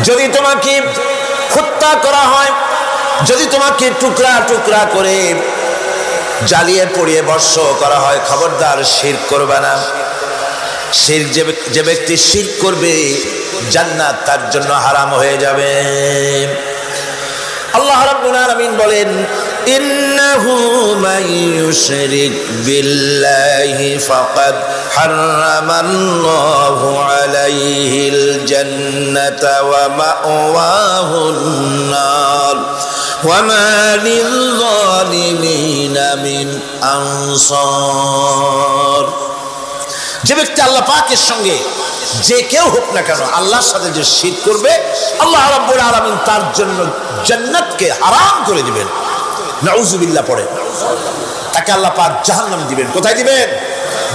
যদি তোমাকে হত্যা করা হয়, যদি তোমাকে টুকরা টুকরা করে জ্বালিয়ে পুড়িয়ে ভস্ম করা হয়, খবরদার শিরক করবে না। শিরক যে ব্যক্তি শিরক করবে জান্নাত তার জন্য হারাম হয়ে যাবে। আল্লাহ রাব্বুল আলামিন বলেন, ইন্নাহু মান ইউশরিক বিল্লাহি ফাকাদ হারামাল্লাহু আলাইহিল জান্নাতা ওয়া মাওয়াহুন নার ওয়া মা লিয-যালিমিনা মিন আনসার। যে ব্যক্তি আল্লাহ পাকের সঙ্গে যে কেউ হোক না কেন আল্লাহর সাথে যে শিরক করবে, আল্লাহ রাব্বুল আলামিন তার জন্য জান্নাতকে হারাম করে দিবেন। নাউযুবিল্লাহ পড়ে। তাকে আল্লাহ পাক জাহান্নাম দিবেন। কোথায় দিবেন?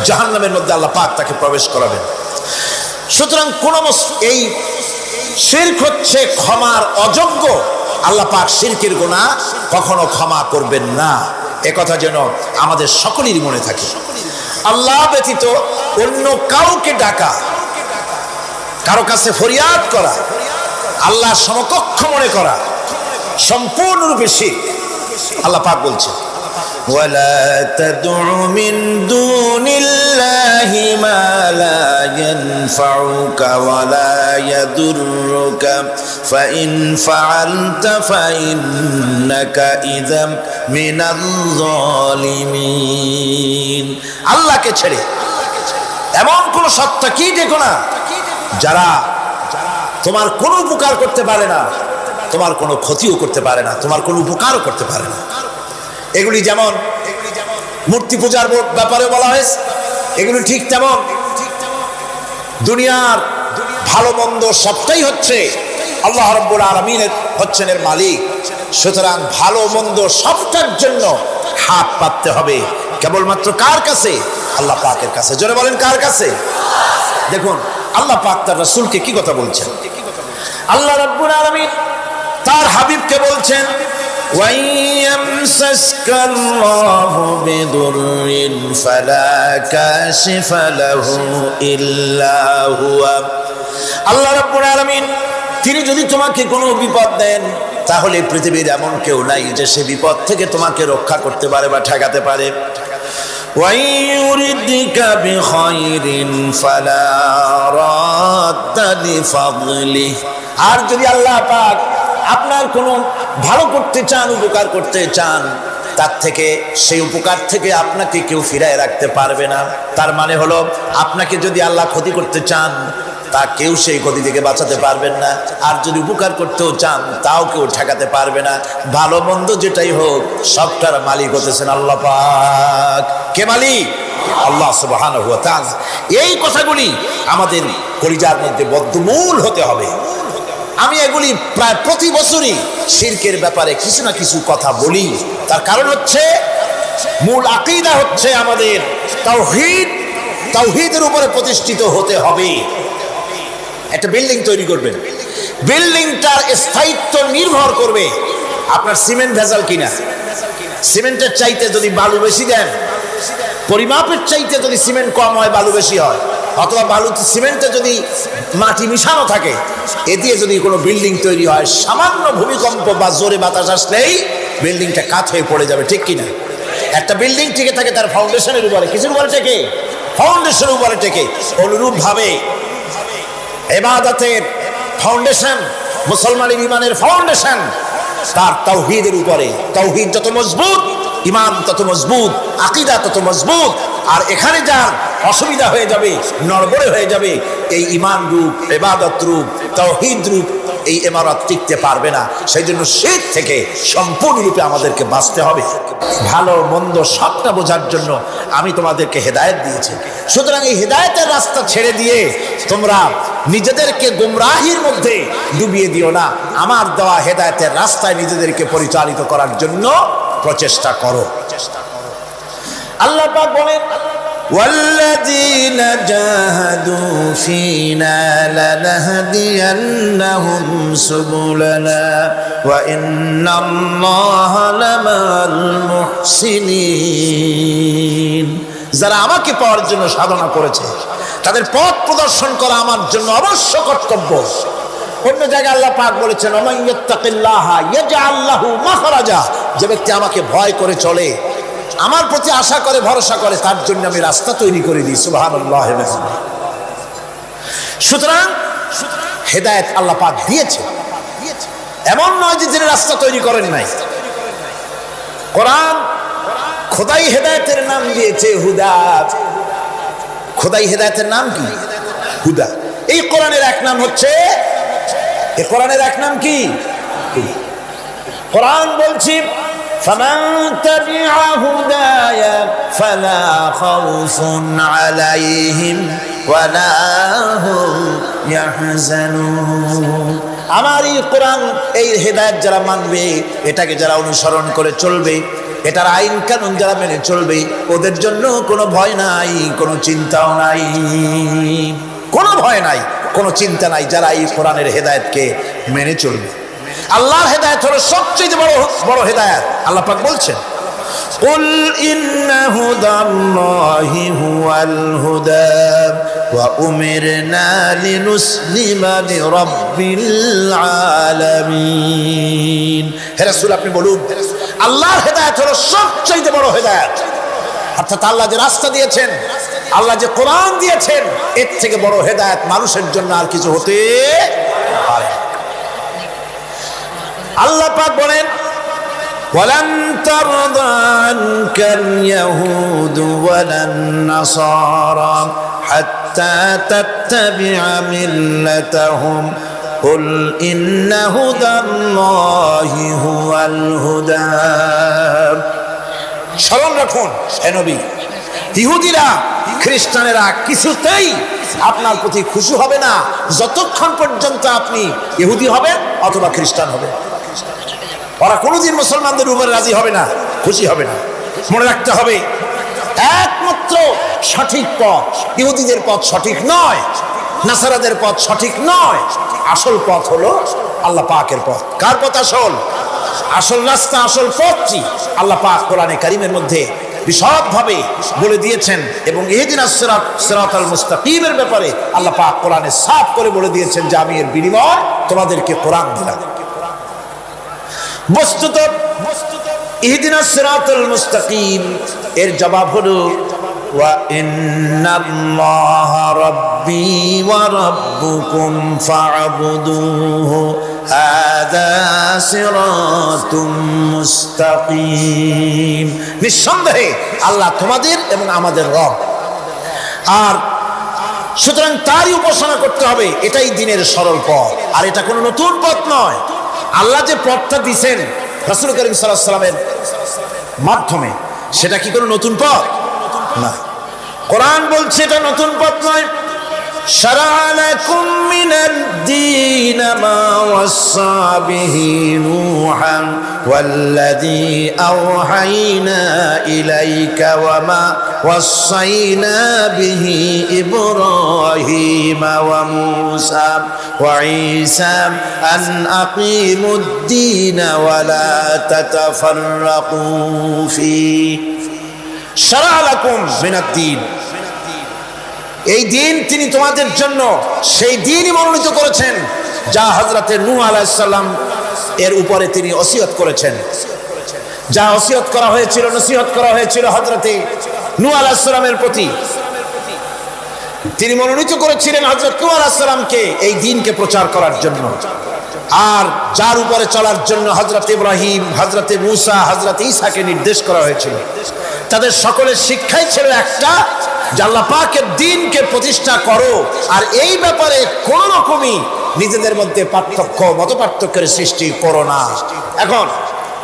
জাহান্নামের মধ্যে আল্লাহ পাক তাকে প্রবেশ করাবেন। সুতরাং এই শিরক হচ্ছে ক্ষমার অযোগ্য। আল্লাহ পাক শিরকের গুনাহ কখনো ক্ষমা করবেন না, একথা যেন আমাদের সকলেরই মনে থাকে। আল্লাহ ব্যতীত অন্য কাউকে ডাকা, কারো কাছে ফরিয়াদ করা, আল্লাহ সমকক্ষ মনে করা সম্পূর্ণরূপে শিরক। আল্লাহ পাক বলছেন, ওয়ালা তাদউ মিন দুনিল্লাহি মা লা ইয়ানফাউকা ওয়ালা ইয়াদুররুকা ফাইন ফাআলতা ফাইন্নাকা ইযাম মিনাল যালিমিন। আল্লাহকে ছেড়ে এমন কোন সত্তা কি দেখো না যারা তোমার কোনো উপকার করতে পারে না, তোমার কোনো ক্ষতিও করতে পারে না, তোমার কোনো উপকারও করতে পারে না। এগুলি যেমন মূর্তি পূজার ব্যাপারে বলা হয়েছে, এগুলি ঠিক তেমন দুনিয়ার ভালো মন্দ সবটাই হচ্ছে আল্লাহ রাব্বুল আলামিনের হচ্ছেন এর মালিক। সুতরাং ভালো মন্দ সবটার জন্য হাত পাততে হবে কেবলমাত্র কার কাছে? আল্লাহ পাকের কাছে। জোরে বলেন, কার কাছে? দেখুন আল্লাহ পাক তার রাসূলকে কি কথা বলছেন। আল্লাহ রাব্বুল আলামিন তার হাবিবকে বলছেন, ওয়াইয়ামসাসকাল্লাহু বিদুররিন ফালা কাশিফা লাহু ইল্লা হুয়া। আল্লাহ রাব্বুল আলামিন তিনি যদি তোমাকে কোনো বিপদ দেন, তাহলে পৃথিবীর এমন কেউ নাই যে সে বিপদ থেকে তোমাকে রক্ষা করতে পারে বা ঠেকাতে পারে। ওয়াইয়ুরিদকা বিখাইরিন ফালা রাদ্দা লিফাদলিহি। আর যদি আল্লাহ পাক আপনার কোনো ভালো করতে চান, উপকার করতে চান, তার থেকে সেই উপকার থেকে আপনাকে কেউ ফিরায় রাখতে পারবে না। তার মানে হলো আপনাকে যদি আল্লাহ ক্ষতি করতে চান, তা কেউ সেই ক্ষতি থেকে বাঁচাতে পারবেন না। আর যদি উপকার করতেও চান, তাও কেউ ঠেকাতে পারবে না। ভালো মন্দ যেটাই হোক সবটার মালিক হতেছেন আল্লাহ পাক। কে মালিক? আল্লাহ সুবহানাহু ওয়া তাআলা। এই কথাগুলি আমাদের কলিজার মধ্যে বদ্ধমূল হতে হবে। আমি এগুলি প্রায় প্রতি বছরই শিরকের ব্যাপারে কিছু না কিছু কথা বলি। তার কারণ হচ্ছে মূল আকীদা হচ্ছে আমাদের তাওহীদ। তাওহীদের উপরে প্রতিষ্ঠিত হতে হবে। একটা বিল্ডিং তৈরি করবেন, বিল্ডিংটার স্থায়িত্ব নির্ভর করবে আপনার সিমেন্ট ভেজাল কিনা। সিমেন্টের চাইতে যদি বালু বেশি দেন, পরিমাপের চাইতে যদি সিমেন্ট কম হয় বালু বেশি হয়, অথবা বালু সিমেন্টে যদি মাটি মিশানো থাকে, এ দিয়ে যদি কোনো বিল্ডিং তৈরি হয়, সামান্য ভূমিকম্প বা জোরে বাতাস আসলেই বিল্ডিংটা কাত হয়ে পড়ে যাবে, ঠিক কিনা? একটা বিল্ডিং টিকে থাকে তার ফাউন্ডেশনের উপরে, কিছুর উপরে টেকে, ফাউন্ডেশনের উপরে টেকে। অনুরূপভাবে ইবাদতের ফাউন্ডেশন, মুসলমানের ইমানের ফাউন্ডেশন তার তাওহীদের উপরে। তাওহীদ যত মজবুত, ইমান তত মজবুত, আকীদা তত মজবুত। আর এখানে যার অসুবিধা হয়ে যাবে, নড়বড়ে হয়ে যাবে, এই ইমান রূপ, ইবাদত রূপ, তাওহীদ রূপ এই ইমারত টিকতে পারবে না। সেই জন্য শিরক থেকে সম্পূর্ণরূপে আমাদেরকে বাঁচতে হবে। ভালো মন্দ সবটা বোঝার জন্য আমি তোমাদেরকে হেদায়েত দিয়েছি। সুতরাং এই হেদায়েতের রাস্তা ছেড়ে দিয়ে তোমরা নিজেদেরকে গুমরাহির মধ্যে ডুবিয়ে দিও না। আমার দেওয়া হেদায়েতের রাস্তায় নিজেদেরকে পরিচালিত করার জন্য প্রচেষ্টা করো। আল্লাহ পাক বলেন, والذين جاهدوا فينا لنهدينهم سبلنا وإن الله لمع المحسنين। যারা আমাকে পাওয়ার জন্য সাধনা করেছে তাদের পথ প্রদর্শন করা আমার জন্য অবশ্য কর্তব্য। অন্য জায়গায় আল্লাহ পাক বলেছেন ওমাইয়াত্তাকিল্লাহা ইয়াজআল লাহু মাখরাজা, যে ব্যক্তি আমাকে ভয় করে চলে, আমার প্রতি আশা করে, ভরসা করে, তার জন্য আমি রাস্তা তৈরি করে দিই। সুবহানাল্লাহ। সুতরাং হেদায়েত আল্লাহ পাক দিয়েছে, এমন নয় যে যিনি রাস্তা তৈরি করেন নাই। কোরআন খোদাই হেদায়েতের নাম দিয়েছে হুদা। খোদাই হেদায়েতের নাম কি? হুদা। এই কোরআনের এক নাম হচ্ছে, এই কোরআনের এক নাম কি? কোরআন বলছি ফামান তাবিআ হুদায়া ফালা খাউফুন আলাইহিম ওয়ালা হুম ইয়াহজানুন। আমার এই কোরআন, এই হেদায়েত যারা মানবে, এটাকে যারা অনুসরণ করে চলবে, এটার আইন কানুন যারা মেনে চলবে, ওদের জন্য কোনো ভয় নাই, কোনো চিন্তাও নাই, কোনো ভয় নাই, কোনো চিন্তা নাই, যারা এই কোরআনের হেদায়েতকে মেনে চলবে। আল্লাহর হেদায়েত হলো সবচেয়ে বড় হেদায়েত। আল্লাহ পাক বলছেন কুল ইন্না হুদাল্লাহি হুয়াল হুদা ওয়া উমিরনা লিনুসলিমা লিরাব্বিল আলামিন। হে রাসূল, আপনি বলুন আল্লাহর হেদায়েত হলো সবচেয়ে বড় হেদায়েত। অর্থাৎ আল্লাহ যে রাস্তা দিয়েছেন, আল্লাহ যে কোরআন দিয়েছেন, এর থেকে বড় হেদায়েত মানুষের জন্য আর কিছু হতে পারে। আল্লাহ পাক বলেন ওয়ালান তারদা আনকাল ইয়াহুদু ওয়ালান নাসারা হাত্তা তাত্তাবিআ মিল্লাতাহুম কুল ইন্না হুদাল্লাহি হুয়াল হুদা। স্মরণ রাখুন হে নবী, ইহুদিরা, খ্রিস্টানেরা কিছুতেই আপনার প্রতি খুশি হবে না যতক্ষণ পর্যন্ত আপনি ইহুদি হবেন অথবা খ্রিস্টান হবেন। ওরা কোনোদিন মুসলমানদের উপরে রাজি হবে না, খুশি হবে না। মনে রাখতে হবে একমাত্র সঠিক পথ ইহুদিদের পথ সঠিক নয়, নাসারাদের পথ সঠিক নয়। আসল পথ হলো আল্লাহ পাকের পথ। কার পথ আসল? আসল রাস্তা, আসল পথটি আল্লাহ পাক কোরআনে কারীমের মধ্যে বিশদভাবে বলে দিয়েছেন। এবং ইহদিনাস সিরাতাল মুস্তাকিমের ব্যাপারে আল্লাহ পাক কোরআনে সাফ করে বলে দিয়েছেন যে আমি এর বিনিময় তোমাদেরকে কোরআন দিলাম। বস্তুত ইহদিনাস সিরাতাল মুস্তাকিম এর জবাব হলো ওয়া ইন্নাল্লাহা রাব্বি ওয়া রাব্বুকুম ফা'বুদুহু হাযা সিরাতুম মুস্তাকিম। নিঃসন্দেহে আল্লাহ তোমাদের এবং আমাদের রব, আর সুতরাং তারই উপাসনা করতে হবে। এটাই দ্বীনের সরল পথ, আর এটা কোনো নতুন পথ নয়। আল্লাহ যে পথটা দিয়েছেন রাসূল করিম সাল্লাল্লাহু আলাইহি ওয়াসাল্লামের মাধ্যমে, সেটা কি কোনো নতুন পথ? না। কোরআন বলছে এটা নতুন পথ নয়। শারা'a লাকুম মিনাদ দীন মা ওয়াসসা বিহি নূহান ওয়াল্লাযী আওহাইনা ইলাইকা ওয়া মা ওয়াসাইনা বিহি ইব্রাহিমা ওয়া মূসা ওয়া ঈসা আন আকিমুদ দীন ওয়া লা তাতাফাররাকু ফীহি। শারা'a লাকুম মিনাদ দীন, এই দিন তিনি তোমাদের জন্য সেই দিনই মনোনীত করেছেন যা হযরতে নূহ আলাইহিস সালাম এর উপরে তিনি ওসিয়ত করেছেন। যা ওসিয়ত করা হয়েছিল, নসিহত করা হয়েছিল হযরতে নূহ আলাইহিস সালামের প্রতি, তিনি মনোনীত করেছিলেন হযরত নূহ আলাইহিস সালামকে এই দ্বীনকে প্রচার করার জন্য। আর যার উপরে চলার জন্য হযরত ইব্রাহিম, হযরতে মূসা, হযরত ঈসাকে নির্দেশ করা হয়েছিল। তাদের সকলের শিক্ষাই ছিল একটা, যে আল্লাহ পাকের দ্বীনকে প্রতিষ্ঠা করো, আর এই ব্যাপারে কোন রকমই নিজেদের মধ্যে পার্থক্য, মত পার্থক্যের সৃষ্টি করো না। এখন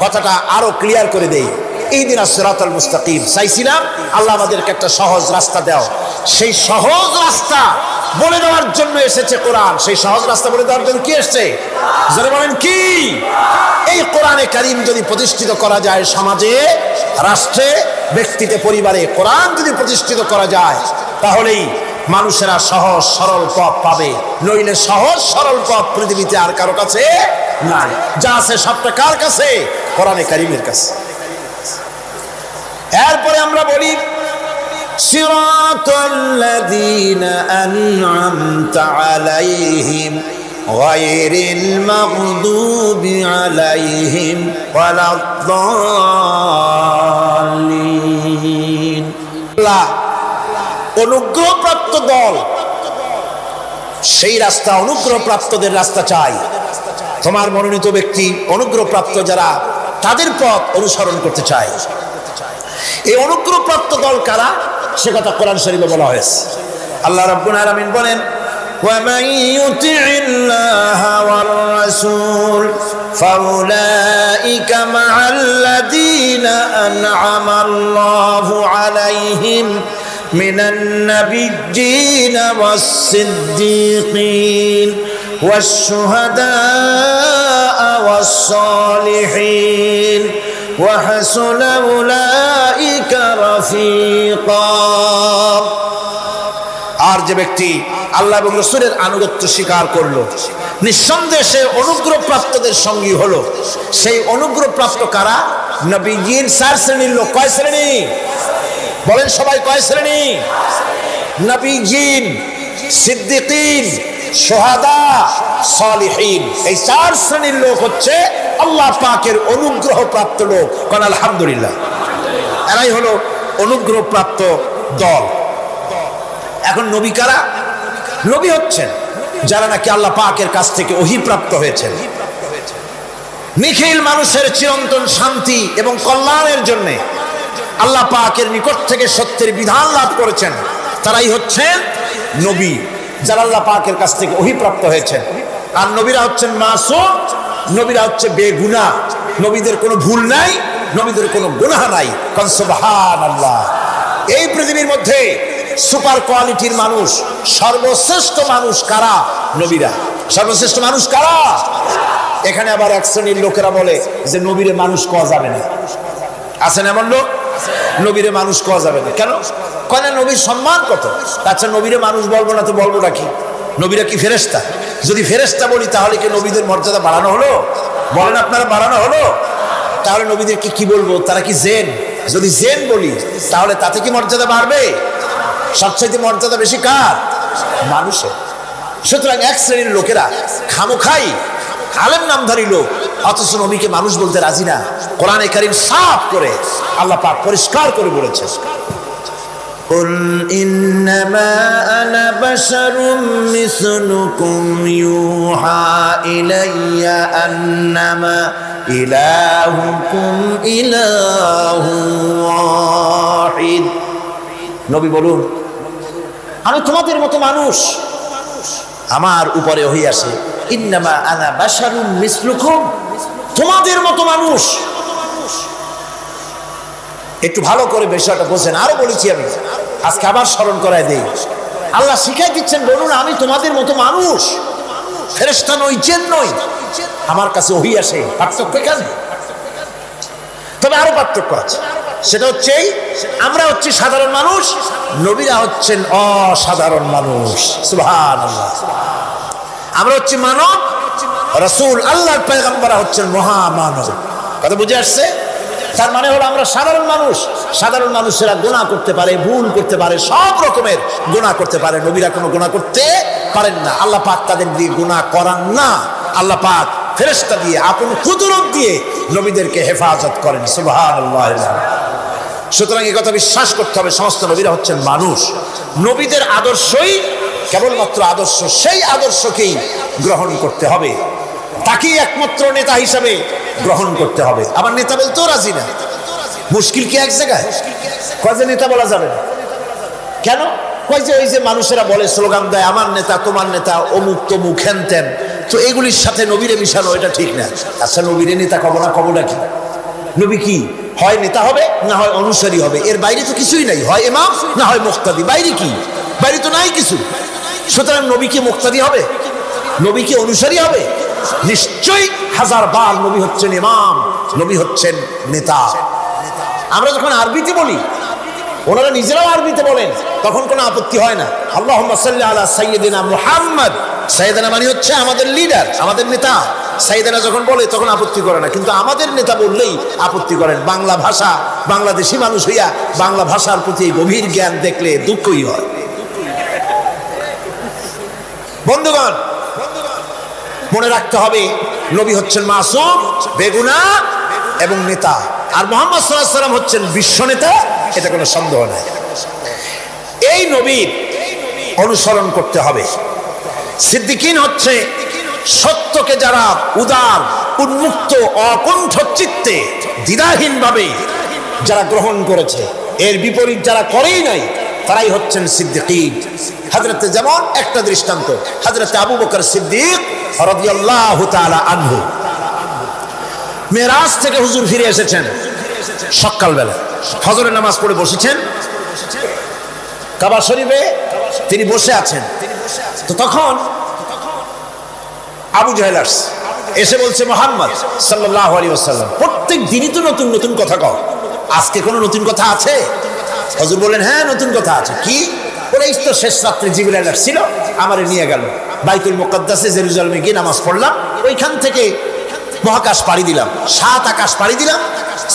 কথাটা আরো ক্লিয়ার করে দেই। ইহদিনাস সিরাতাল মুস্তাকিম চাইছিলাম আল্লাহ আমাদেরকে একটা সহজ রাস্তা দাও। সেই সহজ রাস্তা বলে দেওয়ার জন্য এসেছে কোরআন। সেই সহজ রাস্তা বলে দেওয়ার জন্য কি এসেছে? যারা বলেন কি? এই কোরআনে কারীম যদি প্রতিষ্ঠিত করা যায় সমাজে, রাষ্ট্রে, ব্যক্তিতে, পরিবারে, কোরআন যদি প্রতিষ্ঠিত করা যায়, তাহলেই মানুষেরা সহজ সরল পথ পাবে। নইলে সহজ সরল পথ পৃথিবীতে আর কারো কাছে নাই। যা আছে সবটা কার কাছে? কোরআনে কারীমের কাছে। এরপরে আমরা বলি সিরাতাল্লাযীনা আন'আমতা আলাইহিম গায়রিল মাগদুবি আলাইহিম ওয়ালাদ-দাল্লিন। আল্লাহ অনুগ্রহপ্রাপ্ত দল, সেই রাস্তা অনুগ্রহপ্রাপ্তদের রাস্তা চাই। তোমার মনোনীত ব্যক্তি অনুগ্রহপ্রাপ্ত যারা, তাদের পথ অনুসরণ করতে চায়। এই অনুগ্রহপ্রাপ্ত দল কারা, সে কথা কোরআন শরীফে বলা হয়েছে। আল্লাহ রাব্বুল আলামিন বলেন, وَمَن يُطِعِ اللَّهَ وَالرَّسُولَ فَأُولَئِكَ مَعَ الَّذِينَ أَنْعَمَ اللَّهُ عَلَيْهِمْ مِنَ النَّبِيِّينَ وَالصِّدِّيقِينَ وَالشُّهَدَاءِ وَالصَّالِحِينَ وَحَسُنَ أُولَئِكَ رَفِيقًا। আর যে ব্যক্তি আল্লাহ এবং রাসূলের আনুগত্য স্বীকার করলো, নিঃসন্দেহে সে অনুগ্রহপ্রাপ্তদের সঙ্গী হলো। সেই অনুগ্রহপ্রাপ্ত কারা? নবীর 4 শ্রেণীর লোক। কয় শ্রেণী বলেন সবাই, কয় শ্রেণী? নবীন, সিদ্দিকিন, শুহাদা, সালিহিন। এই 4 শ্রেণীর লোক হচ্ছে আল্লাহ পাকের অনুগ্রহপ্রাপ্ত লোক। কোন আলহামদুলিল্লাহ। এরাই হলো অনুগ্রহপ্রাপ্ত দল। এখন নবী কারা? নবী হচ্ছেন যারা নাকি আল্লাহ পাকের কাছ থেকে ওহীপ্রাপ্ত হয়েছেন, নিখিল মানুষের চিরন্তন শান্তি এবং কল্যাণের জন্য আল্লাহ পাকের নিকট থেকে সত্যের বিধান লাভ করেছেন। তারাই হচ্ছেন নবী, যারা আল্লাহ পাকের কাছ থেকে ওহীপ্রাপ্ত হয়েছেন। আর নবীরা হচ্ছেন মাসুম, নবীরা হচ্ছে বেগুনাহ। নবীদের কোনো ভুল নাই, নবীদের কোনো গুনাহ নাই। কারণ সুবহানাল্লাহ, এই পৃথিবীর মধ্যে সুপার কোয়ালিটির মানুষ, সর্বশ্রেষ্ঠ মানুষ কারা? নবীরা। সর্বশ্রেষ্ঠ মানুষ কারা? এখানে আবার এক শ্রেণীর লোকেরা বলে যে নবীরে মানুষ কওয়া যাবে না। আছেন এমন লোক, নবীরে মানুষ কওয়া যাবে না। কেন? কেন? নবীর সম্মান কত। আচ্ছা, নবীরে মানুষ বলবো না তো বলবোটা কি? নবীরা কি ফেরেশতা? যদি ফেরেশতা বলি তাহলে কি নবীদের মর্যাদা বাড়ানো হলো? বলেন আপনারা, বাড়ানো হলো? তাহলে নবীদেরকে কি বলবো? তারা কি জেন? যদি জেন বলি তাহলে তাতে কি মর্যাদা বাড়বে? সবচেয়ে মর্যাদা বেশি কার? মানুষের। সুতরাং এক শ্রেণীর লোকেরা খামোখাই আলেম নামধারী লোক, অথচ নবীকে মানুষ বলতে রাজি না। কোরআনে কারীম সাফ করে আল্লাহ পাক পরিষ্কার করে বলেছেন, قُلْ إِنَّمَا أَنَا بَشَرٌ مِثْلُكُمْ يُوحَى إِلَيَّ أَنَّمَا إِلَٰهُكُمْ إِلَٰهٌ وَاحِدٌ। নবী বলুন, আমি তোমাদের মতো মানুষ, আমার উপরে ওহী আসে। ইন্নামা আনা বাশারুম মিসলুকুম, তোমাদের মতো মানুষ। একটু ভালো করে বিষয়টা বোঝেন। আরো বলেছি আমি, আজকে আবার স্মরণ করায় দেই। আল্লাহ শিখাই দিচ্ছেন, বলুন আমি তোমাদের মতো মানুষ, ফেরেশতা নই, জিন নই, আমার কাছে ওহী আসে। পার্থক্য কেন? তবে আরো পার্থক্য আছে। সেটা হচ্ছে আমরা হচ্ছি সাধারণ মানুষ, নবীরা হচ্ছেন অসাধারণ মানুষ। সুবহানাল্লাহ। আমরা হচ্ছি মানব, রাসূল আল্লাহর পয়গম্বররা হচ্ছেন মহামানব। কথা বুঝে আসছে? তার মানে হলো আমরা সাধারণ মানুষ। সাধারণ মানুষেরা গুনাহ করতে পারে, ভুল করতে পারে, সব রকমের গুনাহ করতে পারে। নবীরা কোনো গুনাহ করতে পারেন না। আল্লাহ পাক তাদের দিয়ে গুনাহ করান না। আল্লাহ পাক ফেরেশতা দিয়ে, আপন কুদরত দিয়ে নবীদেরকে হেফাজত করেন। সুবহানাল্লাহ। সুতরাং এই কথা বিশ্বাস করতে হবে, সমস্ত নবীরা হচ্ছেন মানুষ। নবীদের আদর্শই কেবলমাত্র আদর্শ, সেই আদর্শকেই গ্রহণ করতে হবে, তাকেই একমাত্র নেতা হিসাবে গ্রহণ করতে হবে। আবার নেতা বলতেও রাজি না। মুশকিল কি এক জায়গায়? কয় যে নেতা বলা যাবে না। কেন? কয় যে ওই যে মানুষেরা বলে, স্লোগান দেয়, আমার নেতা, তোমার নেতা, অমুক তমুক, হেন তেন। তো এগুলির সাথে নবীরে মিশানো এটা ঠিক না। আচ্ছা, নবীরে নেতা কব না, কবটা কি? নবী কি হয় নেতা হবে, না হয় অনুসারী হবে, এর বাইরে তো কিছুই নাই। হয় ইমাম, না হয় মুক্তাদি। বাইরে কি? বাইরে তো নাই কিছু। সুতরাং নবী কি মুক্তাদি হবে? নবী কি অনুসারী হবে? নিশ্চয়ই হাজার বার নবী হচ্ছেন ইমাম, নবী হচ্ছেন নেতা। আমরা যখন আরবিতে বলি, ওনারা নিজেরাও আরবিতে বলেন, তখন কোনো আপত্তি হয় না। আল্লাহুম্মা সাল্লি আলা সাইয়্যিদিনা মুহাম্মদ। সাইয়্যিদিনা মানে হচ্ছে আমাদের লিডার, আমাদের নেতা। সাইয়্যিদিনা যখন বলে তখন আপত্তি করে না, কিন্তু আমাদের নেতা বললেই আপত্তি করেন। বাংলা ভাষা, বাংলাদেশি মানুষ হইয়া বাংলা ভাষার প্রতি গভীর জ্ঞান দেখলে দুঃখই হয়। বন্ধুগণ, মনে রাখতে হবে নবী হচ্ছেন মাসুম, বেগুনাহ এবং নেতা, আর মুহাম্মদ সাল্লাল্লাহু আলাইহি সাল্লাম হচ্ছেন বিশ্ব নেতা, এটা কোনো সন্দেহ নাই। এই নবীর অনুসরণ করতে হবে। সিদ্দিকিন হচ্ছে সত্যকে যারা উদার, উন্মুক্ত, অকুণ্ঠ চিত্তে, দ্বিধাহীনভাবে যারা গ্রহণ করেছে, এর বিপরীত যারা করেই নাই, তারাই হচ্ছেন সিদ্দিকিন। হযরতে, যেমন একটা দৃষ্টান্ত, হযরতে আবু বকর সিদ্দিক রাদিয়াল্লাহু তাআলা আনহু, মেরাজ থেকে হুজুর ফিরে এসেছেন সকালবেলা, ফজরের নামাজ পড়ে বসেছেন কাবা শরীফে, তিনি বসে আছেন। তো তখন আবু জাহেল এসে বলছে, মুহাম্মদ সাল্লাল্লাহু আলাইহি ওয়াসাল্লাম, প্রত্যেক দিনই তো নতুন নতুন কথা কও, আজকে কোনো নতুন কথা আছে? হুজুর বললেন, হ্যাঁ নতুন কথা আছে। কি? ওরা তো শেষ রাত্রে জিবরাইল আসছিল, আমারে নিয়ে গেল বাইতুল মুকাদ্দাসে, জেরুজালেমে গিয়ে নামাজ পড়লাম, ওইখান থেকে মহাকাশ পাড়ি দিলাম, 7 আকাশ পাড়ি দিলাম,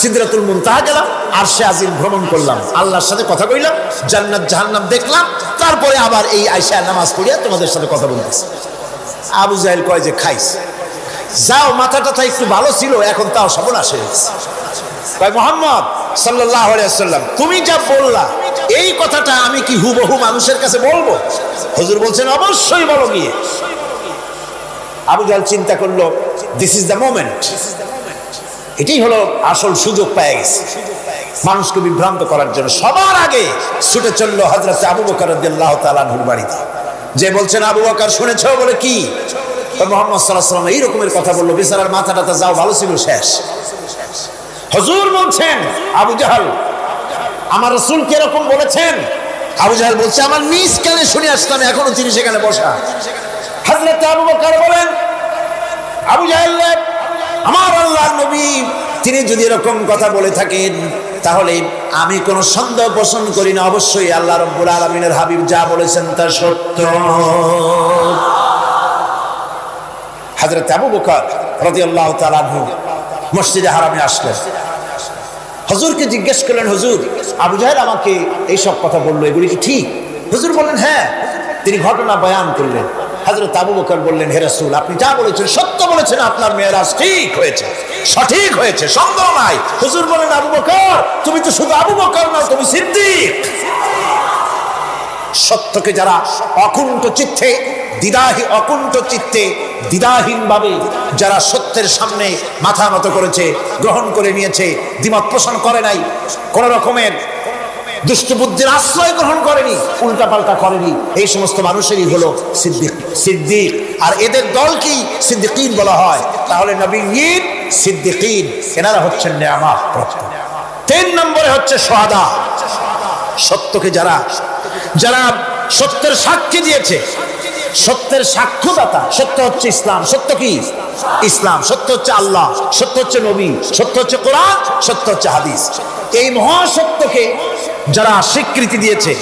সিদরাতুল মুনতাহা গেলাম, আরশে আজিম ভ্রমণ করলাম, আল্লাহর সাথে কথা কইলাম, জান্নাত জাহান্নাম দেখলাম, তারপরে আবার এই আয়েশা নামাজ পড়িয়া তোমাদের সাথে কথা বলতেছি। আবু জাহেল কয় যে, খাইস, যাও, মাথা টাথা একটু ভালো ছিল, এখন তাও সর্বনাশ হয়ে গেছে। কয়, মুহাম্মদ সাল্লাল্লাহু আলাইহি ওয়াসাল্লাম, তুমি যা বললা এই কথাটা আমি কি হুবহু মানুষের কাছে বলবো? হুজুর বলছেন, অবশ্যই বলো গিয়ে। আবু জাহেল চিন্তা করলো, দিস ইজ দ্য মোমেন্ট, এটাই হলো আসল সুযোগ পেয়ে গেছে মানুষকে বিভ্রান্ত করার জন্য। সবার আগে ছুটে চললো হযরত আবু বকর রাদিয়াল্লাহু তাআলা আনহুর বাড়িতে, যে বলছেন, আবু বকর শুনেছো? বলে, কি? মুহাম্মদ সাল্লাল্লাহু আলাইহি ওয়াসাল্লাম এই রকমের কথা বললো, বেচারার মাথা টাথা যাও ভালো ছিল, শেষ। হুজুর বলছেন, আবু জাহেল, আমার রাসূল কি এরকম বলেছেন? আবু জাহেল বলছে, আমার নিজ কানে শুনে আসলাম, এখনো তিনি সেখানে বসা। হযরত আবু বকর বলেন, আবু জাহেল, আমার আল্লাহর নবী তিনি যদি এরকম কথা বলে থাকেন, তাহলে আমি কোনো সন্দেহ পোষণ করি না, অবশ্যই আল্লাহ রাব্বুল আলামিনের হাবিব যা বলেছেন তা সত্য। হযরত আবু বকর রাদিয়াল্লাহু তাআলা আনহু মসজিদে হারামে আসলেন, হুজুরকে জিজ্ঞেস করলেন, হুজুর, আবু জাহেল আমাকে এইসব কথা বললো, এগুলি কি ঠিক? হুজুর বললেন, হ্যাঁ। তিনি ঘটনা বয়ান করলেন। হযরত আবু বকর বললেন, হে রাসূল, আপনি যা বলেছেন সত্য বলেছেন, আপনার মেরাজ ঠিক হয়েছে, সঠিক হয়েছে, সন্দেহ নাই। হুজুর বলেন, আবু বকর, তুমি তো শুধু আবু বকর নও, তুমি সিদ্দিক। সত্যকে যারা অকুণ্ঠ চিত্তে, অকুণ্ঠ চিত্তে, দ্বিধাহীনভাবে যারা সত্যের সামনে মাথা নত করেছে, গ্রহণ করে নিয়েছে, দ্বিমত পোষণ করে নাই, কোন রকমের দুষ্ট বুদ্ধির আশ্রয় গ্রহণ করেনি, উল্টাপাল্টা করেনি, এই সমস্ত মানুষেরই হলো সিদ্দিক। আর এদের দলকেই সিদ্দিকিন বলা হয়। তাহলে নবীয়িন, সিদ্দিকিন, এনারা হচ্ছেন নেয়ামত প্রাপ্ত। 3 নম্বরে হচ্ছে শুহাদা, সত্যকে যারা সত্যের সাক্ষী দিয়েছে, সত্যের সাক্ষ্যদাতা। সত্য হচ্ছে ইসলাম। সত্য কি? ইসলাম। সত্য হচ্ছে আল্লাহ, সত্য হচ্ছে নবী, সত্য হচ্ছে কোরআন, সত্য হচ্ছে হাদিস। এই মহাসত্যকে যারা স্বীকৃতি দিয়েছে,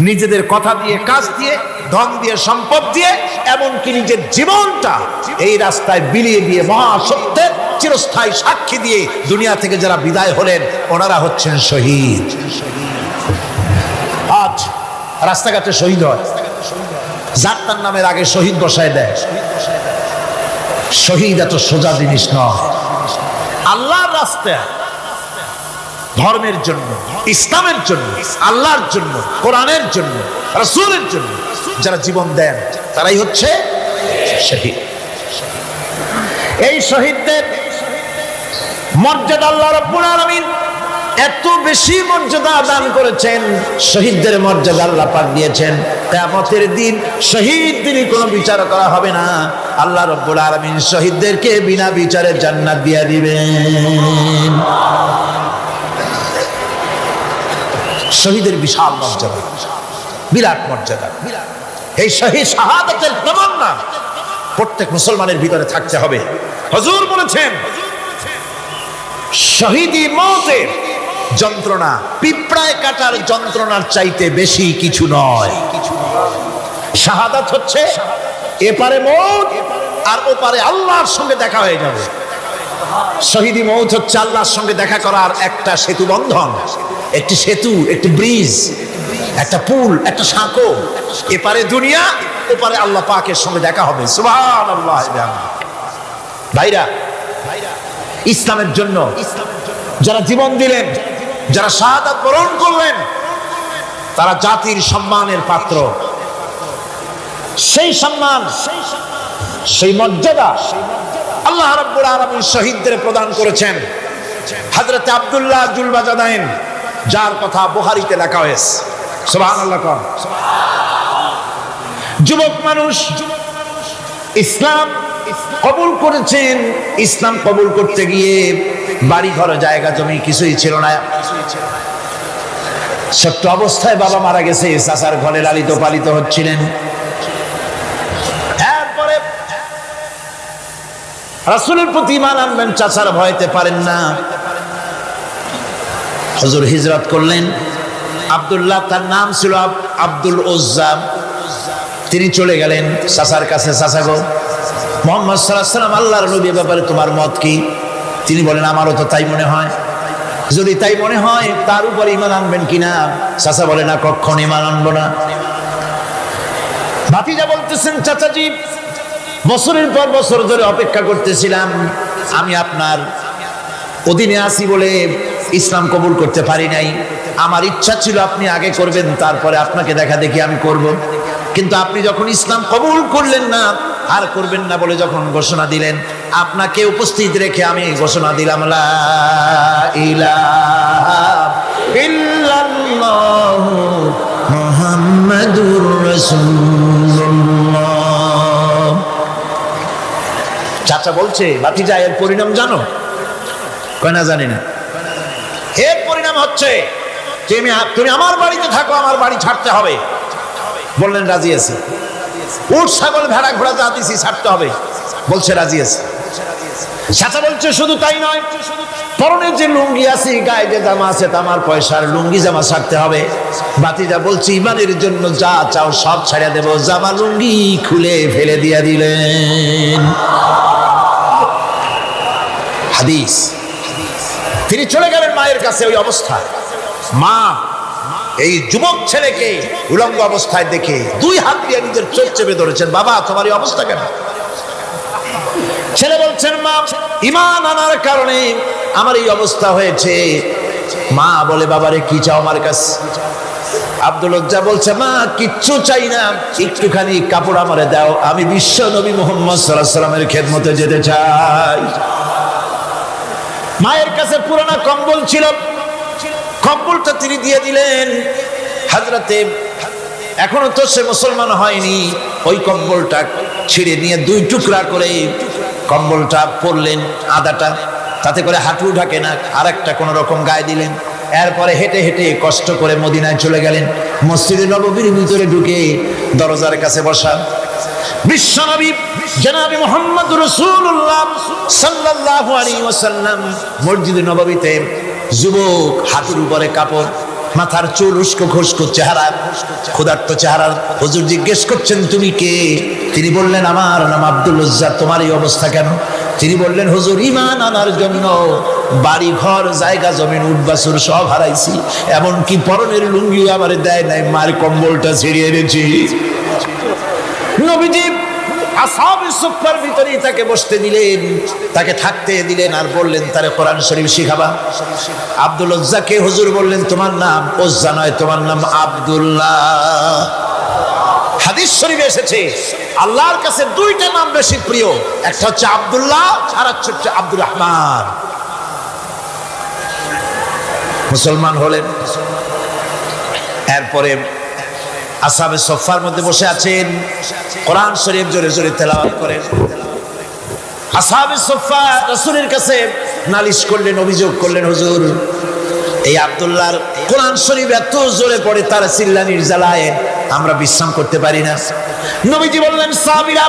নিজেদের কথা দিয়ে, কাজ দিয়ে, ধন দিয়ে, সম্পদ দিয়ে, এমনকি নিজের জীবনটা এই রাস্তায় বিলিয়ে দিয়ে মহাসত্যের চিরস্থায়ী সাক্ষী দিয়ে দুনিয়া থেকে যারা বিদায় হলেন, ওনারা হচ্ছেন শহীদ। আজ রাস্তাঘাটে শহীদ হয়, যার তার নামের আগে শহীদ বসায় দেয়। শহীদ এত সোজা জিনিস নয়। আল্লাহর রাস্তায়, ধর্মের জন্য, ইসলামের জন্য, আল্লাহর জন্য, কোরআনের জন্য, রাসূলের জন্য যারা জীবন দেন, তারাই হচ্ছে শহীদ। এই শহীদদের মর্যাদা আল্লাহ রাব্বুল আলামিন এত বেশি মর্যাদা দান করেছেন। শহীদদের মর্যাদা আল্লাহ পাক দিয়েছেন, কিয়ামতের দিন শহীদদের কোনো বিচার করা হবে না। আল্লাহ রাব্বুল আলামিন শহীদদেরকে বিনা বিচারে জান্নাত দিয়ে দিবেন। শহীদের বিশাল মর্যাদা, বিরাট মর্যাদা। এই শহীদ শাহাদাতের তামান্না প্রত্যেক মুসলমানের ভিতরে থাকতে হবে। হুজুর বলেছেন, শহীদি মওতের যন্ত্রণা পিঁপড়ায় কাটার যন্ত্রণার চাইতে বেশি কিছু নয়। শাহাদাত হচ্ছে এপারে মওত আর ওপারে আল্লাহর সঙ্গে দেখা হয়ে যাবে। শহীদি মওত হচ্ছে আল্লাহর সঙ্গে দেখা করার একটা সেতু বন্ধন, একটি সেতু, একটি ব্রিজ, একটা পুল, একটা সাঁকো। এপারে দুনিয়া, ওপারে আল্লাহ পাকের সঙ্গে দেখা হবে। সুবহানাল্লাহ। ভাইরা, ইসলামের জন্য যারা জীবন দিলেন, যারা শাহাদাত বরণ করলেন, তারা জাতির সম্মানের পাত্র। সেই সম্মান, সেই মর্যাদা আল্লাহ রাব্বুল আলামিন শহীদদের প্রদান করেছেন। হযরত আব্দুল্লাহ জুলবাজাদাইন, যার কথা বুখারীতে লেখা হয়েছে। সুবহানাল্লাহ। যুবক মানুষ ইসলাম কবুল করেছেন। ইসলাম কবুল করতে গিয়ে বাড়ি ঘর জায়গা জমি কিছুই ছিল না। ছোট্ট অবস্থায় বাবা মারা গেছে, চাচার ঘরে লালিত পালিত হচ্ছিলেন। এরপরে রাসূলের প্রতি ঈমান আনবেন, চাচার ভয়তে পারেন না। হুজুর হিজরত করলেন। আব্দুল্লাহ, তার নাম ছিল আব্দুল উজ্জা। তিনি চলে গেলেন চাচার কাছে। চাচা গো, মুহাম্মদ সাল্লাল্লাহু আলাইহি ওয়াসাল্লাম আল্লাহর নবী, ব্যাপারে তোমার মত কি? তিনি বলেন, আমারও তো তাই মনে হয়। যদি তাই মনে হয় তার উপর ঈমান আনবেন কিনা? চাচা বলে, না, কখনো ঈমান আনবো না। ভাতিজা বলতেছেন, চাচাজি, বছরের পর বছর ধরে অপেক্ষা করতেছিলাম, আমি আপনার অধীনে আছি বলে ইসলাম কবুল করতে পারি নাই। আমার ইচ্ছা ছিল আপনি আগে করবেন, তারপরে আপনাকে দেখা দেখি আমি করব। কিন্তু আপনি যখন ইসলাম কবুল করলেন না, আর করবেন না বলে যখন ঘোষণা দিলেন, আপনাকে উপস্থিত রেখে আমি ঘোষণা দিলাম, লা ইলাহা ইল্লাল্লাহু মুহাম্মাদুর রাসূলুল্লাহ। চাচা বলছে, ভাতিজা, এর পরিণাম জানো? কয় না, জানি না। এর পরিণাম হচ্ছে তুমি আমার বাড়িতে থাকো, আমার বাড়ি ছাড়তে হবে। বললেন, রাজি আছে। উট ছাগল ভেড়া ঘোড়া যা দিছি ছাড়তে হবে। বলছে, রাজি আছে। চাচা বলছে, শুধু তাই নয়, পরনের যে লুঙ্গি আছে, গায়ে যে জামা আছে, তামার পয়সার লুঙ্গি জামা ছাড়তে হবে। ভাতিজা বলছে, ইমানের জন্য যা চাও সব ছাড়িয়ে দেব। জামা লুঙ্গি খুলে ফেলে দিয়া দিলেন। হাদিস। তিনি চলে গেলেন মায়ের কাছে। ওই অবস্থায় মা এই যুবক ছেলেকে উলঙ্গ অবস্থায় দেখে দুই হাত দিয়ে নিজের চোখ চেপে ধরেছেন। বাবা, তোমার এই অবস্থা কেন? ছেলে বলছেন, মা, ঈমান আনার কারণে আমার এই অবস্থা হয়েছে। মা বলে, বাবারে কি চাও আমার কাছে? আব্দুল উজ্জা বলছে, মা, কিচ্ছু চাই না, একটুখানি কাপড় আমারে দাও, আমি বিশ্ব নবী মুহাম্মদ সাল্লাল্লাহু আলাইহি ওয়াসাল্লামের খেদমতে যেতে চাই। মায়ের কাছে পুরানা কম্বল ছিল, কম্বলটা তিনি দিয়ে দিলেন। হযরতে, এখনো তো সে মুসলমান হয়নি, ওই কম্বলটা ছিঁড়ে নিয়ে দুই টুকরা করে কম্বলটা পরলেন, আদাটা, তাতে করে হাঁটু ঢাকে না, আর একটা কোনো রকম গায়ে দিলেন। এরপরে হেঁটে হেঁটে কষ্ট করে মদিনায় চলে গেলেন। মসজিদে নববীর ভিতরে ঢুকে দরজার কাছে বসা বিশ্বনবী জনাবে মুহাম্মদ রাসূলুল্লাহ সাল্লাল্লাহু আলাইহি ওয়াসাল্লাম মসজিদে নববীতে, যুবক, হাতের উপরে কাপড়, মাথার চুল উস্কো খুস্কো চেহারা, ক্ষুধার্ত চেহারা। হুজুর জিজ্ঞেস করছেন, তুমি কে? তিনি বললেন, আমার নাম আব্দুল উজ্জা। তোমার এই অবস্থা কেন? তিনি বললেন, হুজুর, ঈমান আনার জন্য বাড়ি ঘর জায়গা জমিন উট বাছুর সব হারাইছি, এমনকি পরনের লুঙ্গিও আমারে দেয় নাই, মার কম্বলটা ছিঁড়িয়ে এনেছি। নবীজি আসহাবে সুফফার ভিতরেই তাকে বসতে দিলেন, তাকে থাকতে দিলেন, আর বললেন, তারে কোরআন শরীফ শিখাবা। আব্দুল উজ্জাকে হুজুর বললেন, তোমার নাম উজ্জা নয়, তোমার নাম আব্দুল্লাহ। হাদিস শরীফে এসেছে, আল্লাহর কাছে দুইটা নাম বেশি প্রিয়, একটা হচ্ছে আব্দুল্লাহ, আর একটা হচ্ছে আব্দুর রহমান। মুসলমান হলেন। এরপরে আসহাবে সুফফার মধ্যে বসে আছেন, কোরআন শরীফ জোরে জোরে তেলাওয়াত করেন। আসহাবে সুফফা রাসূলের কাছে নালিশ করলেন, অভিযোগ করলেন, হুজুর, এই আব্দুল্লাহর কোরআন শরীফ এত জোরে পড়ে, তার চিল্লানির জ্বালায় আমরা বিশ্রাম করতে পারি না। নবীজি বললেন, সাহাবীরা,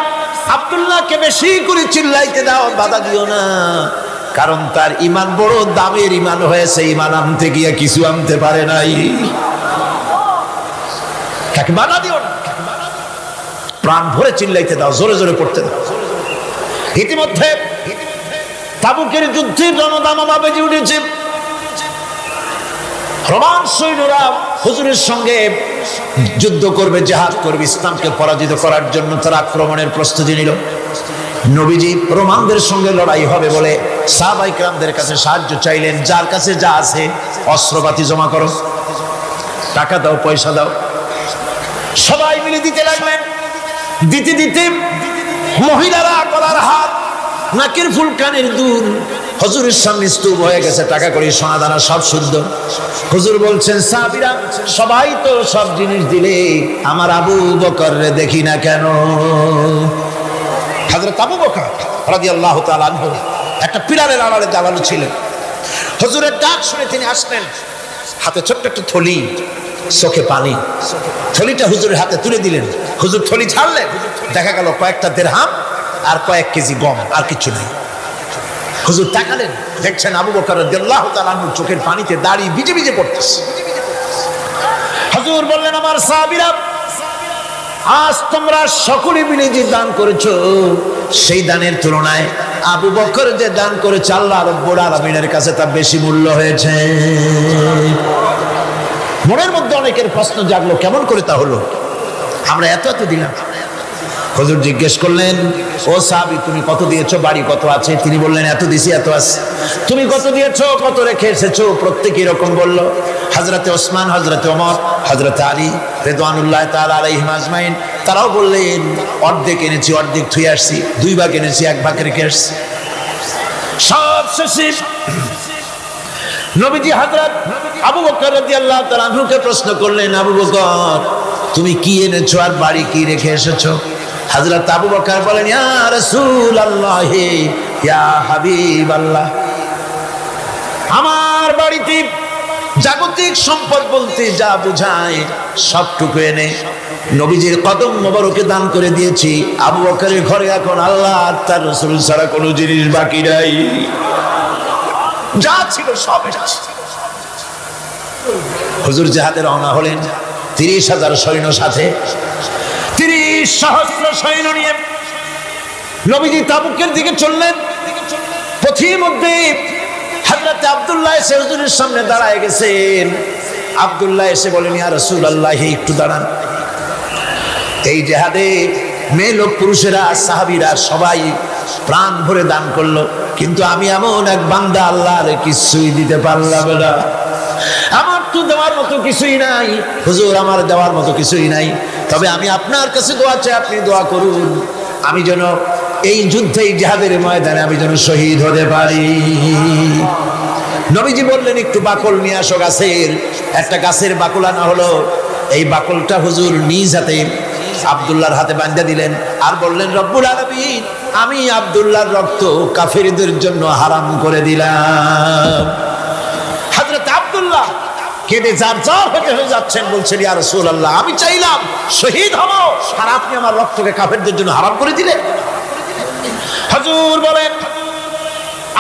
আব্দুল্লাহকে বেশি করে চিল্লাইতে দাও, বাধা দিও না, কারণ তার ঈমান বড় দামের ঈমান হয়েছে, ঈমান আনতে গিয়ে কিছু আনতে পারে নাই। তাকে বাধা দিও না, প্রাণ ভরে চিল্লাইতে দাও, জোরে জোরে পড়তে দাও। ইতিমধ্যে তাবুকের যুদ্ধের রণদামামা বেজে উঠেছে। রোমান সৈন্যরা হুজুরের সঙ্গে যুদ্ধ করবে, জিহাদ করবে, ইসলামকে পরাজিত করার জন্য তারা আক্রমণের প্রস্তুতি নিল। নবীজি রোমানদের সঙ্গে লড়াই হবে বলে সাহাবায়ে কেরামদের কাছে সাহায্য চাইলেন। যার কাছে যা আছে অস্ত্রপাতি জমা করো, টাকা দাও, পয়সা দাও। সবাই মিলে দিতে লাগলেন। দিতে দিতে মহিলারা গলার হাত, নাকের ফুল, কানের দুল হুজুরের সামনে স্তূপ হয়ে গেছে, টাকা করি, সোনা দানা সব শুদ্ধ। হুজুর বলছেন, সাহাবীরা সবাই তো সব জিনিস দিলে, আমার আবু বকর রে দেখি না কেন? হযরত আবু বকর রাদিয়াল্লাহু তাআলা আনহু একটা পিলারের আড়ালে দাঁড়ানো ছিলেন। হুজুরের ডাক শুনে তিনি আসলেন, হাতে ছোট্ট একটা থলি, চোখে পানি। থলিটা হুজুরের হাতে তুলে দিলেন। হুজুর থলি ছাড়লেন, দেখা গেল কয়েকটা দিরহাম আর কয়েক কেজি গম, আর কিছু নেই। হুজুর তাকালেন, দেখছেন আবু বকর রাদিয়াল্লাহু তাআলা আনহুর চোখের পানিতে দাড়ি ভিজে ভিজে পড়তেছে। হুজুর বললেন, আমার সাহাবীরা, আজ তোমরা সকলে মিলে যে দান করেছো, সেই দানের তুলনায় আবু বকর যে দান করেছে আল্লাহ রাব্বুল আলামিনের কাছে তা বেশি মূল্য হয়েছে। মনের মধ্যে অনেকের প্রশ্ন জাগলো, কেমন করে তা হলো? আমরা এত এত দিলাম। হুজুর জিজ্ঞেস করলেন, ও সাহাবী, তুমি কত দিয়েছো? বাড়ি কত আছে? তিনি বললেন, এত দিছি, এত আছে। তুমি কত দিয়েছো? কত রেখে এসেছো? প্রত্যেকে এরকম বলল। হযরতে ওসমান, হযরতে ওমর, হযরতে আলী রিদওয়ানুল্লাহ তাআলা আলাইহিম আজমাইন, তারাও বললেন, অর্ধেক এনেছি, অর্ধেক থুয়ে আসছি, 2 ভাগ এনেছি, 1 ভাগ রেখে আসছি। সব শেষে নবীজি হযরত আবু বকর রাদিয়াল্লাহু তাআলা আনহুকে প্রশ্ন করলেন, আবু বকর, তুমি কি এনেছো আর বাড়ি কি রেখে এসেছো? হযরত আবু বকর বলেন, ইয়া রাসূলুল্লাহ, ইয়া হাবিবাল্লাহ, আমার বাড়িতে জাগতিক সম্পদ বলতে যা বোঝায় সবটুকু এনে নবীজির কদম মোবারকে দান করে দিয়েছি। আবু বকরের ঘরে এখন আল্লাহ আর তার রাসূল ছাড়া কোনো জিনিস বাকি নাই, যা ছিল সব এসেছে। হুজুর জিহাদে রওনা হলেন 30,000 সৈন্য সাথে, 30,000 সৈন্য নিয়ে নবীজি তাবুকের দিকে চললেন। পথের মধ্যে হযরত আব্দুল্লাহ এসে হুজুরের সামনে দাঁড়ায় গেছেন। আব্দুল্লাহ এসে বলেন, ইয়া রাসূলুল্লাহ, একটু দাঁড়ান। এই জিহাদে মেয়ে লোক, পুরুষেরা, সাহাবীরা সবাই প্রাণ ভরে দান করলো, কিন্তু আমি এমন এক বান্দা, আল্লাহর কিছুই দিতে পারলাম না। আমার তো দেওয়ার মতো কিছুই নাই হুজুর, আমার দেওয়ার মতো কিছুই নাই। তবে আমি আপনার কাছে দোয়া চাই, আপনি দোয়া করুন, আমি যেন এই যুদ্ধে, এই জিহাদের ময়দানে আমি যেন শহীদ হতে পারি। নবীজি বললেন, একটু বাকল নিয়ে আসো গাছের। একটা গাছের বাকল আনা হলো। এই বাকলটা হুজুর নিজ হাতে আব্দুল্লাহর হাতে বাঁধা দিলেন আর বললেন, রব্বুল আলামিন, আমি আব্দুল্লাহর রক্ত কাফেরদের জন্য হারাম করে দিলাম। হযরত আব্দুল্লাহ কেঁদে জারজার হয়ে যাচ্ছেন, বলছেন, ইয়া রাসূলুল্লাহ, আমি চাইলাম শহীদ হব, আর আপনি আমার রক্তকে কাফেরদের জন্য হারাম করে দিলেন। হুজুর বলেন,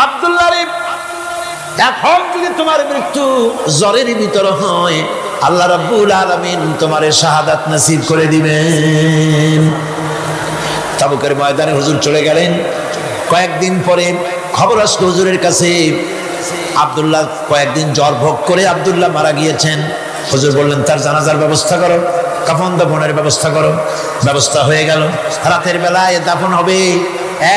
আব্দুল্লাহ রে, এখন যদি তোমার মৃত্যু জ্বরের ভিতর হয়, আল্লাহ রাব্বুল আলামিন তোমারে শাহাদাত নসিব করে দিবেন। তাবুকের ময়দানে হুজুর চলে গেলেন। কয়েকদিন পরে খবর আসলো হুজুরের কাছে, আব্দুল্লাহ কয়েকদিন জ্বর ভোগ করে আব্দুল্লাহ মারা গিয়েছেন। হুজুর বললেন, তার জানাজার ব্যবস্থা করো, কাফন দাফনের ব্যবস্থা করো। ব্যবস্থা হয়ে গেল। রাতের বেলায় দাফন হবে।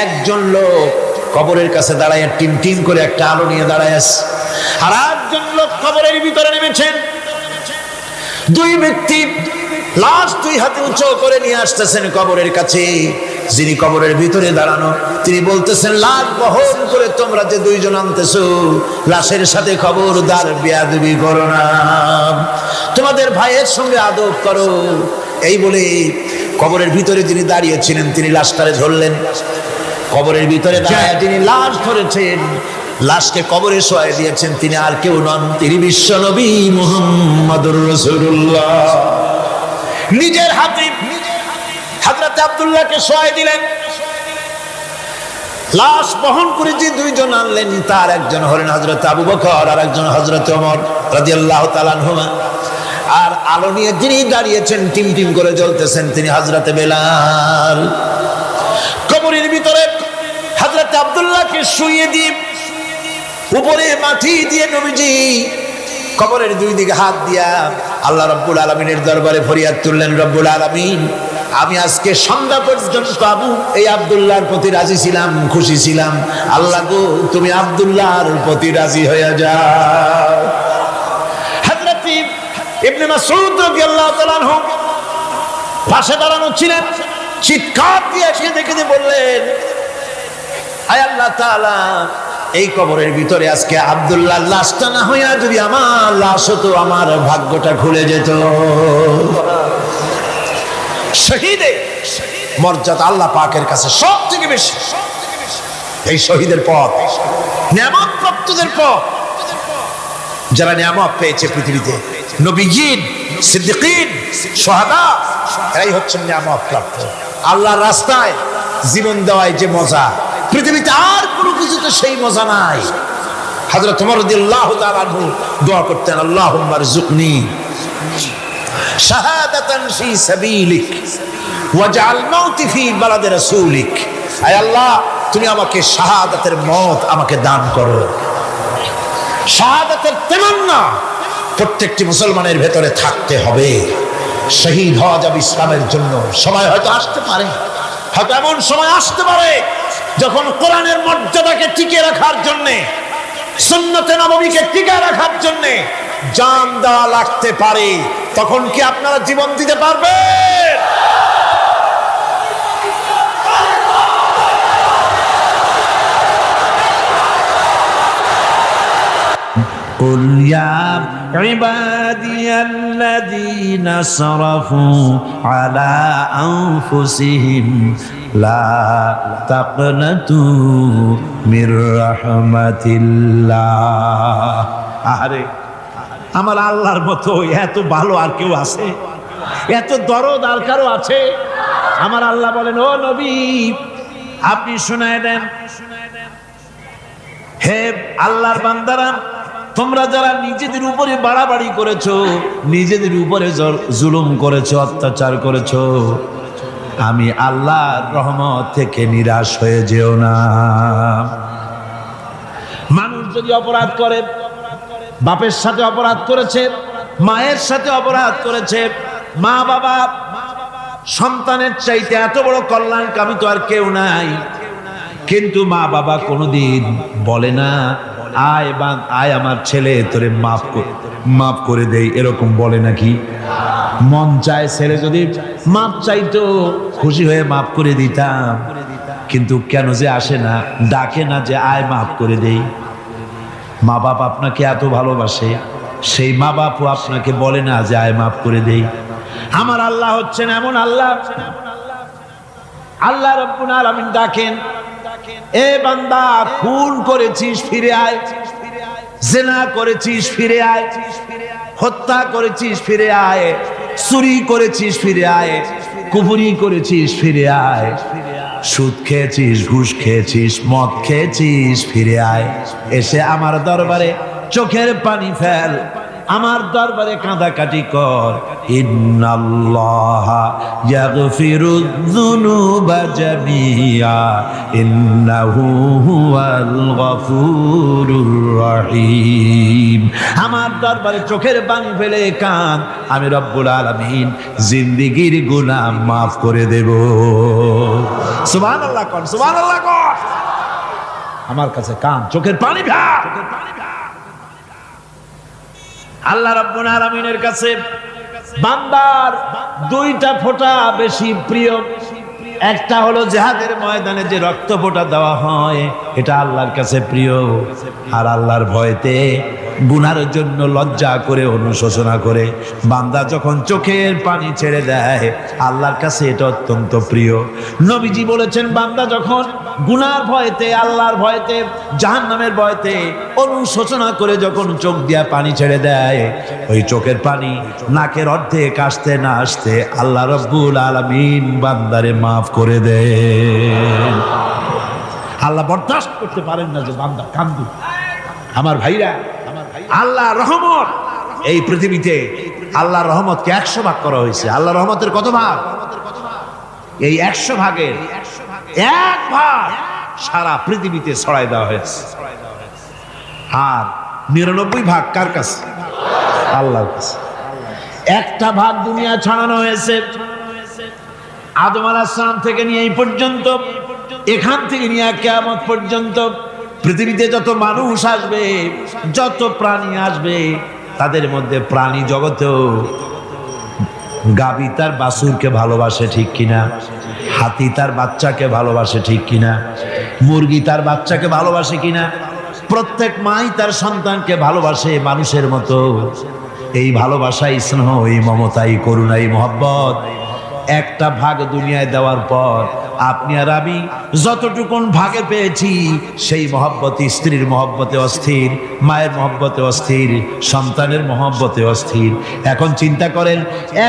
একজন লোক কবরের কাছে দাঁড়ায় টিম টিম করে একটা আলো নিয়ে দাঁড়ায় আছে, আর একজন লোক কবরের ভিতরে নেমেছেন। 2 ব্যক্তি লাশ 2 হাতে উঁচু করে নিয়ে আসতেছেন কবরের কাছে। যিনি কবরের ভিতরে দাঁড়ানো, তিনি বলতেছেন, লাশ বহন করে তোমরা যে 2 জন আনতেছো, লাশের সাথে খবরদার বেয়াদবি করো না, তোমাদের ভাইয়ের সঙ্গে আদব করো। এই বলে কবরের ভিতরে যিনি দাঁড়িয়েছিলেন, তিনি লাশটারে ধরলেন। কবরের ভিতরে দাঁড়ায় যিনি লাশ ধরেছেন, লাশকে কবরে শোয়াই দিয়েছেন, তিনি আর কেউ নন, তিনি বিশ্ব নবী মুহাম্মদুর রাসূলুল্লাহ। নিজের হাতে হযরত আব্দুল্লাহকে শোয়াই দিলেন। লাশ বহন করে যে 2 জন আনলেন, তার একজন হলেন হযরত আবু বকর আর একজন হযরত ওমর রাদিয়াল্লাহু তাআলা আনহুমা। আর আলো নিয়ে যিনি দাঁড়িয়েছেন, টিম টিম করে জ্বলতেছেন, তিনি হযরত বেলাল। কবরের ভিতরে হযরত আব্দুল্লাহকে শুইয়ে দিয়ে উপরে মাটি দিয়ে নবীজি কবরের 2 দিকে হাত দিয়া আল্লাহ রাব্বুল আলামিনের দরবারে ফরিয়াদ তুললেন, রব্বুল আলামিন, আমি আজকে সন্ধ্যা পর্যন্ত এই আব্দুল্লাহর প্রতি রাজি ছিলাম, খুশি ছিলাম। আল্লাহ গো, তুমি আব্দুল্লাহর প্রতি রাজি হয়ে যাও। হযরত ইবনে মাসউদ রাদিয়াল্লাহু তাআলা আনহু পাশে দাঁড়ানো ছিলেন, চিৎকার দিয়ে কেঁদে কেঁদে বললেন, আয় আল্লাহ তাআলা, এই কবরের ভিতরে আজকে আব্দুল্লাহর লাশটা না হইয়া যদি আমার লাশ হতো, আমার ভাগ্যটা খুলে যেত। শহীদের মর্যাদা আল্লাহ পাকের কাছে সব থেকে বেশি। এই শহীদের পথ নিয়ামত প্রাপ্তদের পথ, যারা নিয়ামত পেয়েছে পৃথিবীতে, নবীয়িন, সিদ্দিকিন, শুহাদা, এরাই হচ্ছেন নিয়ামত প্রাপ্ত। আল্লাহর রাস্তায় জীবন দেওয়ায় যে মজা, পৃথিবীতে আর কোনো কিছুতে সেই মজা নাই। হযরত ওমর রাদিয়াল্লাহু তাআলা আনহু দোয়া করতেন, আল্লাহুম্মা রযুকনি শাহাদাতান ফি সাবিলিক ওয়াজআল মাউতি ফি বালাদি রাসূলিক। আয় আল্লাহ, তুমি আমাকে শাহাদাতের মত আমাকে দান করো। শাহাদাতের তামান্না প্রত্যেকটি মুসলমানের ভেতরে থাকতে হবে। শহীদ হওয়া যাবে ইসলামের জন্য। সময় হয়তো আসতে পারে, হয়তো এমন সময় আসতে পারে যখন কোরআনের মর্যাদাকে টিকিয়ে রাখার জন্য, সুন্নতে নববীকে টিকিয়ে রাখার জন্য জান দেওয়া লাগতে পারে। তখন কি আপনারা জীবন দিতে পারবেন? قل يا عبادي الذين اسرفوا على أنفسهم لا تقنطوا من رحمة الله। আরে আমার আল্লাহর মতো এত ভালো আর কেউ আছে? এত দরদ আর কারো আছে? আমার আল্লাহ বলেন, ও নবী, আপনি শুনায় দেন, হে আল্লাহর বান্দারা, তোমরা যারা নিজেদের উপরে বাড়াবাড়ি করেছো, নিজেদের উপরে জুলুম করেছো, অত্যাচার করেছো, আমি আল্লাহর রহমত থেকে নিরাশ হয়ে যেও না। মানুষ যদি অপরাধ করে, বাপের সাথে অপরাধ করেছে, মায়ের সাথে অপরাধ করেছে, মা বাবা সন্তানের চাইতে এত বড় কল্যাণকামী তো আর কেউ নাই, কিন্তু মা বাবা কোনোদিন বলে না, আয় আমার ছেলে তোরে মাফ করে দেই, এরকম বলে নাকি? মন চায় ছেলে যদি মাফ চাইতো, খুশি হয়ে মাফ করে দিতাম, কিন্তু কেন যে আসে না, ডাকে না যে আয় মাফ করে দেই। মা বাপ আপনাকে এত ভালোবাসে, সেই মা বাপও আপনাকে বলে না যে আয় মাফ করে দেই। আমার আল্লাহ হচ্ছেন এমন আল্লাহ, আল্লাহ রাব্বুল আলামিন ডাকেন, এ বান্দা, খুন করেছিস ফিরে আয়, জিনা করেছিস ফিরে আয়, হত্যা করেছিস ফিরে আয়, চুরি করেছিস ফিরে আয়, কুফরি করেছিস ফিরে আয়, সুদ খেয়েছিস, ঘুষ খেয়েছিস, মদ খেয়েছিস ফিরে আয়, এসে আমার দরবারে চোখের পানি ফেল, আমার দরবারে কাঁদাকাটি কর। ইন্নাল্লাহা ইয়াগফিরুয যুনুবা জামিআ ইন্নাহু হুয়াল গফুরুর রহিম। আমার দরবারে চোখের পানি ফেলে কাঁদ, আমি রব্বুল আলামিন জিন্দেগীর গুনাহ মাফ করে দেব। সুবহানাল্লাহ কোন, সুবহানাল্লাহ কোন। আমার কাছে কাঁদ, চোখের পানি ফেল। আল্লাহ রাব্বুল আলামিনের কাছে বান্দার দুইটা ফোঁটা বেশি প্রিয়। একটা হলো জিহাদের ময়দানে যে রক্ত ফোঁটা দেওয়া হয়, এটা আল্লাহর কাছে প্রিয়। আর আল্লাহর ভয়তে গুনার জন্য লজ্জা করে, অনুশোচনা করে বান্দা যখন চোখের পানি ছেড়ে দেয়, আল্লাহর কাছে এটা অত্যন্ত প্রিয়। নবীজি বলেছেন, বান্দা যখন গুনার ভয়তে, আল্লাহর ভয়তে, জাহান্নামের ভয়তে অনুশোচনা করে যখন চোখ দিয়া পানি ছেড়ে দেয়, ওই চোখের পানি নাকের অর্ধেক আসতে না আসতে আল্লাহ রাব্বুল আলামিন বান্দারে মাফ করে দেন। আল্লাহ বরদাস্ত করতে পারেন না যে বান্দা কান্দু। আমার ভাইরা, আল্লাহ রহমত, এই পৃথিবীতে আল্লাহর রহমতকে 100 ভাগ করা হয়েছে। আল্লাহ রহমতের কত ভাগ? এই 100 ভাগের 1 ভাগ সারা পৃথিবীতে ছড়াই দেওয়া হয়েছে। আর 99 ভাগ কার কাছে? আল্লাহর কাছে। একটা ভাগ দুনিয়া ছড়ানো হয়েছে আদম আলাইহিস সালাম থেকে নিয়ে এই পর্যন্ত, এখান থেকে নিয়ে কিয়ামত পর্যন্ত পৃথিবীতে যত মানুষ আসবে, যত প্রাণী আসবে, তাদের মধ্যে প্রাণী জগতেও গাভী তার বাছুরকে ভালোবাসে ঠিক কিনা, হাতি তার বাচ্চাকে ভালোবাসে ঠিক কিনা, মুরগি তার বাচ্চাকে ভালোবাসে কিনা, প্রত্যেক মাই তার সন্তানকে ভালোবাসে মানুষের মতো। এই ভালোবাসা, স্নেহ, এই মমতা, এই করুণা, এই মহব্বত একটা ভাগ দুনিয়ায় দেওয়ার পর আপনি আর আমি যতটুকুন ভাগে পেয়েছি, সেই মহব্বত স্ত্রীর মহব্বতে অস্থির, মায়ের মহব্বতে অস্থির, সন্তানের মহব্বতে অস্থির। এখন চিন্তা করেন,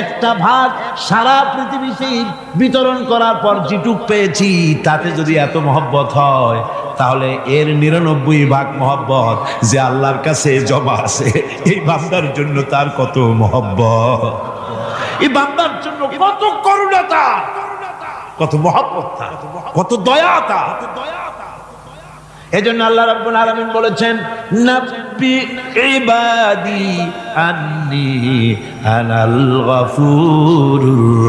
একটা ভাগ সারা পৃথিবীতে বিতরণ করার পর যেটুক পেয়েছি, তাতে যদি এত মহব্বত হয়, তাহলে এর 99 ভাগ মহব্বত যে আল্লাহর কাছে জমা আছে, এই বান্দার জন্য তার কত মহব্বত, এই বান্দার জন্য কত করুণা তার, কত মহব্বত তার, কত দয়া তার। এজন্য আল্লাহ রাব্বুল আলামিন বলেছেন, নাব্বি ইবাদি আন্নি আনাল গফুরুর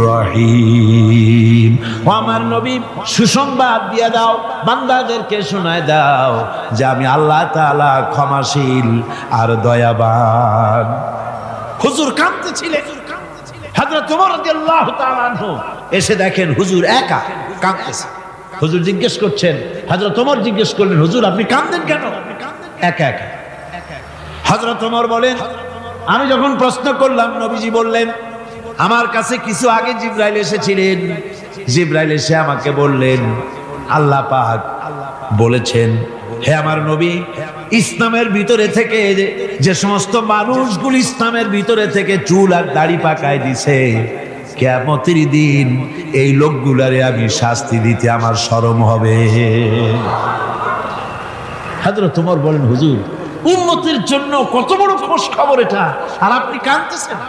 রহিম। ও আমার নবী, সুসংবাদ দিয়ে দাও, বান্দাদেরকে শোনায় দাও যে আমি আল্লাহ তাআলা ক্ষমাশীল আর দয়াবান। হুজুর কাঁদতেছিলেন, হযরত ওমর রাদিয়াল্লাহু তাআলা আনহু এসে দেখেন হুজুর একা কাঁদতেছে। হুজুর জিজ্ঞেস করছেন, হযরত ওমর জিজ্ঞেস করলেন, হুজুর আপনি কাঁদেন কেন একা একা? হযরত ওমর বলেন, আমি যখন প্রশ্ন করলাম, নবীজি বললেন, আমার কাছে কিছু আগে জিবরাইল এসেছিলেন। জিবরাইল এসে আমাকে বললেন, আল্লাহ পাক বলেছেন, হে আমার নবী, ইসলামের ভিতরে থেকে যে সমস্ত মানুষগুলো ইসলামের ভিতরে থেকে চুল আর দাড়ি পাকায় দিছে, কিয়ামতের দিন এই লোকগুলারে আমি শাস্তি দিতে আমার শরম হবে। হযরত ওমর বলেন, হুজুর উম্মতের জন্য কত বড় খুশ খবর এটা, আর আপনি কাঁদতেছেন।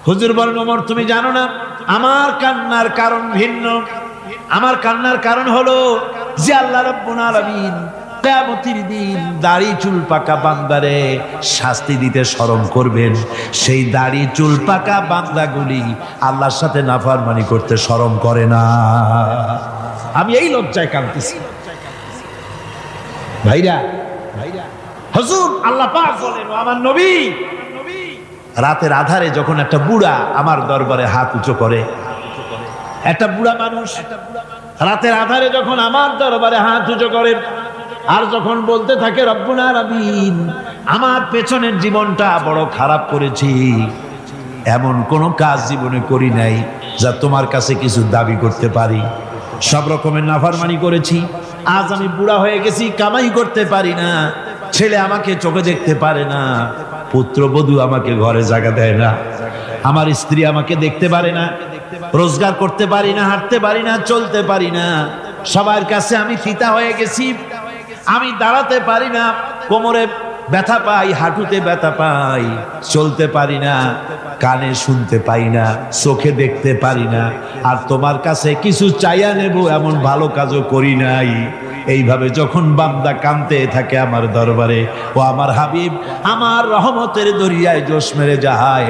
হুজুর বলেন, ওমর তুমি জানো না, আমার কান্নার কারণ ভিন্ন। আমার কান্নার কারণ হলো যে আল্লাহ রাব্বুল আলামিন কিয়ামতের দিন দাড়ি চুল পাকা বান্দারে শাস্তি দিতে শরম করবেন। সেই দাড়ি চুল পাকা বান্দাগুলি আল্লাহর সাথে নাফরমানি করতে শরম করে না। আমি এই লজ্জায় কাঁদতেছি। ভাইরা, হুজুর আল্লাহ পাক বলেন, আমার নবী, রাতের আধারে যখন একটা বুড়া আমার দরবারে হাত উঁচু করে, একটা বুড়া মানুষ রাতের আধারে যখন আমার দরবারে হাত উঁচু করে, আর যখন বলতে থাকে, রব্বুল আলামিন, আমার পেছনের জীবনটা বড় খারাপ করেছি, এমন কোন কাজ জীবনে করি নাই যা তোমার কাছে কিছু দাবি করতে পারি, সব রকমের নাফরমানি করেছি, আজ আমি বুড়া হয়ে গেছি, কামাই করতে পারি না, ছেলে আমাকে চোখে দেখতে পারে না, পুত্রবধূ আমাকে ঘরে জায়গা দেয় না, আমার স্ত্রী আমাকে দেখতে পারে না, রোজগার করতে পারি না, হাঁটতে পারি না, চলতে পারি না, সবার কাছে আমি ফিতা হয়ে গেছি, আমি দাঁড়াতে পারি না, কোমরে ব্যথা পাই, হাঁটুতে ব্যথা পাই, চলতে পারি না, কানে শুনতে পাই না, চোখে দেখতে পারি না, আর তোমার কাছে কিছু চাইয়া নেব এমন ভালো কাজও করি নাই। এইভাবে যখন বান্দা কাঁদতে থাকে আমার দরবারে, ও আমার হাবিব আমার রহমতের দরিয়ায় জোশ মেরে যায়,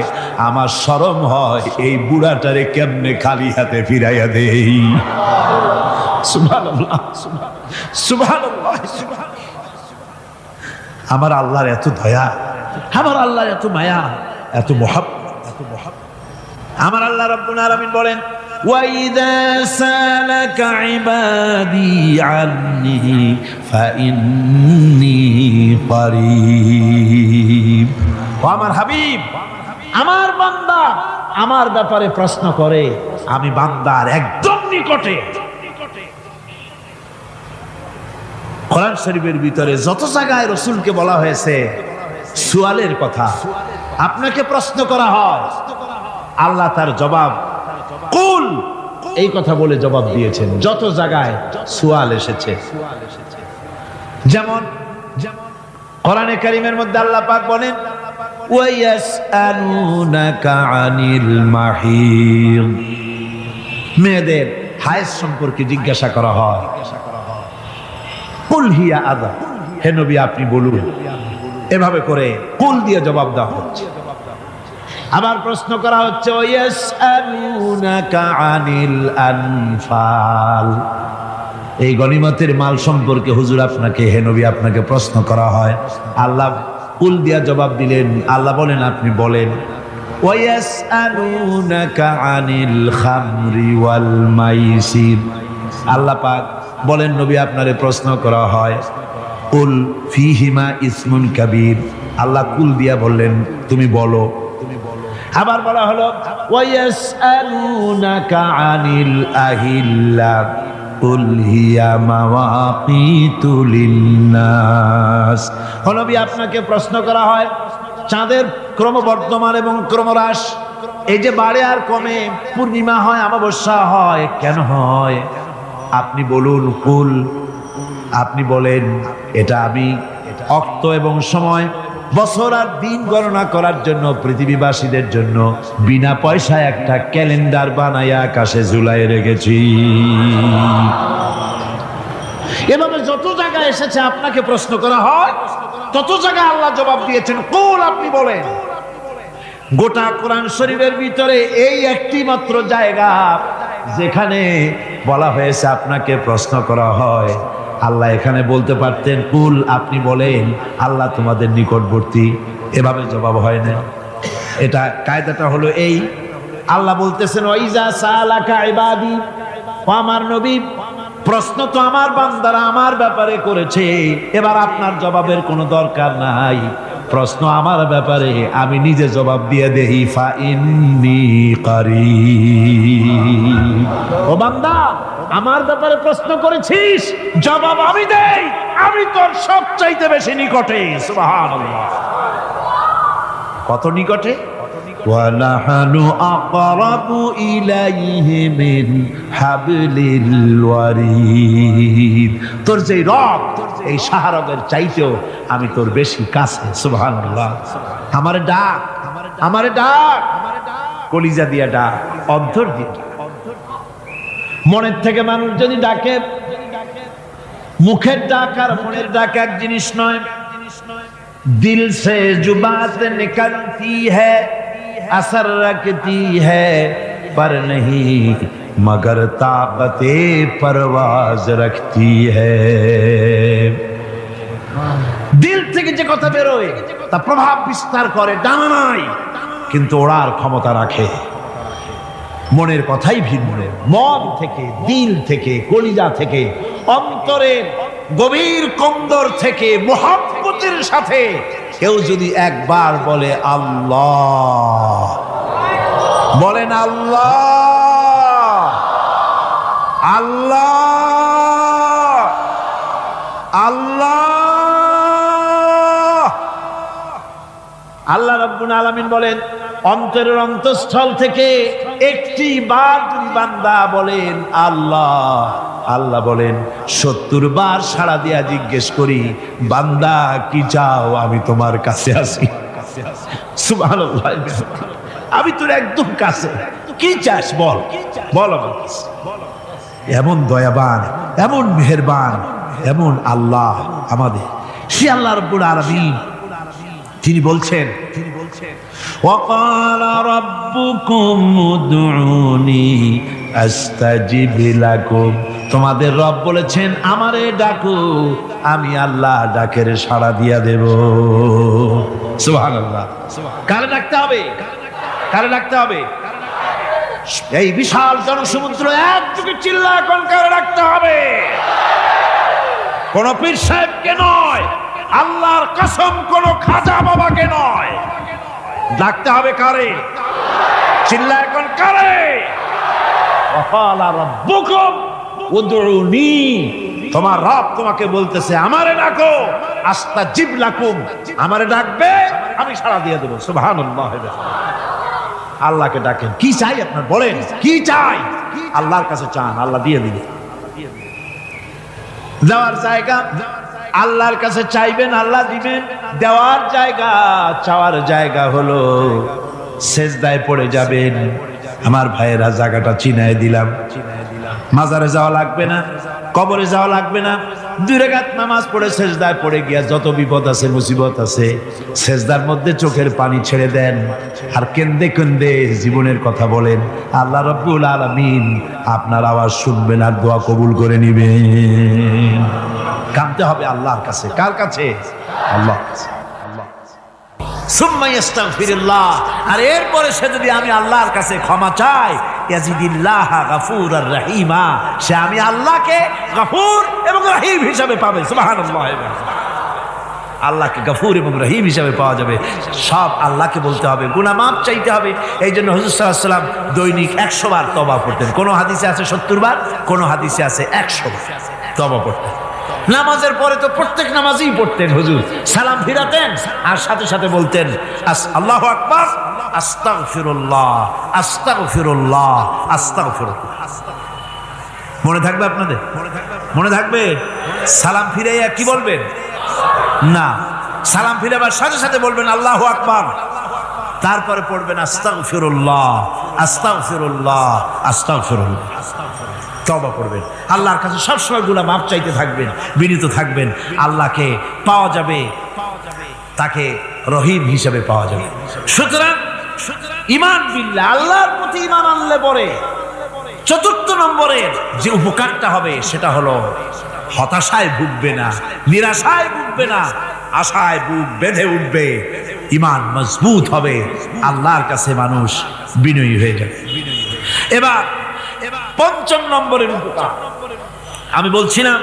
আমার শরম হয় এই বুড়াটারে কেমনে খালি হাতে ফিরাইয়া দেই। সুবহানাল্লাহ, সুবহানাল্লাহ। আমার আল্লাহর এত দয়া, আমার আল্লাহর এত মায়া, এত মহব্বত। আমার আল্লাহ রাব্বুল আলামিন বলেন, وَإِذَا سَأَلَكَ عِبَادِي عَنِّي فَإِنِّي قَرِيبٌ। ও আমার হাবিব, আমার বান্দা আমার ব্যাপারে প্রশ্ন করে, আমি বান্দার একদম নিকটে। কোরআন শরীফের ভিতরে যত জায়গায় রাসূলকে বলা হয়েছে সুয়ালের কথা, আপনাকে প্রশ্ন করা হয়, আল্লাহ তার জবাব কুল এই কথা বলে জবাব দিয়েছেন। যত জায়গায় সুয়াল এসেছে, যেমন কোরআনে কারীমের মধ্যে আল্লাহ পাক বলেন, ওয়ায়াসআলুনাকা আনিল মাহিদ, মেয়েদের হায়েজ সম্পর্কে জিজ্ঞাসা করা হয়, কুল হিয়া আযা, হে নবী আপনি বলুন। এভাবে করে কুল দিয়ে জবাব দেওয়া হচ্ছে। আবার প্রশ্ন করা হচ্ছে ওয়ায়াসআলুনাকা আনিল আনফাল, এই গনিমতের মাল সম্পর্কে হুজুর আপনাকে, হে নবী আপনাকে প্রশ্ন করা হয়। আল্লাহ কুল দিয়া জবাব দিলেন, আল্লাহ বলেন আপনি বলেন। ওয়ায়াসআলুনাকা আনিল খামরি ওয়াল মাইসির, আল্লাহ পাক বলেন নবী আপনারে প্রশ্ন করা হয় কুল ফিহিমা ইসমুন কাবীর, আল্লাহ কুল দিয়া বললেন তুমি বলো। আবার বলা হলো ওয়ায়াসআলুনাকা আনিল আহিল্লা কুল হিয়া মাওয়াকিতু লিন্নাস, ও নবী আপনাকে প্রশ্ন করা হয় চাঁদের ক্রমবর্ধমান এবং ক্রমহ্রাস, এই যে বাড়ে আর কমে, পূর্ণিমা হয় অমাবস্যা হয়, কেন হয় আপনি বলুন। কুল, আপনি বলেন এটা আমি অক্ত এবং সময়, বছর আর দিন গণনা করার জন্য পৃথিবীবাসীদের জন্য বিনা পয়সায় একটা ক্যালেন্ডার বানাইয়া আকাশে ঝুলাই রেখেছি। এভাবে যত জায়গায় এসেছে আপনাকে প্রশ্ন করা হয়, তত জায়গায় আল্লাহ জবাব দিয়েছেন কুল, আপনি বলেন। গোটা কোরআন শরীফের ভিতরে এই একটি মাত্র জায়গা যেখানে বলা হয়েছে আপনাকে প্রশ্ন করা হয়, আল্লাহ এখানে বলতে পারতেন কুল, আপনি বলেন, আল্লাহ তোমাদের নিকটবর্তী, এভাবে জবাব হয় না। এটা কায়দাটা হলো এই, আল্লাহ বলতেছেন ওয়াইজা সালাকা ইবাদি, ও আমার নবী প্রশ্ন তো আমার বান্দারা আমার ব্যাপারে করেছে, এবার আপনার জবাবের কোনো দরকার নাই, প্রশ্ন আমার ব্যাপারে আমি নিজে জবাব দিয়ে দেই। ফা ইন্নী কারীব, ও বান্দা আমার ব্যাপারে প্রশ্ন করেছিস, জবাব আমি দেই, আমি তোর সবচাইতে বেশি নিকটে। সুবহানাল্লাহ, কত নিকটে? ওয়ানাহানু আকরাবু ইলাইহি মিন হাবলিল ওয়ারিদ, তোর যে রগ, এই শাহরগের চাইতেও আমি তোর বেশি কাছে। সুবহানাল্লাহ, আমারে ডাক, আমারে ডাক, কলিজা দিয়া ডাক, অন্তর দিয়ে ডাক। মনের থেকে মানুষ যদি ডাকে, মুখের ডাক আর মনের ডাক এক জিনিস নয়। দিল সে জুবাত নিকলতি হ্যায়, असर रखती है पर नहीं मगर ताकते परवाज रखती है। দিল থেকে যে কথা বেরোয় তা প্রভাব বিস্তার করে, ডানা নাই কিন্তু ওড়ার ক্ষমতা রাখে। মনের কথাই ভিন্ন, মন থেকে, দিল থেকে, কলিজা থেকে, অন্তরের গভীর কন্দর থেকে মুহাব্বতের সাথে কেউ যদি একবার বলে আল্লাহ, বলেন আল্লাহ, আল্লাহ, আল্লাহ, আল্লাহ রাব্বুল আলামিন বলেন অন্তরের অন্তঃস্থল থেকে একটি বার যদি বান্দা বলেন আল্লাহ, আল্লাহ বলেন 70 বার সাড়া দিয়া জিজ্ঞেস করি বান্দা কি চাও, আমি তোমার কাছে আছি। সুবহানাল্লাহ, আমি তোর একদম কাছে, কি চাস বল, বল আমার কাছে। এমন দয়াবান, এমন মেহেরবান, এমন আল্লাহ আমাদের, সে আল্লাহ রাব্বুল আলামিন তিনি বলছেন وقال ربكم ادعوني استجب لكم, তোমাদের রব বলেছেন আমারে ডাকো, আমি আল্লাহ ডাকের সাড়া দিয়া দেব। সুবহানাল্লাহ, কারে ডাকতে হবে, কারে ডাকতে হবে? এই বিশাল জনসমুদ্র একযোগে চিল্লায় কোন কারে ডাকতে হবে? কোন পীর সাহেবকে নয়, আল্লাহর কসম কোন খাজা বাবাকে নয়, ডাকতে হবে কারে? চিল্লায় এখন কারে? ওয়াকালা রাব্বুকুম উদউনি, তোমার রব তোমাকে বলতেছে আমারে ডাকো, আস্তাজিব লাকুম, আমারে ডাকবে আমি সাড়া দিয়ে দেব। সুবহানাল্লাহ, আল্লাহকে ডাকেন। কি চাই আপনার বলেন, কি চাই? আল্লাহর কাছে চান, আল্লাহ দিয়ে দিবে। দেওয়ার জায়গা আল্লাহর কাছে চাইবেন, আল্লাহ দিবেন। দেওয়ার জায়গা, চাওয়ার জায়গা হলো সেজদায় পড়ে যাবেন। আমার ভাইয়েরা জায়গাটা চিনায় দিলাম, মাজারে যাওয়া লাগবে না, কবরে যাওয়া লাগবে না, দুই রাকাত নামাজ পড়ে সেজদায় পড়ে গিয়া যত বিপদ আছে মুসিবত আছে সেজদার মধ্যে চোখের পানি ছেড়ে দেন আর কেন্দে কেন্দে জীবনের কথা বলেন, আল্লাহ রাব্বুল আলামিন আপনার আওয়াজ শুনবেন আর দোয়া কবুল করে নিবেন। কাঁদতে হবে আল্লাহর কাছে। কার কাছে? আল্লাহ। সুম্মা ইস্তাগফিরুল্লাহ, আর এরপরে সে যদি আমি আল্লাহর কাছে ক্ষমা চাই, ইয়াজিদিল্লাহ গাফুরার রহিমা, সে আমি আল্লাহকে গফুর এবং রহিম হিসাবে পাবে। সুবহানাল্লাহ। আল্লাহকে গফুর এবং রহিম হিসাবে পাওয়া যাবে। সব আল্লাহকে বলতে হবে, গুনাহ মাফ চাইতে হবে। এই জন্য হুজুর সাল্লাল্লাহু আলাইহি ওয়াসাল্লাম দৈনিক 100 বার তওবা করতেন। কোন হাদিসে আছে 70 বার, কোন হাদিসে আছে 100 বার তওবা করতেন। নামাজের পরে তো প্রত্যেক নামাজই পড়তেন হুজুর, সালাম ফিরাতেন আর সাথে সাথে বলতেন আল্লাহু আকবার, আস্তাগফিরুল্লাহ, আস্তাগফিরুল্লাহ, আস্তাগফিরুল্লাহ। মনে থাকবে আপনাদের? মনে থাকবে? সালাম ফিরাইয়া কি বলবেন? না, সালাম ফিরাবার সাথে সাথে বলবেন আল্লাহু আকবার, তারপরে পড়বেন আস্তাগফিরুল্লাহ, আস্তাগফিরুল্লাহ, আস্তাগফিরুল্লাহ। তওবা করবেন, আল্লাহর কাছে সবসময় গুনাহ মাফ চাইতে থাকবেন, বিনীত থাকবেন। আল্লাহকে পাওয়া যাবে, তাকে রহিম হিসেবে পাওয়া যাবে। সুতরাং ঈমান বিল্লাহ, আল্লাহর প্রতি ঈমান আনলে পরে চতুর্থ নম্বরের যে উপকারটা হবে সেটা হলো হতাশায় ভুগবে না, নিরাশায় ভুগবে না, আশায় বুক বেঁধে উঠবে, ঈমান মজবুত হবে, আল্লাহর কাছে মানুষ বিনয়ী হয়ে যাবে। এবার পঞ্চম নম্বরের উপকার আমি বলছিলাম,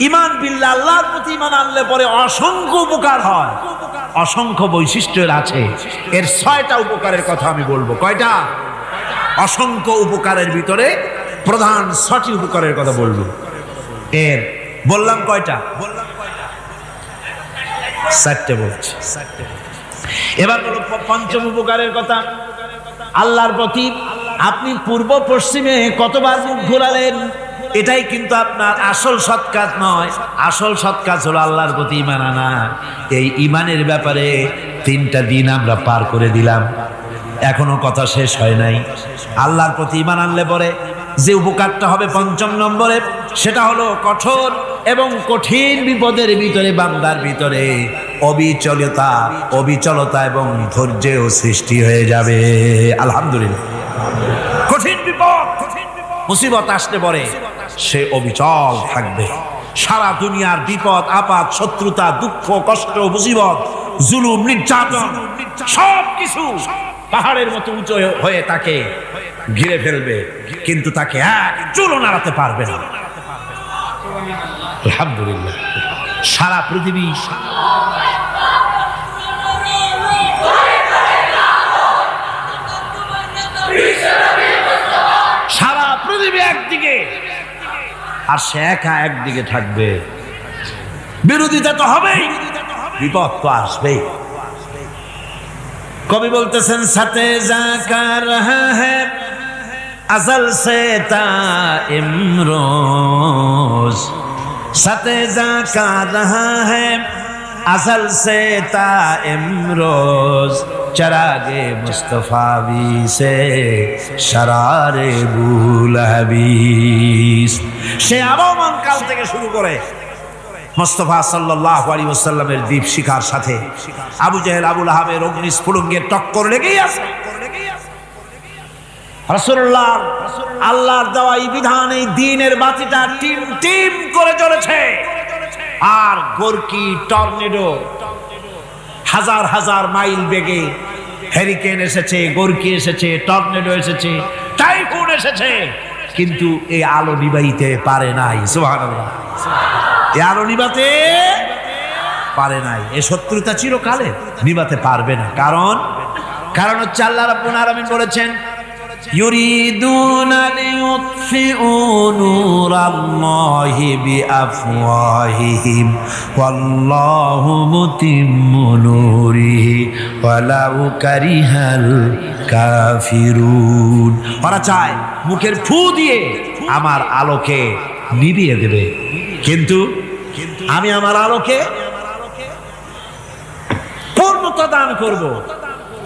ঈমান বিল্লাহ, আল্লাহর প্রতি ঈমান আনলে পরে অসংখ্য উপকার হয়, অসংখ্য বৈশিষ্ট্যের আছে। এর 6টা উপকারের কথা আমি বলবো। কয়টা? অসংখ্য উপকারের ভিতরে প্রধান 6টি উপকারের কথা বলবো। এর বললাম কয়টা? 4টে বলছি। এবার বলো পঞ্চম উপকারের কথা। আল্লাহর প্রতি আপনি পূর্ব পশ্চিমে কতবার মুখ ঘোরালেন, এটাই কিন্তু আপনার আসল সৎ কাজ নয়। আসল সৎ কাজ হলো আল্লাহর প্রতি ঈমান আনা। এই ঈমানের ব্যাপারে 3টা দিন আমরা পার করে দিলাম, এখনো কথা শেষ হয় নাই। আল্লাহর প্রতি ঈমান আনলে পরে যে উপকারটা হবে পঞ্চম নম্বরে, সেটা হলো কঠোর এবং কঠিন বিপদের ভিতরে বান্দার ভিতরে অবিচলতা এবং ধৈর্যের সৃষ্টি হয়ে যাবে। আলহামদুলিল্লাহ। কঠিন বিপদ মুসিবত আসতে পরে সে অবিচল থাকবে। সারা দুনিয়ার বিপদ আপদ, শত্রুতা, দুঃখ, কষ্ট, মুসিবত, জুলুম, নির্যাতন সবকিছু পাহাড়ের মতো উঁচু হয়ে তাকে ঘিরে ফেলবে, কিন্তু তাকে এক চুলও নাড়াতে পারবে না। আলহামদুলিল্লাহ। সারা পৃথিবী একদিকে আর সে একা একদিকে থাকবে। বিরোধিতা তো হবেই, বিপদ তো আসবেই। কবি বলতেছেন, সাথে জাকা রহা হ্যায় আজল সে তা ইমরোজ, সাথে জাকা রহা হ্যায় असल से ता इमरोज, चरागे मुस्तफावी से शरारे बुल हबीस। সে আগমন কাল থেকে শুরু করে মুস্তাফা সাল্লাল্লাহু আলাইহি ওয়াসাল্লামের দীপ শিখার সাথে আবু জেহেল, আবু লাহাবের অগ্নিস্ফুলিঙ্গের টক্কর লেগেই আছে। রাসূলুল্লাহ আল্লাহর দেওয়া এই বিধান, এই দ্বীনের বাতিটা টিম টিম করে জ্বলেছে। আর গোরকি, টর্নেডো, হাজার হাজার মাইল বেগে হেরিকেন এসেছে, গোরকি এসেছে, টর্নেডো এসেছে, টাইফুন এসেছে, কিন্তু এই আলো নিবাইতে পারে নাই। সুবহানাল্লাহ। এই আলো নিবাতে পারে নাই। এই শত্রুতা চিরকালে নিবাতে পারবে না। কারণ হচ্ছে আল্লাহ রাব্বুল আলামিন বলেছেন, ইউরিদুনা লিইউতফিউ নূরাল্লাহি বিআফওয়াহিহিম ওয়াল্লাহু মুতিম্মু নূরিহি ওয়ালাউ কারিহাল কাফিরুন। ওরা চায় মুখের ফু দিয়ে আমার আলোকে নিভিয়ে দেবে, কিন্তু আমি আমার আলোকে পূর্ণতা দান করব।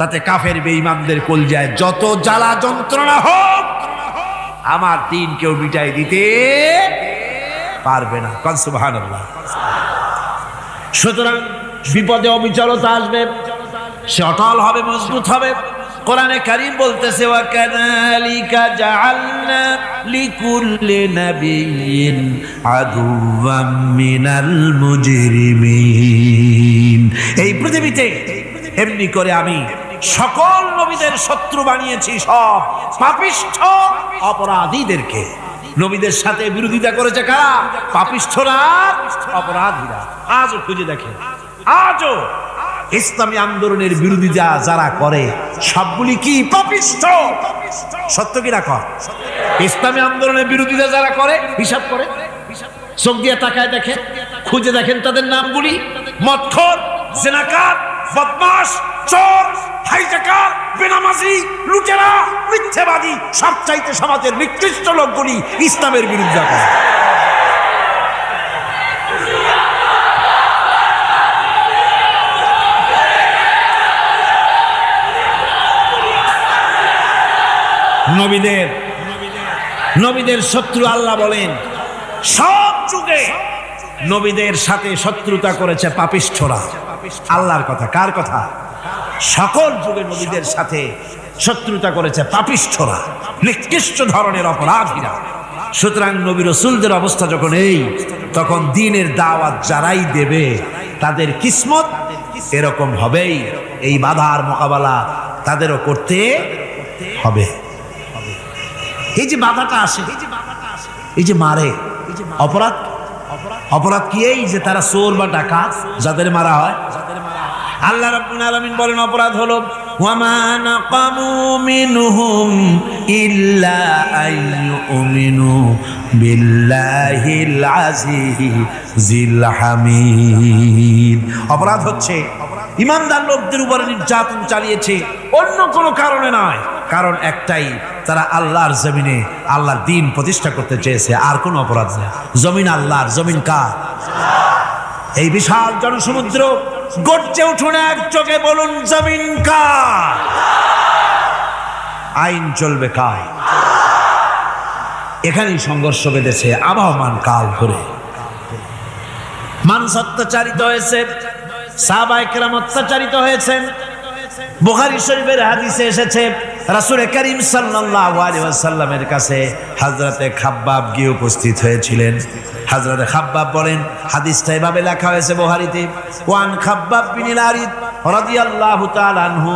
তাতে কাফের বেঈমানদের কলজায় যত জ্বালা যন্ত্রণা হোক, আমার দ্বীন কেউ মিটাই দিতে পারবে না। কোন সুবহানাল্লাহ। সুতরাং বিপদে অবিচলতা আসবে, সে অটল হবে, মজবুত হবে। কোরআনে কারীম বলতেছে ওয়া কাযালিকা জাআলনা লিকুল্লি নাবিয়্যিন আদুওয়াম মিনাল মুজরিমিন। এই পৃথিবীতে এমনি করে আমি সকল নবীদের শত্রু বানিয়েছি, সব পাপিষ্ঠ অপরাধীদেরকে। নবীদের সাথে বিরোধিতা করেছে কারা? পাপিষ্ঠরা, অপরাধীরা। আজও খুঁজে দেখেন, আজও ইসলামী আন্দোলনের বিরোধিতা যারা করে সবগুলি কি পাপিষ্ঠ। সত্য কি না কর? ইসলামী আন্দোলনের বিরোধিতা যারা করে হিসাব করে, চোখ দিয়ে তাকায় দেখেন, খুঁজে দেখেন তাদের নামগুলি। মদখোর, জিনাকার, বদমাশ, চোর, হাইজাকার, বেনামাজি, লুটেরা, মিথ্যাবাদী, সবচাইতে সমাজের নিকৃষ্ট লোকগুলি ইসলামের বিরোধিতা করে। নবীদের শত্রু আল্লাহ বলেন সব যুগে নবীদের সাথে শত্রুতা করেছে পাপিষ্ঠরা। আল্লাহর কথা, কার কথা? সকল যুগে নবীদের সাথে শত্রুতা করেছে পাপিষ্ঠরা, নিকৃষ্ট ধরনের অপরাধীরা। সুতরাং নবী রাসূলদের অবস্থা যখন এই, তখন দ্বীনের দাওয়াত যারাই দেবে তাদের কিসমত এরকম হবেই। এই বাধার মোকাবেলা তাদেরও করতে হবে। এই যে বাধাটা আসে, এই যে মারে, অপরাধ কি? এই যে তারা চোর বা ডাকাত যাদের মারা হয়। আল্লাহ রাব্বুল আলামিন বলেন অপরাধ হলো ওয়ামা নাকামু মিনহুম ইল্লা আইয়ুমিনু বিল্লাহিল আজিজিল হামিদ। অপরাধ হচ্ছে ইমানদার লোকদের উপরে নির্যাতন চালিয়েছে, অন্য কোনো কারণে নয়। কারণ একটাই, তারা আল্লাহর জমিনে আল্লাহর দ্বীন প্রতিষ্ঠা করতে চেয়েছে, আর কোনো অপরাধ না। জমিন আল্লাহর, জমিন কার? এই বিশাল জনসমুদ্র গর্জে উঠুন এক চোখে, বলুন জমিন কার? আইন চলবে কার? এখানেই সংঘর্ষ বেঁধেছে আবহমান কাল ধরে। মানুষ অত্যাচারিত হয়েছে, সাহাবায়ে কেরাম অত্যাচারিত হয়েছেন। বুখারী শরীফের হাদিসে এসেছে রাসূল করিম সাল্লাল্লাহু আলাইহি ওয়াসাল্লামের কাছে হযরতে খাব্বাব গিয়ে উপস্থিত হয়েছিলেন। হযরতে খাব্বাব বলেন, হাদিসটা এভাবে লেখা হয়েছে বুখারীতে, ওয়ান খাব্বাব বিন আরিদ রাদিয়াল্লাহু তাআলা আনহু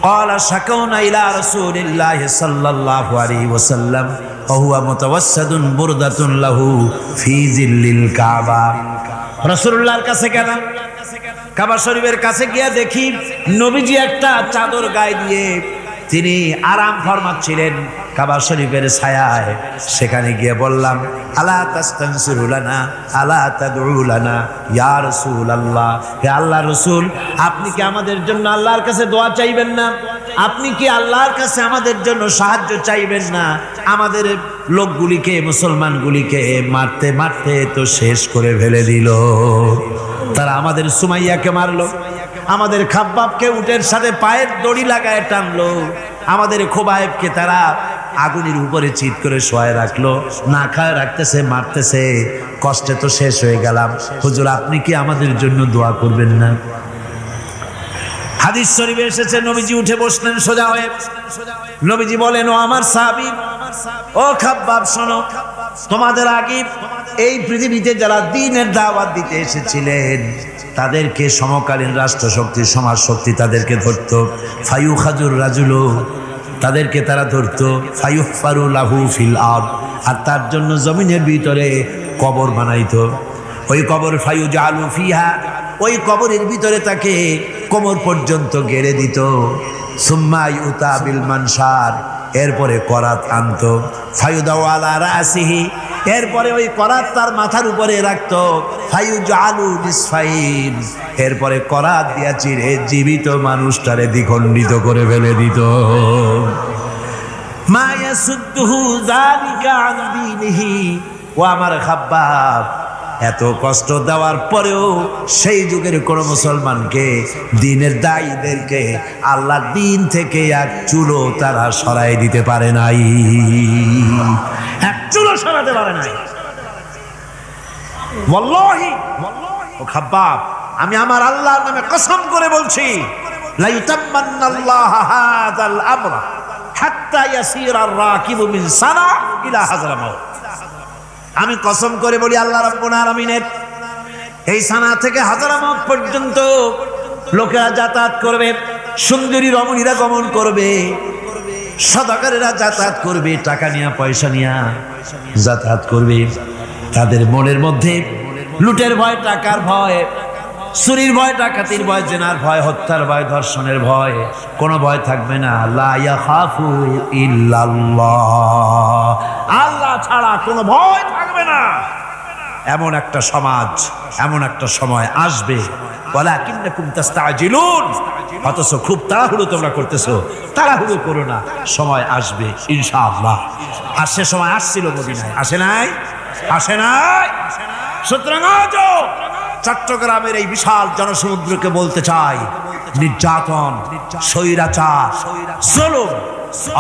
قال شكونا إلى رسول الله صلى الله عليه وسلم وهو متوسد بردة له في ظل الكعبة। রাসূলুল্লাহর কাছে গেলাম, কাবা শরীফের কাছে গিয়ে দেখি নবীজি একটা চাদর গায়ে দিয়ে তিনি আরাম ফরমাচ্ছিলেন কাবা শরীফের ছায়ায়। সেখানে গিয়ে বললাম, আলা তাস্তানসিরু লানা আলা তাদউ লানা ইয়া রাসূলুল্লাহ, হে আল্লাহর রাসূল, আপনি কি আমাদের জন্য আল্লাহর কাছে দোয়া চাইবেন না? আপনি কি আল্লাহর কাছে আমাদের জন্য সাহায্য চাইবেন না? আমাদের লোকগুলিকে, মুসলমানগুলিকে মারতে মারতে তো শেষ করে ফেলে দিল। তারা আমাদের সুমাইয়াকে মারলো, আমাদের খাব্বাবকে উটের সাথে পায়ের দড়ি লাগায় টানলো, আমাদের খোবায়েবকে তারা আগুনের উপরে চিৎ করে শোয়ায় রাখলো, না খায় রাখতেছে, মারতেছে। কষ্টে তো শেষ হয়ে গেলাম, হুজুর আপনি কি আমাদের জন্য দোয়া করবেন না? হাদিস শরীফে এসেছে নবীজি উঠে বসলেন সোজা হয়ে। নবীজি বলেন, ও আমার সাহাবী, ও খাব্বাব শোনো, তোমাদের আগে এই পৃথিবীতে যারা দ্বীনের দাওয়াত দিতে এসেছিলেন তাদেরকে সমকালীন রাষ্ট্রশক্তি, সমাজ শক্তি তাদেরকে ধরত। ফায়ুখাজুর রাজুলু, তাদেরকে তারা ধরত। ফায়ুহফারু লাহু ফিল আরদ, আর তার জন্য জমিনের ভিতরে কবর বানাইতো। ওই কবর ফায়ুজালু ফিহা, ওই কবরের ভিতরে তাকে কোমর পর্যন্ত গেড়ে দিত। সুম্মা ইউতা বিল মানশার, এরপরে করাত আনতো। ফায়ুদাউ আলা রাসিহি, এরপরে ওই করাত তার মাথার উপরে রাখতো। ফায়ুজালু নিসফাইন, এরপরে করাত দিয়া চিরে জীবিত মানুষটারে দ্বিখণ্ডিত করে ফেলে দিত। মা ইয়াসুদ্দুহু যালিকা আন দীনিহি, ও আমার খাব্বাব, এত কষ্ট দেওয়ার পরেও সেই যুগের কোন মুসলমানকে, দ্বীনের দায়ীদেরকে আল্লাহর দ্বীন থেকে এক চুলো তারা সরাই দিতে পারে নাই, এক চুলো সরাতে পারে নাই। ওয়াল্লাহি ও খাব্বাব, আমি আমার আল্লাহর নামে কসম করে বলছি, লা ইউতাম্মান্নাল্লাহু হাযাল আমরা হাত্তা ইয়াসিরা আর-রাকিবু মিন সানা ইলা হাযরামাউত। আমি কসম করে বলি আল্লাহ রাব্বুল আলামিনের এই সানা থেকে হাযরামাউত পর্যন্ত লোকেরা যাতায়াত করবে, সুন্দরী রমণীরা গমন করবে, সদাগরেরা যাতায়াত করবে, টাকা নিয়ে পয়সা নিয়ে যাতায়াত করবে। তাদের মনের মধ্যে লুটের ভয়, টাকার ভয়, চুরির ভয়, ডাকাতির ভয়, জেনার ভয়, হত্যার ভয়, ধর্ষণের ভয়, কোনো ভয় থাকবে না। লা ইয়াখাফু ইল্লাল্লাহ, আল্লাহ ছাড়া কোনো ভয় থাকবে না। এমন একটা সমাজ, এমন একটা সময় আসবে, ওয়ালাকিন্নাকুম তাস্তাজিলুন, অথচ খুব তাড়াহুড়ো তোমরা করতেছো। তাড়াহুড়ো করো না, সময় আসবে ইনশাআল্লাহ। আর সে সময় আসছিল মদিনায়, আসে নাই? আসে নাই? সুতরাং আজও চট্টগ্রামের এই বিশাল জনসমুদ্রকে বলতে চাই, নির্যাতন, স্বৈরাচার, জুলুম,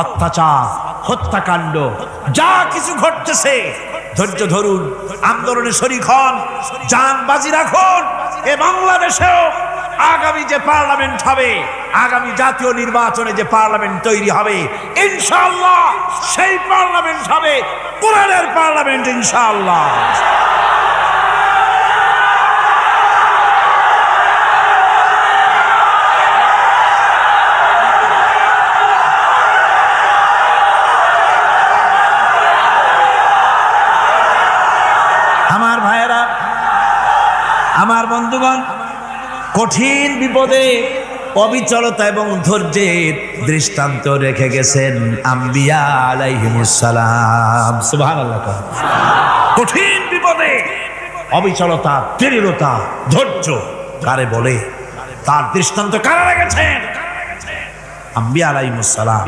অত্যাচার, হত্যাকাণ্ড যা কিছু ঘটতেছে, ধৈর্য ধরুন, আন্দোলনে শরীক হন, জান বাজি রাখুন। এ বাংলাদেশেও আগামী যে পার্লামেন্ট হবে, আগামী জাতীয় নির্বাচনে যে পার্লামেন্ট তৈরি হবে, ইনশাআল্লাহ সেই পার্লামেন্ট হবে কোরআনের পার্লামেন্ট ইনশাআল্লাহ। আমার ভাইয়েরা, আমার বন্ধুগণ, কঠিন বিপদে অবিচলতা এবং ধৈর্যের দৃষ্টান্ত রেখে গেছেন আম্বিয়া আলাইহিমুস সালাম। সুবহানাল্লাহ। কঠিন বিপদে অবিচলতা, দৃঢ়তা, ধৈর্য কারে বলে, তার দৃষ্টান্ত কারা রেখেছেন? আম্বিয়া আলাইহিমুস সালাম।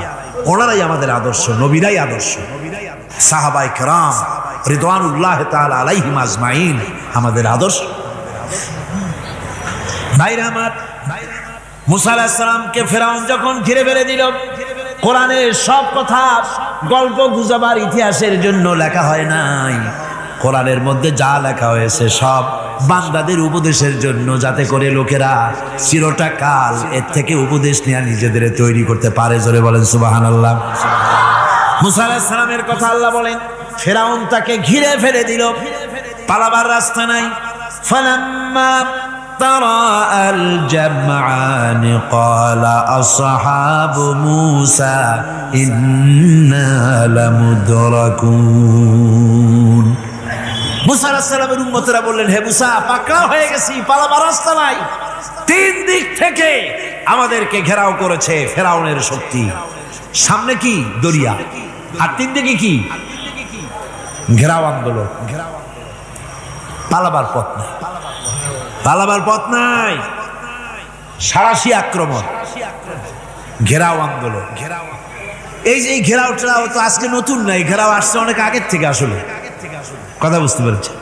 ওনারাই আমাদের আদর্শ, নবীরাই আদর্শ। সাহাবায়ে কেরাম রিদওয়ানুল্লাহ তাআলা আলাইহিম আজমাইন আমাদের আদর্শ। ভাইরা আমার, মুসা আলাইহিস সালামকে ফেরাউন যখন ঘিরে ফেলে দিল, কোরআনের সব কথা গল্প গুজবার ইতিহাসের জন্য লেখা হয় নাই। কোরআনের মধ্যে যা লেখা হয়েছে সব বান্দাদের উপদেশের জন্য, যাতে করে লোকেরা চিরটা কাল এর থেকে উপদেশ নিয়ে নিজেদের তৈরি করতে পারে। জোরে বলেন সুবহানাল্লাহ। মুসা আলাইহিস সালামের কথা আল্লাহ বলেন, ফেরাউন তাকে ঘিরে ফেলে দিল, পালাবার রাস্তা নাই। ফালাম্মা তারা আল জামআন ক্বালা আসহাবু মূসা ইন্না লামুদরাকুন। মুসা আলাইহিস সালামের উম্মতেরা বললেন, হে মুসা, পাকড়াও হয়ে গেছি, পালাবার রাস্তা নাই। তিন দিক থেকে আমাদেরকে ঘেরাও করেছে ফেরাউনের শক্তি। সামনে কি? দরিয়া, আর তিন দিকে কি? ঘেরাও আন্দোলন। পালাবার পথ নাই, পালাবার পথ নাই। সারাশি আক্রমণ, ঘেরাও আন্দোলন। এই যে এই ঘেরাওটাও তো আজকে নতুন নাই, ঘেরাও আসছে অনেক আগের থেকে। আসলে কথা বুঝতে পেরেছি?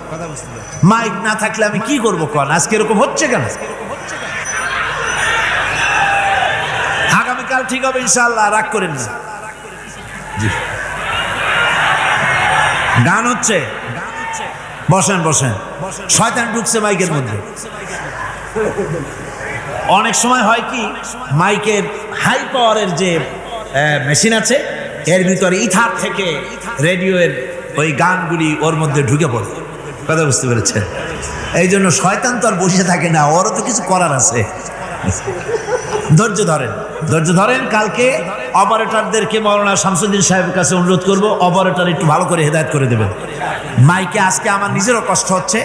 মাইক না থাকলে আমি কি করবো কোন? আজকে এরকম হচ্ছে কেন? আগামীকাল ঠিক হবে ইনশাআল্লাহ, রাগ করেন না। গান হচ্ছে, বসেন বসেন। শয়তান ঢুকছে মাইকের মধ্যে। অনেক সময় হয় কি, মাইকের হাই পাওয়ারের যে মেশিন আছে, এর ভিতরে ইথার থেকে রেডিওর ওই গানগুলি ওর মধ্যে ঢুকে পড়ে। কথা বুঝতে পেরেছেন? এই জন্য শয়তান তো আর বসে থাকে না, ওরও তো কিছু করার আছে। ধৈর্য ধরেন, ধৈর্য ধরেন। কালকে অপারেটরদেরকে মাওলানা শামসুদ্দিন সাহেবের কাছে অনুরোধ করব, অপারেটর একটু ভালো করে হেদায়েত করে দেবেন। মাইকে আজকে আমার নিজেরও কষ্ট হচ্ছে,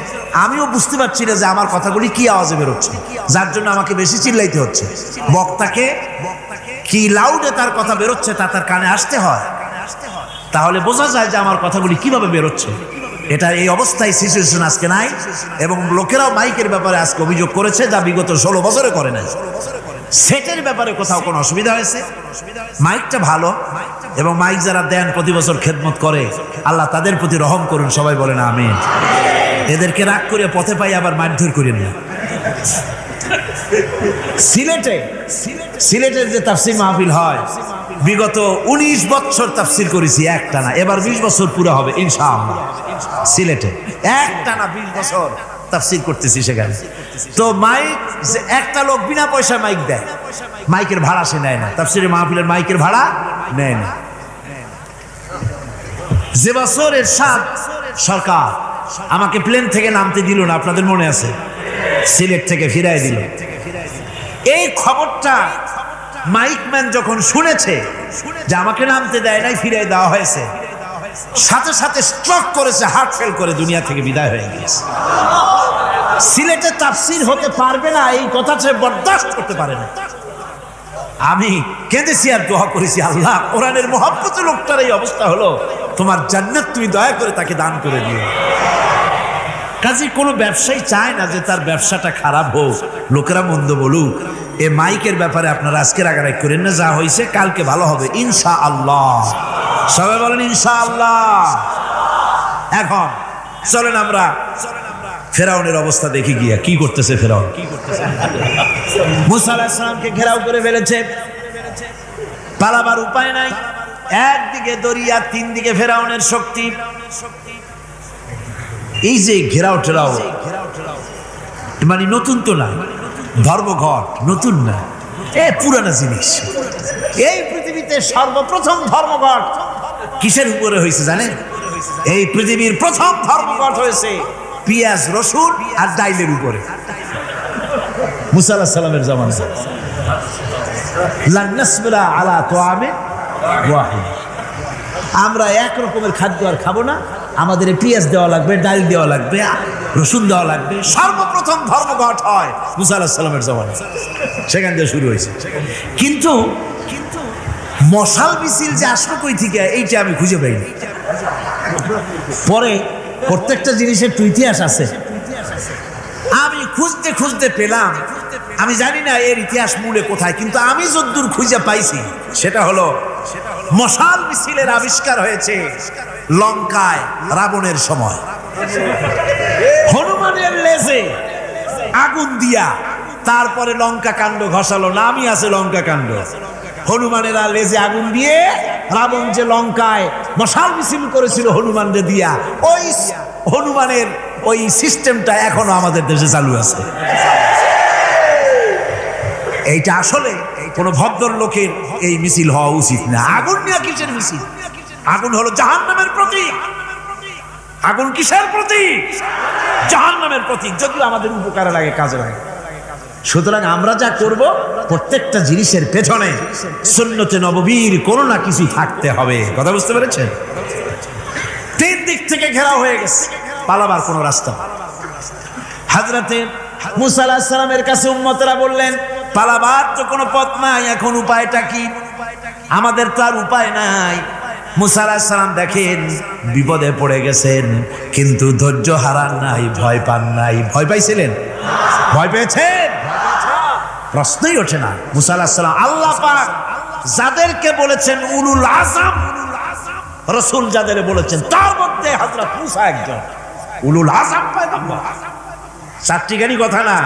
আমিও বুঝতে পারছি না যে আমার কথাগুলি কি আওয়াজে বেরোচ্ছে, যার জন্য আমাকে বেশি চিল্লাইতে হচ্ছে। বক্তাকে কি লাউডে তার কথা বেরোচ্ছে তা তার কানে আসতে হয়, তাহলে বোঝা যায় যে আমার কথাগুলি কিভাবে বেরোচ্ছে। এটা এই অবস্থায় সিচুয়েশন আজকে নাই, এবং লোকেরাও মাইকের ব্যাপারে আজকে অভিযোগ করেছে, যা বিগত 16 বছরে করে নাই। সেটের ব্যাপারে কোথাও কোনো অসুবিধা হয়েছে? মাইকটা ভালো, এবং মাইক যারা দেন প্রতি বছর খেদমত করে, আল্লাহ তাদের প্রতি রহম করুন। সবাই বলেন আমিন। এদেরকে রাগ করে পথে পাই আবার মারধর করেন না। সিলেটের যে তাফসীর মাহফিল হয়, বিগত 19 বছর তাফসীর করেছি একটানা, এবার 20 বছর পুরো হবে ইনশাআল্লাহ। সিলেটে একটানা 20 বছর তাফসীর করতেছি সেখানে। তো মাইক, একটা লোক বিনা পয়সায় মাইক দেয়, মাইকের ভাড়া সে নেয় না, তাফসীরের মাহফিলের মাইকের ভাড়া নেয় না। যে বছর এরশাদ সরকার আমাকে প্লেন থেকে নামতে দিল না, আপনাদের মনে আছে, সিলেট থেকে ফিরাই দিল। এই খবরটা মাইকম্যান যখন শুনেছে যে আমাকে নামতে দেয় নাই, ফিরাই দেওয়া হয়েছে, সাথে সাথে স্ট্রোক করেছে, হার্ট ফেল করে দুনিয়া থেকে বিদায় হয়ে গিয়েছে। সিলেটে তাফসীর হতে পারবে না এই কথা সে বরদাস্ত করতে পারে না। আমি কেঁদেছি আর দোয়া করেছি, আল্লাহ কোরআনের মহব্বতে লোকটার এই অবস্থা হলো, তোমার জান্নাত তুমি দয়া করে তাকে দান করে দিও। কাজে কোনো ব্যবসায়ী চায় না যে তার ব্যবসাটা খারাপ হোক, লোকেরা মন্দ বলুক। এ মাইকের ব্যাপারে আপনারা আজকে রাগারাগ করেন না, যা হয়েছে কালকে ভালো হবে ইনশাআল্লাহ। সবাই বলেন ইনশাআল্লাহ। এখন চলেন আমরা ফেরাউনের অবস্থা দেখি গিয়া কি করতেছে ফেরাউন। মুসা আলাইহিস সালামকে ঘেরাও করে ফেলেছে, পালাবার উপায় নাই, একদিকে দরিয়া, তিন দিকে ফেরাউনের শক্তি। এই যে ঘেরাও টেরাও মানে নতুন তো না, ধর্মঘট নতুন না, এ পুরানা জিনিস। এই পৃথিবীতে সর্বপ্রথম ধর্মঘট কিসের উপরে হয়েছে জানেন? এই পৃথিবীর প্রথম ধর্মঘট হয়েছে পেঁয়াজ, রসুন আর ডাইলের উপরে। মুসা আলাইহিস সালামের জামানায় লান নাসবিরা আলা তুআমিন ওয়াহিদ, আমরা এক রকমের খাদ্য আর খাবো না, আমাদের পেঁয়াজ দেওয়া লাগবে, ডাল দেওয়া লাগবে, রসুন দেওয়া লাগবে। সর্বপ্রথম ধর্মঘট হয় মুসা আলাইহিস সালামের জামানায়, সেখান থেকে শুরু হয়েছে। কিন্তু মশাল মিছিল যে আসলো কই থেকে, এইটা আমি খুঁজে পাইনি। পরে প্রত্যেকটা জিনিসের তো ইতিহাস আছে, আমি খুঁজতে খুঁজতে পেলাম। আমি জানি না এর ইতিহাস মূলে কোথায়, কিন্তু আমি যতদূর খুঁজে পাইছি সেটা হলো মশাল মিছিলের আবিষ্কার হয়েছে লঙ্কায় রাবণের সময়। হনুমানের লেজে আগুন দিয়া তারপরে লঙ্কা কাণ্ড ঘষালো, নামই আছে লঙ্কা কাণ্ড। হনুমানেরা লেজে আগুন দিয়ে রাবণ যে লঙ্কায় মশাল মিছিল করেছিল হনুমানরে দিয়া, ওই হনুমানের ওই সিস্টেমটা এখনো আমাদের দেশে চালু আছে। এইটা আসলে কোন ভদ্রলোকের এই মিছিল হওয়া উচিত না। আগুন নিয়ে কিসের মিছিল? আগুন হলো জাহান্নামের প্রতীক। আগুন কিসের প্রতীক? জাহান্নামের প্রতীক। যদিও আমাদের উপকারে লাগে, কাজে লাগে। সুতরাং আমরা যা করব, প্রত্যেকটা জিনিসের পেছনে সুন্নতে নববীর কোনো না কিছু থাকতে হবে। কথা বুঝতে পেরেছেন? তিন দিক থেকে ঘেরাও হয়ে গেছে, পালাবার কোনো রাস্তা। হযরতে মুসা আলাইহিস সালামের কাছে উম্মতেরা বললেন, পালাবার তো কোনো পথ নাই, এখন উপায়টা কি? আমাদের তো আর উপায় নাই। মুসা আলাইহিস সালাম দেখেন বিপদে পড়ে গেছেন, কিন্তু ধৈর্য হারান নাই, ভয় পান নাই। ভয় পাইছিলেন? ভয় পেয়েছেন? প্রশ্নই ওঠে না। মুসা আলাইহিস সালাম, আল্লাহ পাক যাদেরকে বলেছেন উলুল আযম রাসূল, যাদের বলেছেন তার মধ্যে হযরত মুসা একজন উলুল আযম পয়গম্বর। চারটিখানি কথা না,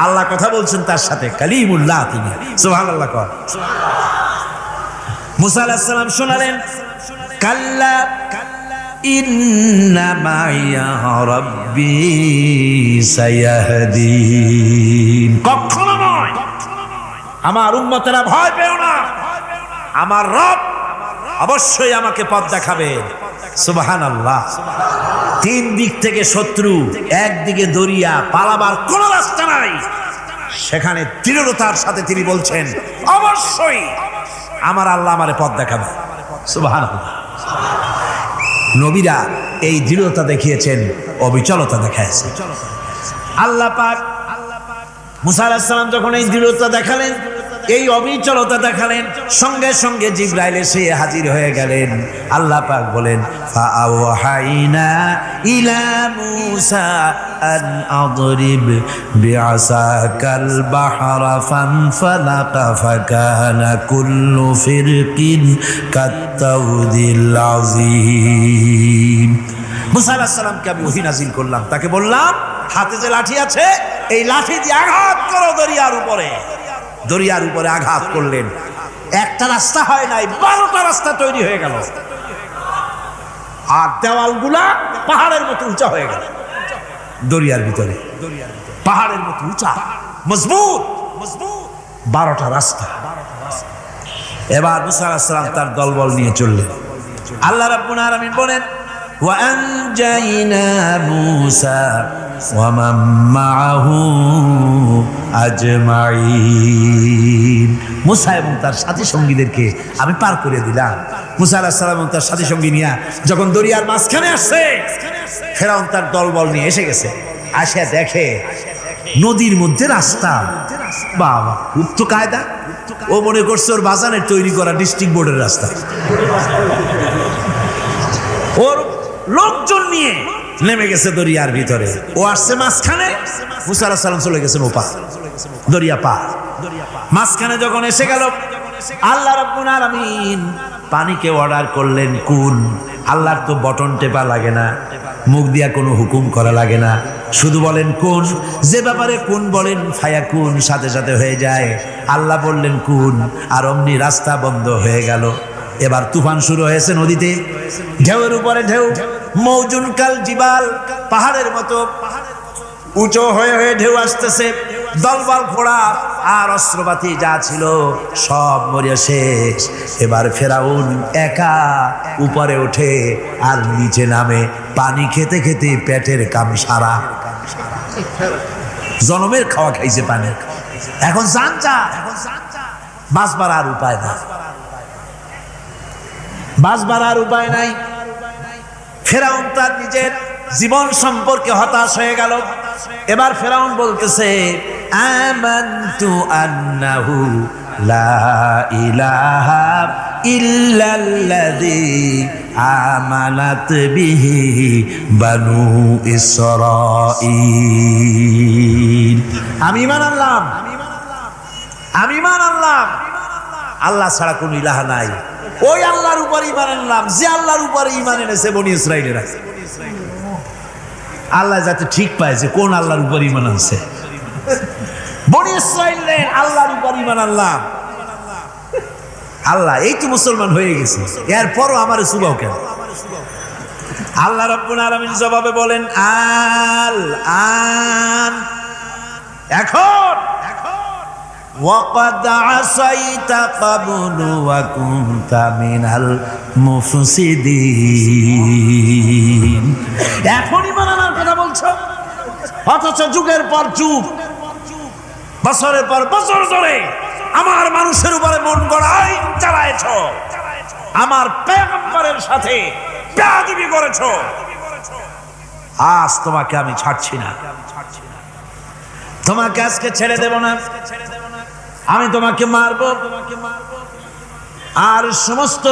আল্লাহ কথা বলছেন তার সাথে, কালিমুল্লাহ তিনি। সুবহানাল্লাহ। কর মুসা আলাইহিস সালাম শোনালেন, কাল্লা ইন্না মাইয়া রাব্বি সায়াহদিন। কখনো নয়, আমার উম্মতেরা ভয় পেও না, আমার রব অবশ্যই আমাকে পথ দেখাবে। সুবহানাল্লাহ। তিন দিক থেকে শত্রু, একদিকে দরিয়া, পালাবার কোন রাস্তা নাই। সেখানে দৃঢ়তার সাথে তিনি বলছেন, অবশ্যই আমার আল্লাহ আমারে পথ দেখাবে। সুবহানাল্লাহ। নবীরা এই দৃঢ়তা দেখিয়েছেন, অবিচলতা দেখাইছেন। আল্লাহ পাক মুসা আলাইহিস সালাম যখন এই দৃঢ়তা দেখালেন, এই অবিচলতা দেখালেন, সঙ্গে সঙ্গে জিবরাইল এসে হাজির হয়ে গেলেন। আল্লাহ পাক বলেন, ফাআওহাইনা ইলা মূসা আন আদরিব বিআসাকাল বাহরা ফানফালাকা ফাকানা কুল্লু ফিরকিন কাত্তাউদিল আযীম। মুসা আলাইহিস সালামকে আমি ওহী নাযিল করলাম, তাকে বললাম হাতে যে লাঠি আছে, এই লাঠি দিয়ে আঘাত করো দরিয়ার উপরে। দরিয়ার উপরে আঘাত করলেন, একটা রাস্তা হয় নাই, 12টা রাস্তা তৈরি হয়ে গেল। আর দেওয়ালগুলা পাহাড়ের মতো উঁচা হয়ে গেল। দরিয়ার ভিতরে পাহাড়ের মতো উঁচা, মজবুত 12টা রাস্তা। এবার মুসা আলাইহিস সালাম তার দলবল নিয়ে চললেন। আল্লাহ রাব্বুল আলামিন বলেন, ওয়া আনজাইনা মূসা ওয়া মান মাআহু আজমাইন। মুসা এবং তার সাথী সঙ্গীদেরকে আমি পার করে দিলাম। মুসা আলাইহিস সালাম এবং তার সাথী সঙ্গী নিয়ে যখন দরিয়ার মাঝখানে আসছে, ফেরাউন তার দলবল নিয়ে এসে গেছে। আসে দেখে নদীর মধ্যে রাস্তা। বাবা, খুব তো কায়দা। ও মনে করছে ওর বাজানের তৈরি করা ডিস্ট্রিক্ট বোর্ডের রাস্তা। ওর লোকজন নিয়ে নেমে গেছে দরিয়ার ভিতরে। ও আসছে মাঝখানে, মুসা আলাইহিস সালাম চলে গেছেন ওপার, দরিয়া পার। মাঝখানে যখন এসে গেল, আল্লাহ রাব্বুল আলামিন পানিকে অর্ডার করলেন কুন। আল্লাহর তো বটন টেপা লাগে না, মুখ দিয়া কোনো হুকুম করা লাগে না, শুধু বলেন কুন। যে ব্যাপারে কুন বলেন ফায়াকুন, সাথে সাথে হয়ে যায়। আল্লাহ বললেন কুন, আর অমনি রাস্তা বন্ধ হয়ে গেল। এবার তুফান শুরু হয়েছে নদীতে, ঢেউয়ের উপরে ঢেউ, মৌজুন কাল জিবাল, পাহাড়ের মতো উঁচু হয়ে হয়ে ঢেউ আসতেছে। দলবল ঘোড়া আর অস্ত্রপাতি যা ছিল সব মরিয়া শেষ। এবার ফেরাউন একা উপরে ওঠে আর নিচে নামে, পানি খেতে খেতে পেটের কাম সারা। জনমের খাওয়া খাইছে পানি, এখন জানচা, বাঁচবার আর উপায় না, বাঁচবার আর উপায় নাই। ফেরাউন তার নিজের জীবন সম্পর্কে হতাশ হয়ে গেল। এবার ফেরাউন বলতেছে, আমানতু আন্নাহু লা ইলাহা ইল্লাল্লাযী আমানাত বিহি বানু ইসরাঈল। আমি ঈমান আনলাম, আমি ঈমান আনলাম আল্লাহ ছাড়া কোনো ইলাহা নাই। ওই আল্লাহর উপর ঈমান আনলাম যে আল্লাহর উপর ঈমান এনেছে বনি ইসরাঈলেরা। আল্লাহ যাতে ঠিক পায় যে কোন আল্লাহর উপর ঈমান আনছে। বনি ইসরাঈলের আল্লাহর উপর ঈমান আনলাম। আল্লাহ এই তো মুসলমান হয়ে গেছে, এরপরও আমারে সুবাও কেন? আল্লাহ রাব্বুল আলামিন জবাবে বলেন, আল আন, এখন ওয়াকাদ আসাইতা ক্বাবলু ওয়া কুনতা মিনাল মুফসিদিন। এখন ঈমান আনার কথা বলছো, অথচ যুগের পর যুগ, বছরের পর বছর ধরে আমার মানুষের উপরে মন গড়া আইন চালায়েছো, আমার পয়গম্বরের সাথে বেয়াদবি করেছো। আজ তোমাকে আমি ছাড়ছি না, তোমাকে আজকে ছেড়ে দেব না, আমি তোমাকে মারব। আর সমস্ত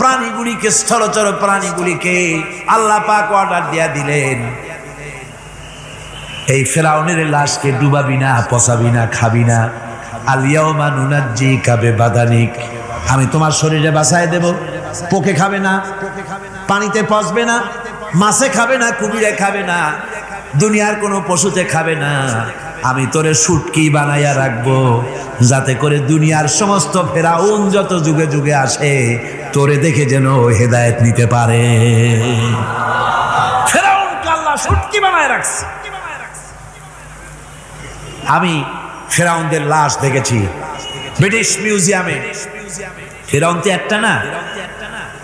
প্রাণীগুলিকে, স্থলচর প্রাণীগুলিকে আল্লাহ পাক অর্ডার দিয়া দিলেন, এই ফেরাউনের লাশকে ডুবাবি না, পচাবি না, খাবি না। আল ইয়াউমা নুনাজ্জিকা বিবাদানিক, আমি তোমার শরীরে বাঁচায় দেব। পোকে খাবে না, পানিতে পচবে না, মাছে খাবে না, কুমিরে খাবে না, দুনিয়ার কোনো পশুতে খাবে না। আমি তোরে শুটকি বানাইয়া রাখবো, যাতে করে দুনিয়ার সমস্ত ফেরাউন যত যুগে যুগে আসে তোরে দেখে যেন হেদায়েত নিতে পারে। ফেরাউনকে আল্লাহ শুটকি বানায় রাখছে। আমি ফেরাউনদের লাশ দেখেছি ব্রিটিশ মিউজিয়ামে। ফেরাউন তো একটা না,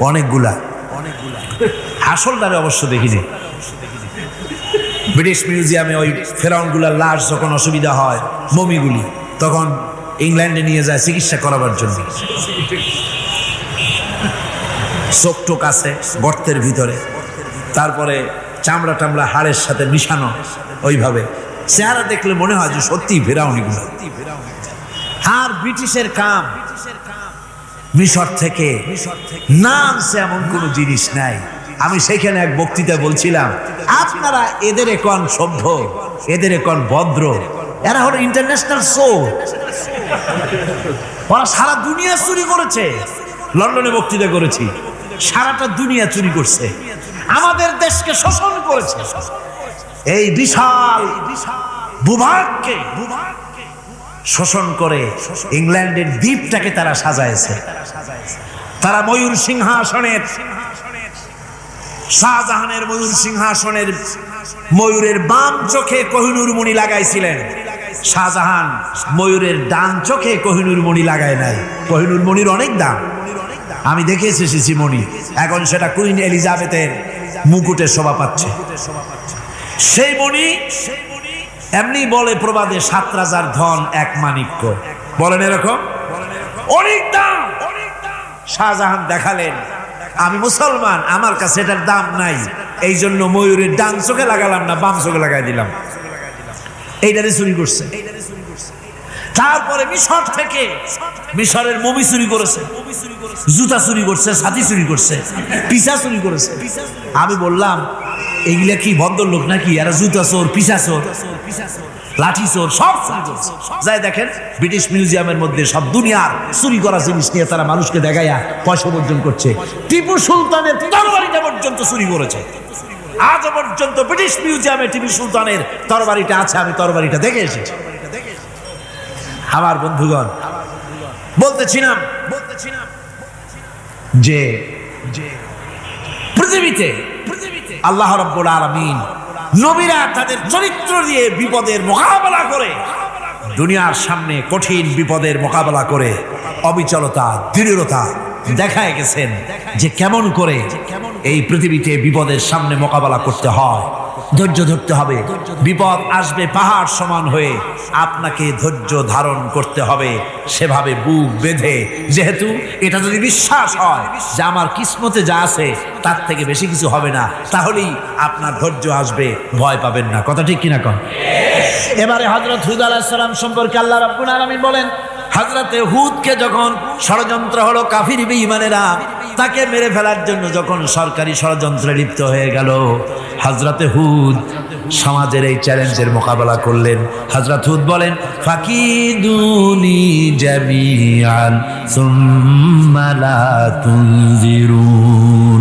অনেকগুলা। আসলটারে অবশ্য দেখিনি। ব্রিটিশ মিউজিয়ামে ওই ফেরাউনগুলার লাশ যখন অসুবিধা হয়, মমিগুলি, তখন ইংল্যান্ডে নিয়ে যায় চিকিৎসা করাবার জন্য। চোখ টোক আছে গর্তের ভিতরে, তারপরে চামড়া টামড়া হাড়ের সাথে মিশানো, ওইভাবে চেহারা দেখলে মনে হয় যে সত্যি ফেরাউনিগুলো। আর ব্রিটিশের কাম, মিশর থেকে নামছে এমন কোনো জিনিস নাই। আমি সেখানে এক বক্তৃতা বলছিলাম, আপনারা এদের এখন সভ্য, এদের এখন ভদ্র, এরা হলো ইন্টারন্যাশনাল শো। ওরা সারা দুনিয়া চুরি করেছে। লন্ডনে বক্তৃতা করেছি, সারাটা দুনিয়া চুরি করছে, আমাদের দেশকে শোষণ করেছে। এই বিশাল ভূভাগকে শোষণ করে ইংল্যান্ডের দ্বীপটাকে তারা সাজাইছে। তারা ময়ূর সিংহাসনের, শাহজাহানের ময়ূর সিংহাসনের ময়ূরের বাম চোখে কোহিনূর মণি লাগাইছিলেন। শাহজাহান ময়ূরের ডান চোখে কোহিনূর মণি লাগায় নাই। কোহিনূর মণির অনেক দাম, আমি দেখে এসেছি মণি। এখন সেটা কুইন এলিজাবেথের মুকুটে শোভা পাচ্ছে। সেই মণি এমনি বলে প্রবাদে 7 রাজার ধন 1 মাণিক্য, বলেন এরকম অনেক দাম। শাহজাহান দেখালেন আমি মুসলমান, আমার কাছে এটার দাম নাই, এই জন্য ময়ূরের ডান চোখে লাগালাম না, বাম চোখে লাগাই দিলাম। এইটারে চুরি করছে। তারপরে মিশর থেকে, মিশরের মমি চুরি করেছে, জুতা চুরি করছে, ছাতি চুরি করছে, পিসা চুরি করেছে। আমি বললাম এগুলা কি ভদ্রলোক নাকি? এরা জুতা চোর, পিসা চোর, লাঠি চোর, সব চুরি করছে। যাই দেখেন ব্রিটিশ মিউজিয়ামের মধ্যে সব দুনিয়ার চুরি করা জিনিস নিয়ে তারা মানুষকে দেখাইয়া পয়সা অর্জন করছে। টিপু সুলতানের তরবারিটা পর্যন্ত চুরি করেছে। আজ পর্যন্ত ব্রিটিশ মিউজিয়ামে টিপু সুলতানের তরবারিটা আছে, আমি তরবারিটা দেখে এসেছি। আমার বন্ধুগণ, বলতেছিলাম যে পৃথিবীতে আল্লাহ রাব্বুল আলামিন নবীরা তাদের চরিত্র দিয়ে বিপদের মোকাবেলা করে, দুনিয়ার সামনে কঠিন বিপদের মোকাবেলা করে অবিচলতা, দৃঢ়তা দেখায় গেছেন যে কেমন করে এই পৃথিবীতে বিপদের সামনে মোকাবেলা করতে হয়। ধৈর্য ধরতে হবে। বিপদ আসবে পাহাড় সমান হয়ে, আপনাকে ধৈর্য ধারণ করতে হবে সেভাবে বুক বেঁধে। যেহেতু এটা যদি বিশ্বাস হয় যে আমার কিসমতে যা আছে তার থেকে বেশি কিছু হবে না, তাহলেই আপনার ধৈর্য আসবে, ভয় পাবেন না। কথা ঠিক কিনা কন? এবারে হযরত হুদ আলাইহিস সালাম সম্পর্কে আল্লাহ রাব্বুল আলামিন বলেন, হযরতে হুদকে যখন ষড়যন্ত্র হলো, কাফির বেঈমানেরা তাকে মেরে ফেলার জন্য যখন সরকারি ষড়যন্ত্রে লিপ্ত হয়ে গেল, হযরতে হুদ সমাজের এই চ্যালেঞ্জের মোকাবেলা করলেন। হযরত হুদ বলেন, ফাকিদুনি জামিআন সুম্মা লা তুনজিরুন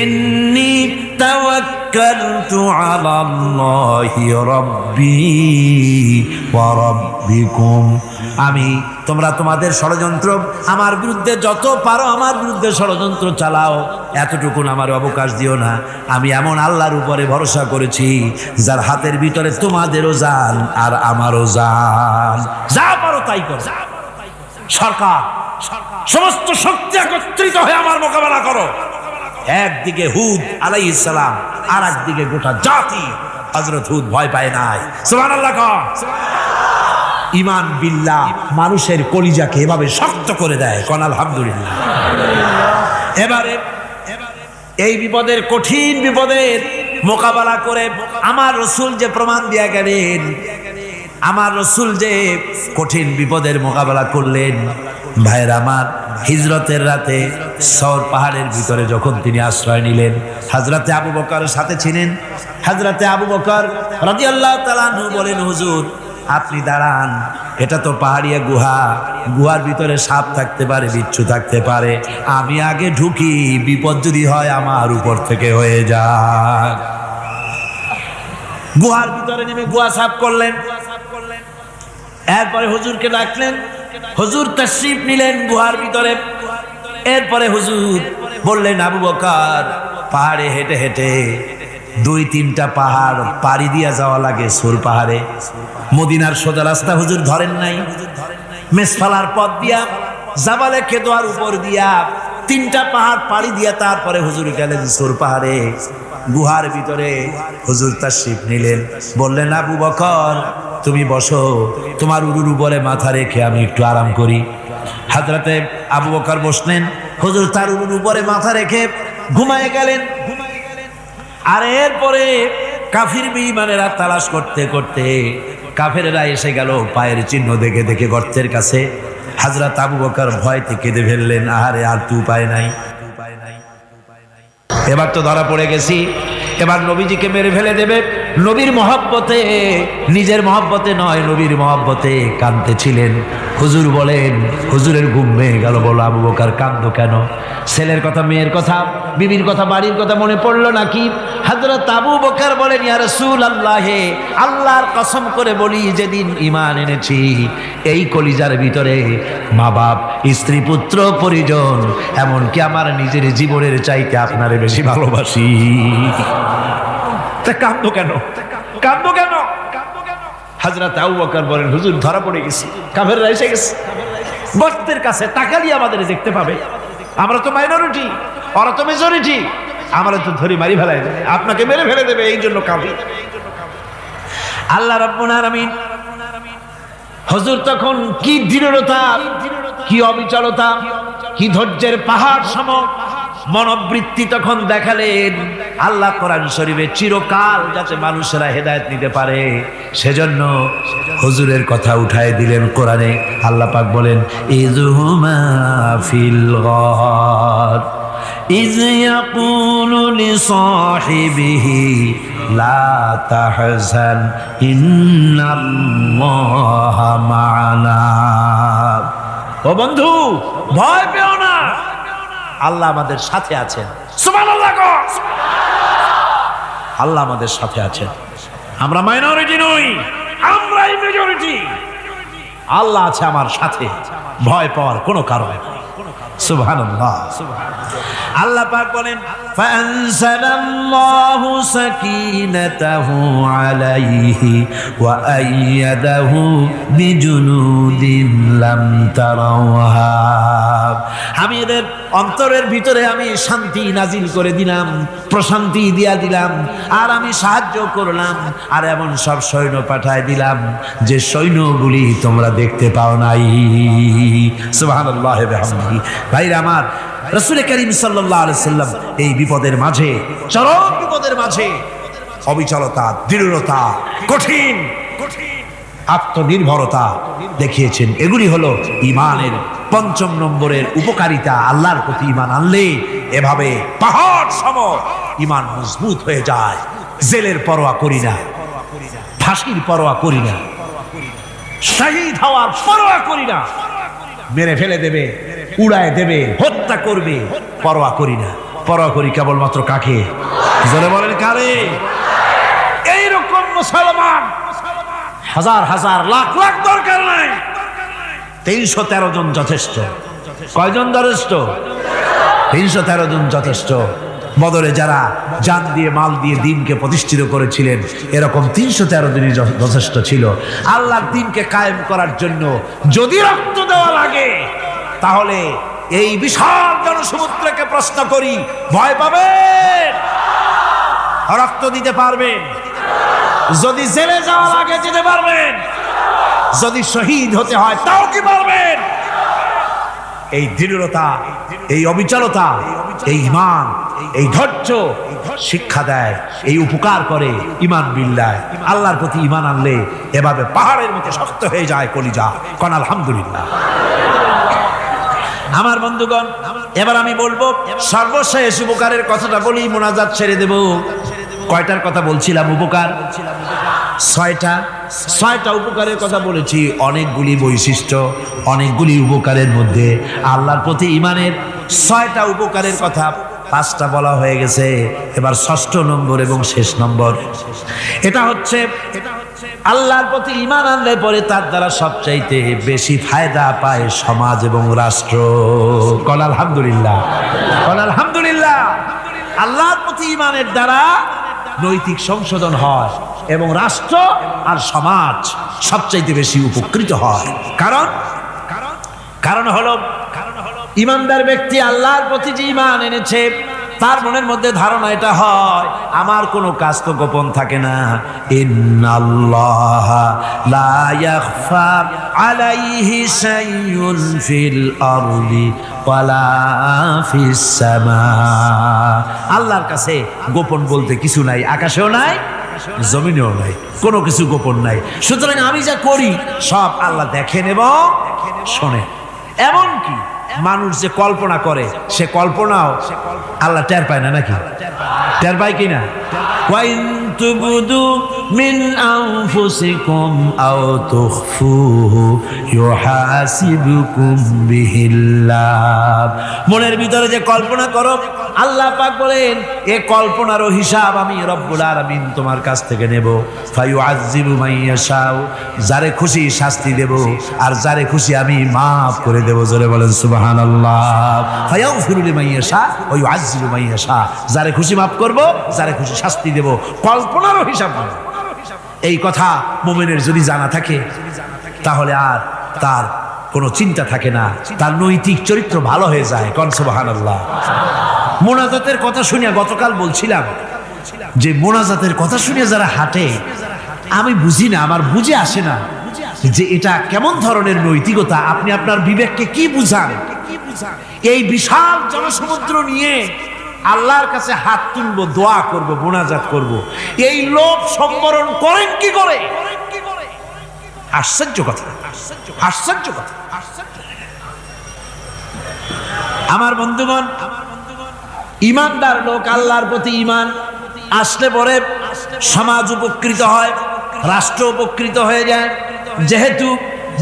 ইন্নী তাওয়াক্কালতু আলাল্লাহি রাব্বি ওয়া রাব্বিকুম। আমি তোমরা তোমাদের ষড়যন্ত্র আমার বিরুদ্ধে যত পারো আমার বিরুদ্ধে ষড়যন্ত্র চালাও, এতটুকুন আমার অবকাশ দিও না। আমি এমন আল্লাহর উপরে ভরসা করেছি যার হাতের ভিতরে তোমাদেরও জান আর আমারও জান। যা পারো তাই করো। সরকার সমস্ত শক্তি একত্রিত হয়ে আমার মোকাবেলা করো। একদিকে হুদ আলাইহিস সালাম, আর একদিকে গোটা জাতি। হযরত হুদ ভয় পায় নাই। সুবহানাল্লাহ। ঈমান বিল্লাহ মানুষের কলিজাকে এভাবে শক্ত করে দেয়। কোন আলহামদুলিল্লাহ। এবারে এই বিপদের, কঠিন বিপদের মোকাবেলা করে আমার রাসূল যে প্রমাণ দিয়া গেলেন, আমার রাসূল যে কঠিন বিপদের মোকাবেলা করলেন, ভাইরা আমার, হিজরতের রাতে সওর পাহাড়ের ভিতরে যখন তিনি আশ্রয় নিলেন, হযরতে আবু বকরের সাথে ছিলেন। হযরতে আবু বকর রাদিয়াল্লাহু তাআলা আনহু বলেন, হুজুর আপনি দাঁড়ান, এটা তো পাহাড়িয়া গুহা, গুহার ভিতরে সাপ থাকতে পারে, বিচ্ছু থাকতে পারে, আমি আগে ঢুকি, বিপদ যদি হয় আমার উপর থেকে হয়ে যায়। গুহার ভিতরে নেমে গুহা সাফ করলেন। এরপরে হুজুরকে ডাকলেন, হুজুর তাশরীফ নিলেন গুহার ভিতরে। এরপরে হুজুর বললেন, আবু বকর পাহাড়ে হেঁটে হেঁটে 2-3টা পাহাড় পাড়ি দিয়া যাওয়া লাগে সুর পাহাড়ে। মদিনার সোজা রাস্তা হুজুর ধরেন নাই, মেসফালার পথ দিয়া জাবালে কেদোয়ার উপর দিয়া 3টা পাহাড় পাড়ি দিয়া তারপরে হুজুর গেলেন সুর পাহাড়ে। গুহার ভিতরে হুজুর তাশরীফ নিলেন। বললেন, আবু বকর তুমি বসো, তোমার উরুর উপরে মাথা রেখে আমি একটু আরাম করি। হযরতে আবু বকর বসলেন, হুজুর তার উরুর উপরে মাথা রেখে ঘুমায় গেলেন। আর এরপরে কাফির বেঈমানেরা তালাশ করতে করতে কাফেরেরা এসে গেল পায়ের চিহ্ন দেখে দেখে গর্তের কাছে। হযরত আবু বকর ভয়তে কেঁদে ফেললেন, আহারে আর তো উপায় নাই, এবার তো ধরা পড়ে গেছি। এবার নবীজিকে মেরে ফেলে দেবে। নবীর মহব্বতে, নিজের মহব্বতে নয়, নবীর মহব্বতে কাঁদতেছিলেন। হুজুর বলেন, হুজুরের ঘুম ভেঙে গেল। বলো আবু বকর কাঁদো কেন? ছেলের কথা, মেয়ের কথা, বিবির কথা, বাড়ির কথা মনে পড়লো নাকি? হযরত আবু বকর বলেন, ইয়া রাসূলুল্লাহ, আল্লাহর কসম করে বলি, যেদিন ঈমান এনেছি এই কলিজার ভিতরে মা বাপ, স্ত্রী, পুত্র, পরিজন, এমনকি আমার নিজের জীবনের চাইতে আপনারে বেশি ভালোবাসি। তা কাঁদো কেন? কাঁদো কেন? হযরত আবু বকর বলেন, হুজুর ধরা পড়ে গেছি, কাফেররা এসে গেছে, গর্তের কাছে তাকালি আমাদের দেখতে পাবে। আমরা তো মাইনরিটি, ওরা তো মেজরিটি, আমরা তো ধরে মারি ফেলাই দেবে, আপনাকে মেরে ফেলে দেবে, এই জন্য কাঁদি। আল্লাহ রাব্বুল আলামিন, হুজুর তখন কি দৃঢ়তা, কি অবিচলতা, কি ধৈর্যের পাহাড় সম মনোবৃত্তি তখন দেখালেন। আল্লাহ কোরআন শরীফে চিরকাল যাতে মানুষেরা হেদায়েত নিতে পারে, সেজন্য হুজুরের কথা উঠায় দিলেন কোরআনে। আল্লাহ পাক বলেন, ইযহুমা ফিল গার ইয ইয়াকুলু লিসাহিবিহি লা তাহজান ইন্নাল্লাহা মা'ানা। ও বন্ধু, ভয় পেও না, আল্লাহ আমাদের সাথে আছেন। সুবহানাল্লাহ। আল্লাহ আমাদের সাথে আছেন। আমরা মাইনরিটি নই, আমরাই মেজরিটি। আল্লাহ আছে আমার সাথে, ভয় পাওয়ার কোনো কারণ নেই। সুবহানাল্লাহ। আল্লাহ পাক বলেন, ফাআনজালাল্লাহু সাকিনাতাহু আলাইহি ওয়া আইয়াদাহু বিজুনুদিন লাম তারাওহা। আমি এদের অন্তরের ভিতরে আমি শান্তি নাজিল করে দিলাম, প্রশান্তি দিয়া দিলাম, আর আমি সাহায্য করলাম, আর এমন সব সৈন্য পাঠায় দিলাম যে সৈন্যগুলি তোমরা দেখতে পাও নাই। সুবহানাল্লাহ ওয়া বিহামদিহি। ভাইরা আমার, রাসূল করিম সাল্লাল্লাহু আলাইহি সাল্লাম এই বিপদের মাঝে, চরম বিপদের মাঝে অবিচলতা, দৃঢ়তা, কঠিন আত্মনির্ভরতা দেখিয়েছেন। এগুলি হলো ঈমানের ৫ম নম্বরের উপকারিতা। আল্লাহর প্রতি ঈমান আনলে এভাবে পাহাড় সম ঈমান মজবুত হয়ে যায়। জেলের পরোয়া করি না, ফাঁসির পরোয়া করি না, শহীদ হওয়ার পরোয়া করি না, মেরে ফেলে দেবে, উড়ায় দেবে, হত্যা করবে, পরোয়া করি না। পরোয়া করি কেবলমাত্র কাকে? জোরে বলেন কারে? এইরকম মুসলমান হাজার হাজার লাখ লাখ দরকার নাই, ৩১৩ জন যথেষ্ট। কয়জন যথেষ্ট? ৩১৩ জন যথেষ্ট। বদরে যারা জান দিয়ে, মাল দিয়ে দ্বীনকে প্রতিষ্ঠিত করেছিলেন, এরকম ৩১৩ জনই যথেষ্ট ছিল। আল্লাহর দ্বীনকে কায়েম করার জন্য যদি রক্ত দেওয়া লাগে, তাহলে এই বিশাল জনসমুদ্রকে প্রশ্ন করি, ভয় পাবেন? রক্ত দিতে পারবেন? যদি জেলে যাওয়া লাগে যেতে পারবেন? যদি শহীদ হতে হয় তাও কি পারবেন? এই দৃঢ়তা, এই অবিচলতা, এই ঈমান, এই ধৈর্য শিক্ষা দেয়, এই উপকার করে। ঈমান বিল্লাহ, আল্লাহর প্রতি ঈমান আনলে এভাবে পাহাড়ের মতো শক্ত হয়ে যায় কলিজা। কোন আলহামদুলিল্লাহ। আমার বন্ধুগণ, এবার আমি বলবো সর্বশেষ উপকারের কথাটা বলি, মোনাজাত ছেড়ে দেব। কয়টার কথা বলছিলাম? উপকার ছয়টা উপকারের কথা বলেছি। অনেকগুলি বৈশিষ্ট্য, অনেকগুলি উপকারের মধ্যে আল্লাহর প্রতি ঈমানের 6টা উপকারের কথা 5টা বলা হয়ে গেছে। এবার 6ষ্ঠ নম্বর এবং শেষ নম্বর, এটা হচ্ছে আল্লাহর প্রতি ঈমান আনলে পরে তার দ্বারা সবচাইতে বেশি ফায়দা পায় সমাজ এবং রাষ্ট্র। কোন আলহামদুলিল্লাহ, কোন আলহামদুলিল্লাহ। আল্লাহর প্রতি ঈমানের দ্বারা নৈতিক সংশোধন হয় এবং রাষ্ট্র আর সমাজ সবচাইতে বেশি উপকৃত হয়। কারণ হলো ঈমানদার ব্যক্তি আল্লাহর প্রতি যে ঈমান এনেছে, তার মনের মধ্যে ধারণা এটা হয়, আমার কোনো কাজ তো গোপন থাকে না। ইন্নাল্লাহা লা ইয়াখফা আলাইহি শাইউন ফিল আরদি ওয়ালা ফিস সামা। আল্লাহর কাছে গোপন বলতে কিছু নাই, আকাশেও নাই, জমিনেও নাই, কোনো কিছু গোপন নাই। সুতরাং আমি যা করি সব আল্লাহ দেখেন এবং শোনেন। এমনকি মানুষ যে কল্পনা করে সে কল্পনাও আল্লাহ টের পায় না নাকি? টের পায় কিনা? ওয়াইন তুবদু মিন আনফুসিকুম আও তুখফুহু ইউহাসিবুকুম বিহিল্লাহ। মনের ভিতরে যে কল্পনা করো, আল্লাহ পাক বলেন এ কল্পনারও হিসাব আমি রব্বুল আলামিন তোমার কাছ থেকে নেব। ফায়ুআযযিবু মান ইয়াশাউ, যারে খুশি শাস্তি দেব আর যারে খুশি আমি মাফ করে দেব। জোরে বলেন সুবহানাল্লাহ। ফায়াগফিরু লিমান ইয়াশা ওয়া ইউআযযিবু মান ইয়াশা, যারে খুশি মাফ করব, যারে খুশি শাস্তি দেব। কল্পনারও হিসাব নেব। এই কথা মুমিনের যদি জানা থাকে তাহলে আর তার কোনো চিন্তা থাকে না, তার নৈতিক চরিত্র ভালো হয়ে যায়। কোন সুবহানাল্লাহ। মোনাজাতের কথা শুনিয়া গতকাল বলছিলাম যে মোনাজাতের কথা শুনিয়া যারা হাঁটে, আমি বুঝি না, আমার বুঝে আসে না যে এটা কেমন ধরনের নৈতিকতা। আপনি আপনার বিবেককে কি বুঝান? এই বিশাল জনসমুদ্র নিয়ে আল্লাহর কাছে হাত তুলবো, দোয়া করব, মোনাজাত করব, এই লোভ সম্বরণ করেন কি করে? আশ্চর্য কথা, আশ্চর্য কথা। আমার বন্ধুগণ, ইমানদার লোক, আল্লাহর প্রতি ইমান আসলে পরে সমাজ উপকৃত হয়, রাষ্ট্র উপকৃত হয়ে যায়। যেহেতু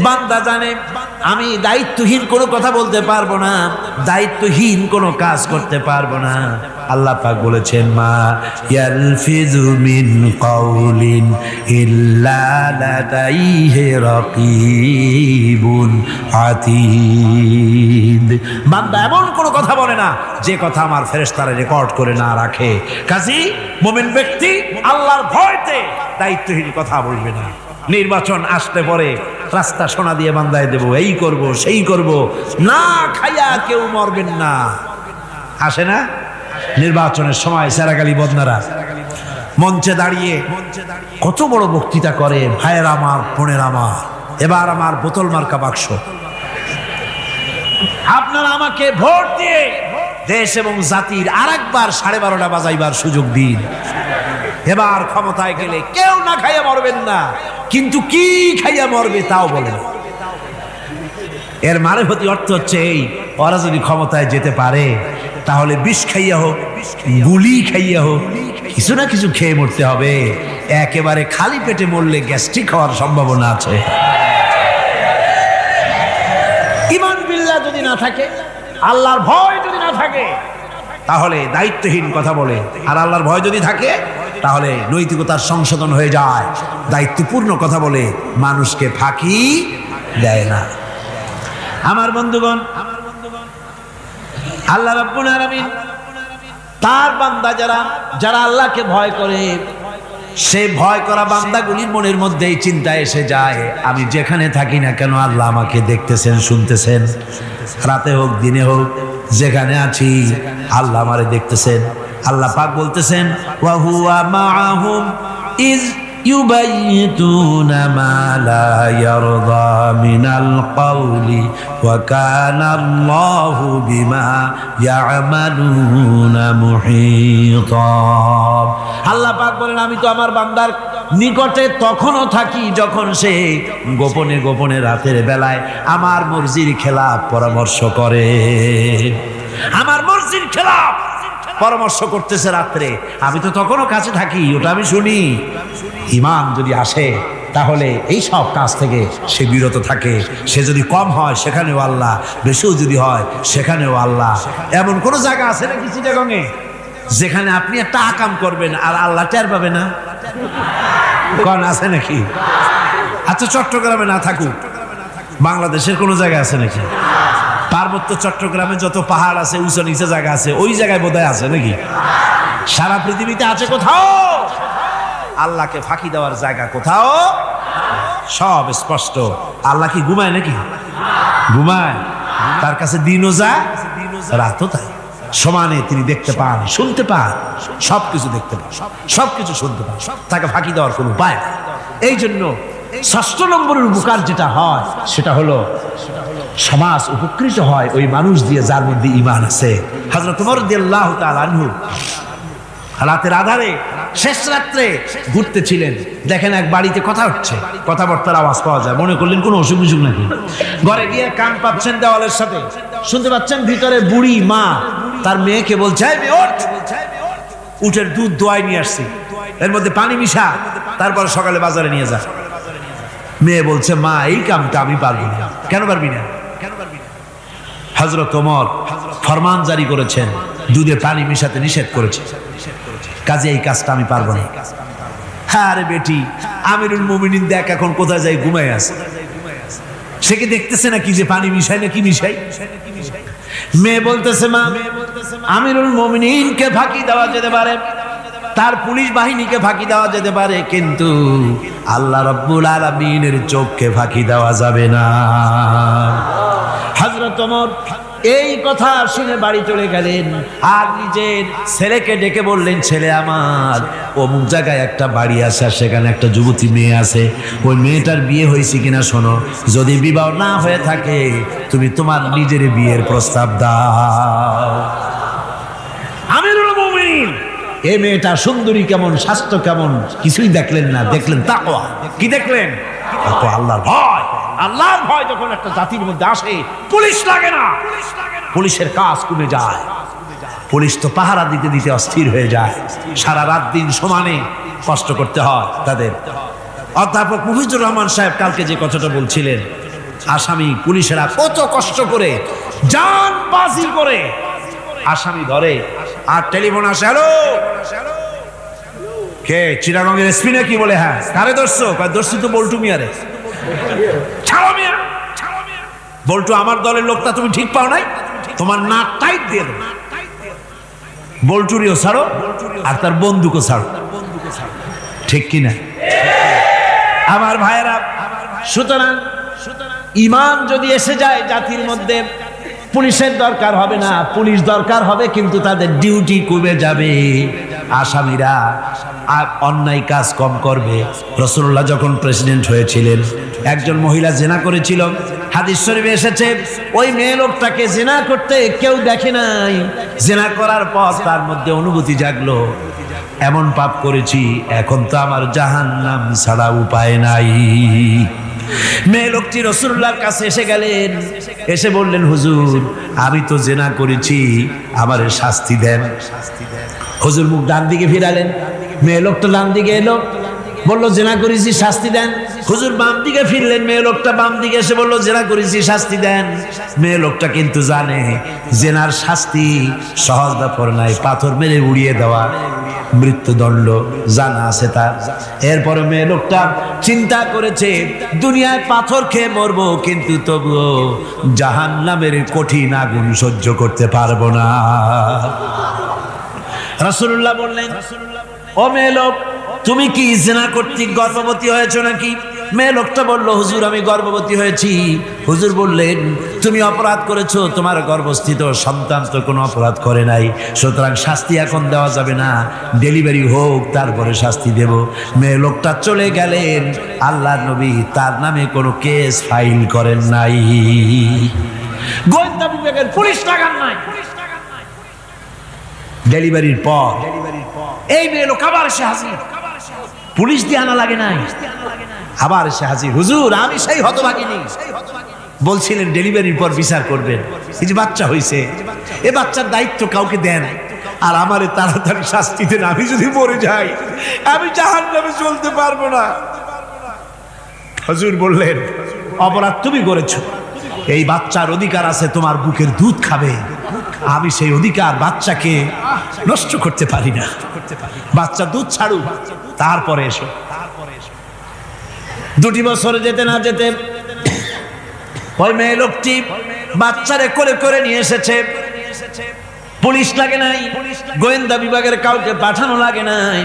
বান্দা জানে আমি দায়িত্বহীন কোনো কথা বলতে পারবো না, দায়িত্বহীন কোনো কাজ করতে পারবো না। আল্লাহ পাক বলেছেন, মা ইয়ালফিযু মিন কাউলিন ইল্লা লাদাইহি রাকীবুন আতীদ। বান্দা এমন কোনো কথা বলে না যে কথা আমার ফেরেশতারা রেকর্ড করে না রাখে। কাজী মুমিন ব্যক্তি আল্লাহর ভয়তে দায়িত্বহীন কথা বলবে না। নির্বাচন আসতে পরে রাস্তা সোনা দিয়ে বান্দায় দেব, এই করব সেই করব, না খাইয়া কেউ মরবেন না। আসে না নির্বাচনের সময় সেরাগালি বদনারা মঞ্চে দাঁড়িয়ে কত বড় বক্তৃতা করে, ভাইয়ের আমার, বোনের আমার, এবার আমার বোতল মার্কা বাক্স, আপনারা আমাকে ভোট দিয়ে দেশ এবং জাতির আরেকবার 12:30 বাজাইবার সুযোগ দিন। এবার ক্ষমতায় গেলে কেউ না খাইয়া মরবেন না, কিন্তু কি খাইয়া মরবে তাও বলেন। এর মারফতি অর্থ হচ্ছে এই, ওরা যদি ক্ষমতায় যেতে পারে তাহলে বিষ খাইয়া হোক, গুলি খাইয়া হোক, কিছু না কিছু খেয়ে মরতে হবে। একেবারে খালি পেটে মরলে গ্যাস্ট্রিক হওয়ার সম্ভাবনা আছে। ঈমান বিল্লাহ যদি না থাকে, আল্লাহর ভয় যদি না থাকে, তাহলে দায়িত্বহীন কথা বলে। আর আল্লাহর ভয় যদি থাকে তাহলে নৈতিকতার সংশোধন হয়ে যায়, দায়িত্বপূর্ণ কথা বলে, মানুষকে ফাঁকি দেয় না। আমার বন্ধুগণ, আল্লাহ রাব্বুল আলামিন তার বান্দা যারা আল্লাহকে ভয় করে, সেই ভয় করা বান্দাগুলির মনের মধ্যে এই চিন্তা এসে যায়, আমি যেখানে থাকি না কেন আল্লাহ আমাকে দেখতেছেন, শুনতেছেন, রাতে হোক দিনে হোক, যেখানে আছি আল্লাহ আমারে দেখতেছেন। আল্লাহ পাক বলতেছেন, ওয়া হুয়া মাআহুম ইজ ইউবাইয়িতুনা মা লা ইয়ারদা মিনাল কাওলি ওয়া কানা আল্লাহু বিমা ইয়ামালুনা মুহীতা। আল্লাহ পাক বলেন, আমি তো আমার বান্দার নিকটে তখনও থাকি যখন সে গোপনে গোপনে রাতের বেলায় আমার মর্জির খেলাফ পরামর্শ করে। আমার মর্জির খেলাফ পরামর্শ করতেছে রাত্রে, আমি তো তখনও কাছে থাকি, ওটা আমি শুনি। ঈমান যদি আসে তাহলে এই সব কাজ থেকে সে বিরত থাকে। সে যদি কম হয় সেখানেও আল্লাহ, বেশিও যদি হয় সেখানেও আল্লাহ। এমন কোন জায়গা আছে নাকি চিটাগংয়ে যেখানে আপনি একটা আকাম করবেন আর আল্লাহ টের পাবে না? কোন আছে নাকি? আচ্ছা, চট্টগ্রামে না থাকুক, বাংলাদেশের কোন জায়গা আছে নাকি? পার্বত্য চট্টগ্রামে যত পাহাড় আছে, উঁচু নিচে জায়গা আছে, ওই জায়গায় বোধহয় আছে নাকি? সারা পৃথিবীতে আছে কোথাও? আল্লাহকে ফাঁকি দেওয়ার জায়গা কোথাও? সব স্পষ্ট। আল্লাহ কি ঘুমায় নাকি? ঘুমায়? তার কাছে দিনও যায়, রাতও তাই। সমানে তিনি দেখতে পান, শুনতে পান, সবকিছু দেখতে পান, সবকিছু শুনতে পান। তাকে ফাঁকি দেওয়ার কোনো উপায় নেই। এই জন্য 6 নম্বরের উপকার যেটা হয় সেটা হলো সমাজ উপকৃত হয় ওই মানুষ দিয়ে যার মধ্যে ঈমান আছে। হযরত ওমর রাদিয়াল্লাহু তাআলা আনহু রাতের আধারে শেষ রাত্রে ঘুরতেছিলেন, দেখেন এক বাড়িতে কথা হচ্ছে, কথাবার্তার আওয়াজ পাওয়া যায়। মনে করলেন কোনো অসুখ বিসুখ নাকি। ঘরে গিয়ে কান পাচ্ছেন দেওয়ালের সাথে, শুনতে পাচ্ছেন ভিতরে বুড়ি মা তার মেয়েকে বলছে, এই মেয়ে ওঠ, উটের দুধ দোয়াই নিয়ে আসছি, এর মধ্যে পানি মিশা, তারপর সকালে বাজারে নিয়ে যা। মেয়ে বলছে, মা এই কামটা আমি পারবি না। কেন পারবি না? হযরত ওমর ফরমান জারি করেছেন, দুধে পানি মিশাতে নিষেধ করেছে, কাজে এই কাজটা আমি পারবো না। হ্যাঁ রে বেটি, আমিরুল মুমিনিন দেখ এখন কোথায় যাই ঘুমায় আছে, সে কি দেখতেছে না কি যে পানি মিশাই না কি মিশাই? মেয়ে বলতেছে, মা আমিরুল মুমিনিনকে ফাঁকি দেওয়া যেতে পারে, তার পুলিশ বাহিনীকে ফাঁকি দেওয়া যেতে পারে, কিন্তু আল্লাহ রাব্বুল আলামিনের চোখকে ফাঁকি দেওয়া যাবে না। হযরত ওমর এই কথা শুনে বাড়ি চলে গেলেন, আর নিজের ছেলেকে ডেকে বললেন, ছেলে আমার, অমুক জায়গায় একটা বাড়ি আছে, আর সেখানে একটা যুবতী মেয়ে আছে, ওই মেয়েটার বিয়ে হয়েছে কিনা শোনো, যদি বিবাহ না হয়ে থাকে তুমি তোমার নিজের বিয়ের প্রস্তাব দাও। আমিরুল মুমিনিন এই মেয়েটা সুন্দরী কেমন, স্বাস্থ্য কেমন কিছুই দেখলেন না, দেখলেন তাকওয়া। কি দেখলেন? আল্লাহর ভয়। আল্লাহর ভয় যখন একটা জাতির মধ্যে আসে, পুলিশ লাগে না, পুলিশের কাজ কমে যায়। পুলিশ তো পাহারা দিতে দিতে অস্থির হয়ে যায়, সারা রাত দিন সমানে কষ্ট করতে হয় তাদের। অধ্যাপক মুফিজুর রহমান সাহেব কালকে যে কথাটা বলছিলেন, আসামি পুলিশেরা কত কষ্ট করে জান বাজি করে আসামি ধরে, আর টেলিফোন আসে, হ্যালো কে, চিটাগংয়ের এসপি নাকি? বলে হ্যাঁ। কারে ধরছো? ধরছি তো বল্টু মিয়ারে। ছাড়ো মিয়া, বল্টু আমার দলের লোকটা, তুমি ঠিক পাও নাই, তোমার নাক টাইট দিয়ে দেবো। বল্টুরিও ছাড়ো আর তার বন্দুকও ছাড়ো, ঠিক কিনা আমার ভাইয়েরা? সুতরাং ঈমান যদি এসে যায় জাতির মধ্যে, পুলিশের দরকার হবে না, পুলিশ দরকার হবে, কিন্তু তাদের ডিউটি কমে যাবে, আসামিরা অন্যায় কাজ কম করবে। রাসূলুল্লাহ যখন প্রেসিডেন্ট হয়েছিলেন, একজন মহিলা জিনা করেছিল, হাদিস শরীফে এসেছে, ওই মেয়ে লোকটাকে জিনা করতে কেউ দেখে নাই, জিনা করার পর তার মধ্যে অনুভূতি জাগলো, এমন পাপ করেছি, এখন তো আমার জাহান্নাম ছাড়া উপায় নাই। মেয়ে লোকটি রাসূলুল্লাহর কাছে এসে গেলেন, এসে বললেন, হুজুর আমি তো জিনা করেছি, আমার শাস্তি দেন। হুজুর মুখ ডান দিকে ফিরালেন, মেয়ে লোকটা ডান দিকে এলো, বললো জিনা করেছি, শাস্তি দেন। হুজুর বাম দিকে ফিরলেন, মেয়ে লোকটা বাম দিকে এসে বললো জিনা করেছি, শাস্তি দেন। মেয়ে লোকটা কিন্তু জানে জিনার শাস্তি সহজ ব্যাপার নাই, পাথর মেরে উড়িয়ে দেওয়া, মৃত্যুদণ্ড জানা আছে তার। এরপরে মেয়ে লোকটা চিন্তা করেছে, দুনিয়ায় পাথর খেয়ে মরবো, কিন্তু তবুও জাহান্নামের কঠিন আগুন সহ্য করতে পারবো না। রাসূলুল্লাহ বললেন, ও মেয়ে লোক, তুমি কি জিনা কর্তৃক গর্ভবতী হয়েছো নাকি? মেয়ে লোকটা বলল, হুজুর আমি গর্ভবতী হয়েছি। হুজুর বললেন, তুমি অপরাধ করেছো, তোমার গর্ভস্থিত সন্তান তো কোনো অপরাধ করে নাই, সুতরাং শাস্তি এখন দেওয়া যাবে না, ডেলিভারি হোক তারপরে শাস্তি দেব। মেয়ে লোকটা চলে গেলেন। আল্লাহর নবী তার নামে কোনো কেস ফাইল করেন নাই, গোয়েন্দা বিভাগের পুলিশ লাগান নাই। ডেলিভারির পর এই মেয়ে লোক আবার এসে হাজির, পুলিশ দিয়ে আনা লাগে নাই, আবার এসে হাজির, হুজুর আমি সেই হতভাগিনী, বলছিলেন ডেলিভারির পর বিচার করবেন, এই যে বাচ্চা হয়েছে, এ বাচ্চার দায়িত্ব কাউকে দেন, আর আমারে তাড়াতাড়ি শাস্তি দেন, আমি যদি মরে যাই আমি জাহান্নামে চলতে পারবো না। হুজুর বললেন, অপরাধ তুমি করেছো, এই বাচ্চার অধিকার আছে তোমার বুকের দুধ খাবে, আমি সেই অধিকার বাচ্চাকে নষ্ট করতে পারি না, বাচ্চা দুধ ছাড়ুক তারপরে এসো। 2 বছর যেতে না যেতে ওই মেয়ে লোকটি বাচ্চারে কোলে করে নিয়ে এসেছে, পুলিশ লাগে নাই, গোয়েন্দা বিভাগের কাউকে পাঠানো লাগে নাই,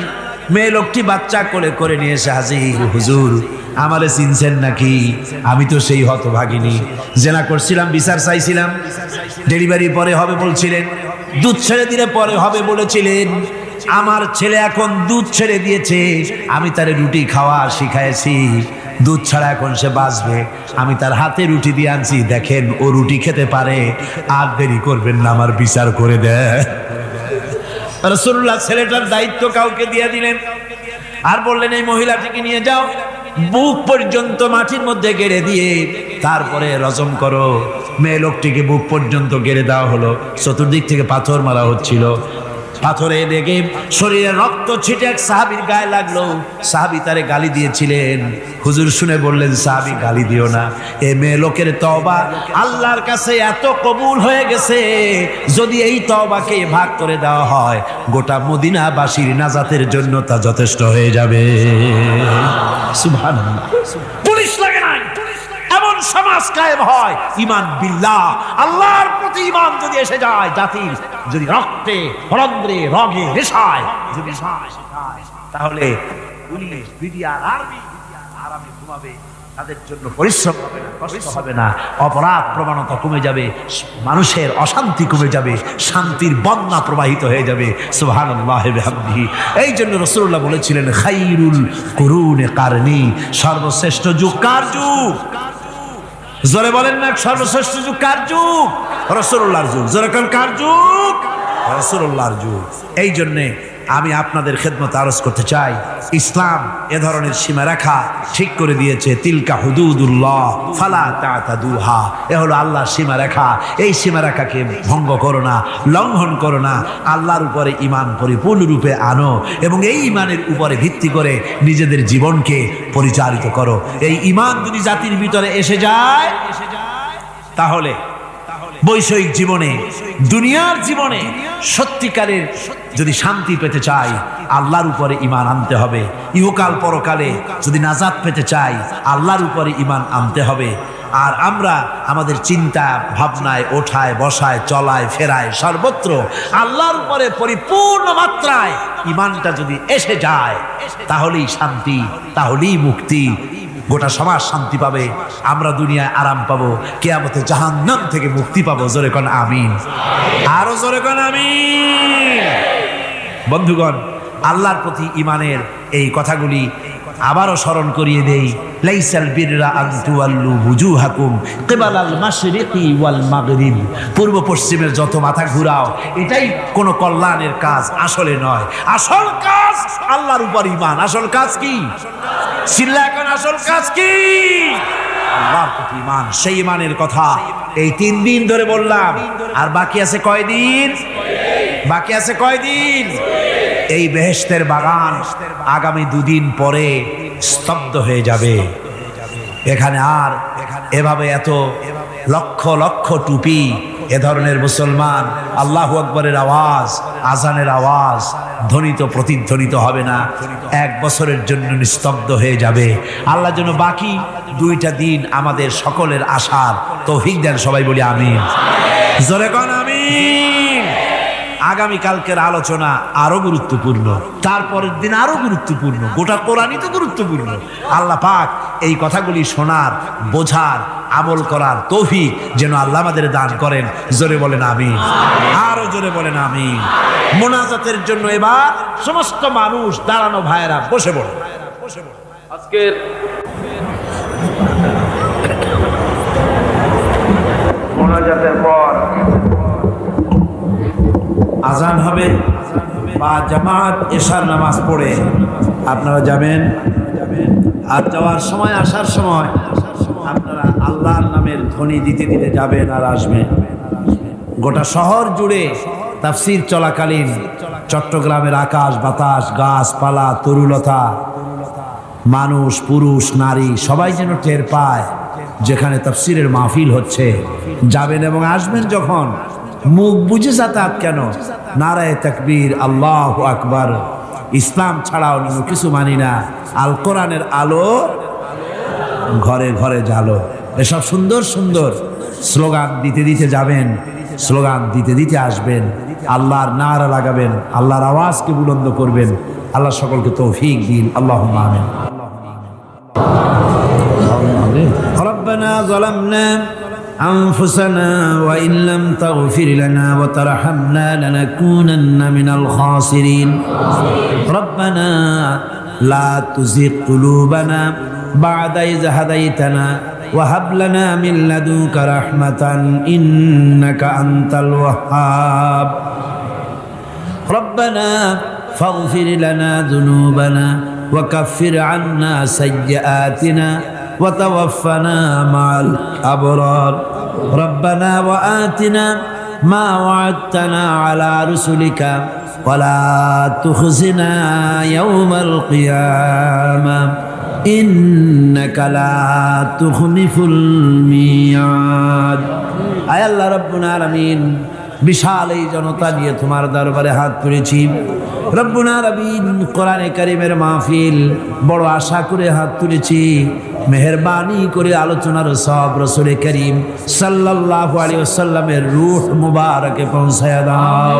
মেয়ে লোকটি বাচ্চা কোলে করে নিয়ে এসে হাজির। হুজুর আমারে চিনছেন নাকি? আমি তো সেই হতভাগিনী, জেনা করছিলাম, বিচার চাইছিলাম, ডেলিভারি পরে হবে বলছিলেন, দুধ ছেড়ে দিলে পরে হবে বলেছিলেন, আমার ছেলে এখন দুধ ছেড়ে দিয়েছে, আমি তারে রুটি খাওয়া শিখাইছি, দুধ ছাড়া এখন সে বাঁচবে, আমি তার হাতে রুটি দিয়ে আনছি, দেখেন ও রুটি খেতে পারে, আর দেরি করবেন না, আমার বিচার করে দেয়। রাসূলুল্লাহ ছেলেটার দায়িত্ব কাউকে দিয়ে দিলেন, আর বললেন এই মহিলাটিকে নিয়ে যাও, বুক পর্যন্ত মাটির মধ্যে গেড়ে দিয়ে তারপরে রজম করো, মেয়ে লোকটিকে বুক পর্যন্ত গেড়ে দেওয়া হলো, চতুর্দিক থেকে পাথর মারা হচ্ছিল। পাথরে লেগে শরীরে রক্ত ছিটে এক সাহাবীর গায়ে লাগলো। সাহাবী তারে গালি দিয়েছিলেন। হুজুর শুনে বললেন, সাহাবী গালি দিও না, এ মেয়ে লোকের তওবা আল্লাহর কাছে এত কবুল হয়ে গেছে, যদি এই তওবাকে ভাগ করে দেওয়া হয় গোটা মদিনাবাসীর নাজাতের জন্য তা যথেষ্ট হয়ে যাবে। সুবহানাল্লাহ। পুলিশ লাগে নাই, এমন সমাজ কায়েম হয় ঈমান বিল্লাহ, আল্লাহর প্রতি ঈমান যদি এসে যায়, জাতির যদি রক্তে রন্ধ্রে রগে রেশায় যদি তাহলে পুলিশ বিডিআর আর্মি আরামে ঘুমাবে, তাদের জন্য পরিশ্রম হবে না, কষ্ট হবে না, অপরাধ প্রবণতা কমে যাবে, মানুষের অশান্তি কমে যাবে, শান্তির বন্যা প্রবাহিত হয়ে যাবে। সুবহানাল্লাহি ওয়া বিহামদিহি। এই জন্য রাসূলুল্লাহ বলেছিলেন, খায়রুল কুরুনে কারনি, সর্বশ্রেষ্ঠ যুগ কার যুগ? জোরে বলেন না, সর্বশ্রেষ্ঠ যুগ কার যুগ? রাসূলুল্লাহর যুগ। জোরে কোন কার যুগ? রাসূলুল্লাহর যুগ। এই জন্যে আমি আপনাদের খেদমতে আরজ করতে চাই, ইসলাম এ ধরনের সীমারেখা ঠিক করে দিয়েছে। তিলকা হুদুদুল্লাহ ফালা তা'তাদুহা, এ হলো আল্লাহর সীমারেখা। এই সীমারেখাকে ভঙ্গ করো না, লঙ্ঘন করো না। আল্লাহর উপরে ঈমান পরিপূর্ণরূপে আনো এবং এই ঈমানের উপরে ভিত্তি করে নিজেদের জীবনকে পরিচালিত করো। এই ঈমান যদি জাতির ভিতরে এসে যায়, তাহলে বৈষয়িক জীবনে, দুনিয়ার জীবনে সত্যিকারের যদি শান্তি পেতে চাই, আল্লাহর উপরে ঈমান আনতে হবে। ইহকাল পরকালে যদি নাজাত পেতে চাই, আল্লাহর উপরে ঈমান আনতে হবে। আর আমরা আমাদের চিন্তা ভাবনায়, ওঠায় বসায়, চলায় ফেরায়, সর্বত্র আল্লাহর উপরে পরিপূর্ণ মাত্রায় ঈমানটা যদি এসে যায়, তাহলেই শান্তি, তাহলেই মুক্তি। গোটা সমাজ শান্তি পাবে, আমরা দুনিয়ায় আরাম পাবো, কিয়ামতে জাহান্নাম থেকে মুক্তি পাবো। জোরে কোন আমিন, আরো জোরে কোন আমিন। বন্ধুগণ, আল্লাহর প্রতি ঈমানের এই কথাগুলি আবারও স্মরণ করিয়ে দেই। লাইসাল বিররা আন তুওয়াল্লু ওয়ুজুহাকুম কিবালাল মাশরিকি ওয়াল মাগরিব, পূর্ব পশ্চিমের যত মাথা ঘুরাও, এটাই কোনো কল্যাণের কাজ আসলে নয়। আসল কাজ আল্লাহর উপর ঈমান। আসল কাজ কি? চিল্লা এখন, আসল কাজ কি? আল্লাহর প্রতি ঈমান। সেই ঈমানের কথা এই 3 দিন ধরে বললাম। আর বাকি আছে কয়দিন? বাকি আছে কয়দিন? এই বেহেশতের বাগান আগামী 2 দিন পরে স্তব্ধ হয়ে যাবে। এখানে আর এভাবে এত লক্ষ লক্ষ টুপি, এ ধরনের মুসলমান আল্লাহু আকবরের আওয়াজ, আজানের আওয়াজ ধ্বনিত প্রতিধ্বনিত হবে না। 1 বছরের জন্য নিস্তব্ধ হয়ে যাবে। আল্লাহ যেন বাকি 2টা দিন আমাদের সকলের আশার তৌফিক দেন। সবাই বলি আমিন, জোরে কোন আমিন। আগামীকালকের আলোচনা আরো গুরুত্বপূর্ণ, তারপরের দিন আরো গুরুত্বপূর্ণ, গোটা কোরআনই তো গুরুত্বপূর্ণ। আল্লাহ পাক এই কথাগুলি শোনার, বোঝার, আমল করার তৌফিক যেন আল্লাহ আমাদের দান করেন। জোরে বলেন আমিন, আরো জোরে বলেন আমিন। মোনাজাতের জন্য এবার সমস্ত মানুষ দাঁড়ানো, ভাইয়েরা বসে পড়ো। আজকের মোনাজাতের পর আজান হবে বা জামাত এশার নামাজ পড়ে আপনারা যাবেন। আর যাওয়ার সময়, আসার সময় আপনারা আল্লাহর নামের ধ্বনি দিতে দিতে যাবেন আর আসবেন। গোটা শহর জুড়ে তাফসীর চলাকালীন চট্টগ্রামের আকাশ বাতাস, গাছপালা, তরুলতা, মানুষ, পুরুষ, নারী সবাই যেন টের পায় যেখানে তাফসীরের মাহফিল হচ্ছে। যাবেন এবং আসবেন যখন, মুখ বুঝে যাতায়াত কেন? নারায়ে তাকবীর, আল্লাহু আকবার। ইসলাম ছাড়া অন্য কিছু মানি না। আল কোরআনের আলো ঘরে ঘরে জ্বালো। এসব সুন্দর সুন্দর স্লোগান দিতে দিতে যাবেন, স্লোগান দিতে দিতে আসবেন, আল্লাহর নারা লাগাবেন, আল্লাহর আওয়াজকে বুলন্দ করবেন। আল্লাহ সকলকে তৌফিক দিন। আল্লাহুম্মা আমিন। রব্বানা যালামনা أنفسنا وإن لم تغفر لنا وترحمنا لنكونن من الخاسرين ربنا لا تزغ قلوبنا بعد إذ هديتنا وهب لنا من لدنك رحمة إنك أنت الوهاب ربنا فاغفر لنا ذنوبنا وكفر عنا سيئاتنا وتوفنا مع الأبرار ربنا وآتنا ما وعدتنا على رسلك ولا تخزنا يوم القيامة إنك لا تخلف الميعاد আয় আল্লাহ রব্বুল আলামিন বিশাল এই জনতা নিয়ে তোমার দরবারে হাত তুলেছি রব্বুল আলামিন কোরআনে কারীমের মাহফিল বড় আশা করে হাত তুলেছি মেহেরবানি করে আলোচনার সব রাসূল করিম সাল্লাল্লাহু আলাইহি ওয়াসাল্লামের রূহ মুবারকে পৌঁছায়া দাও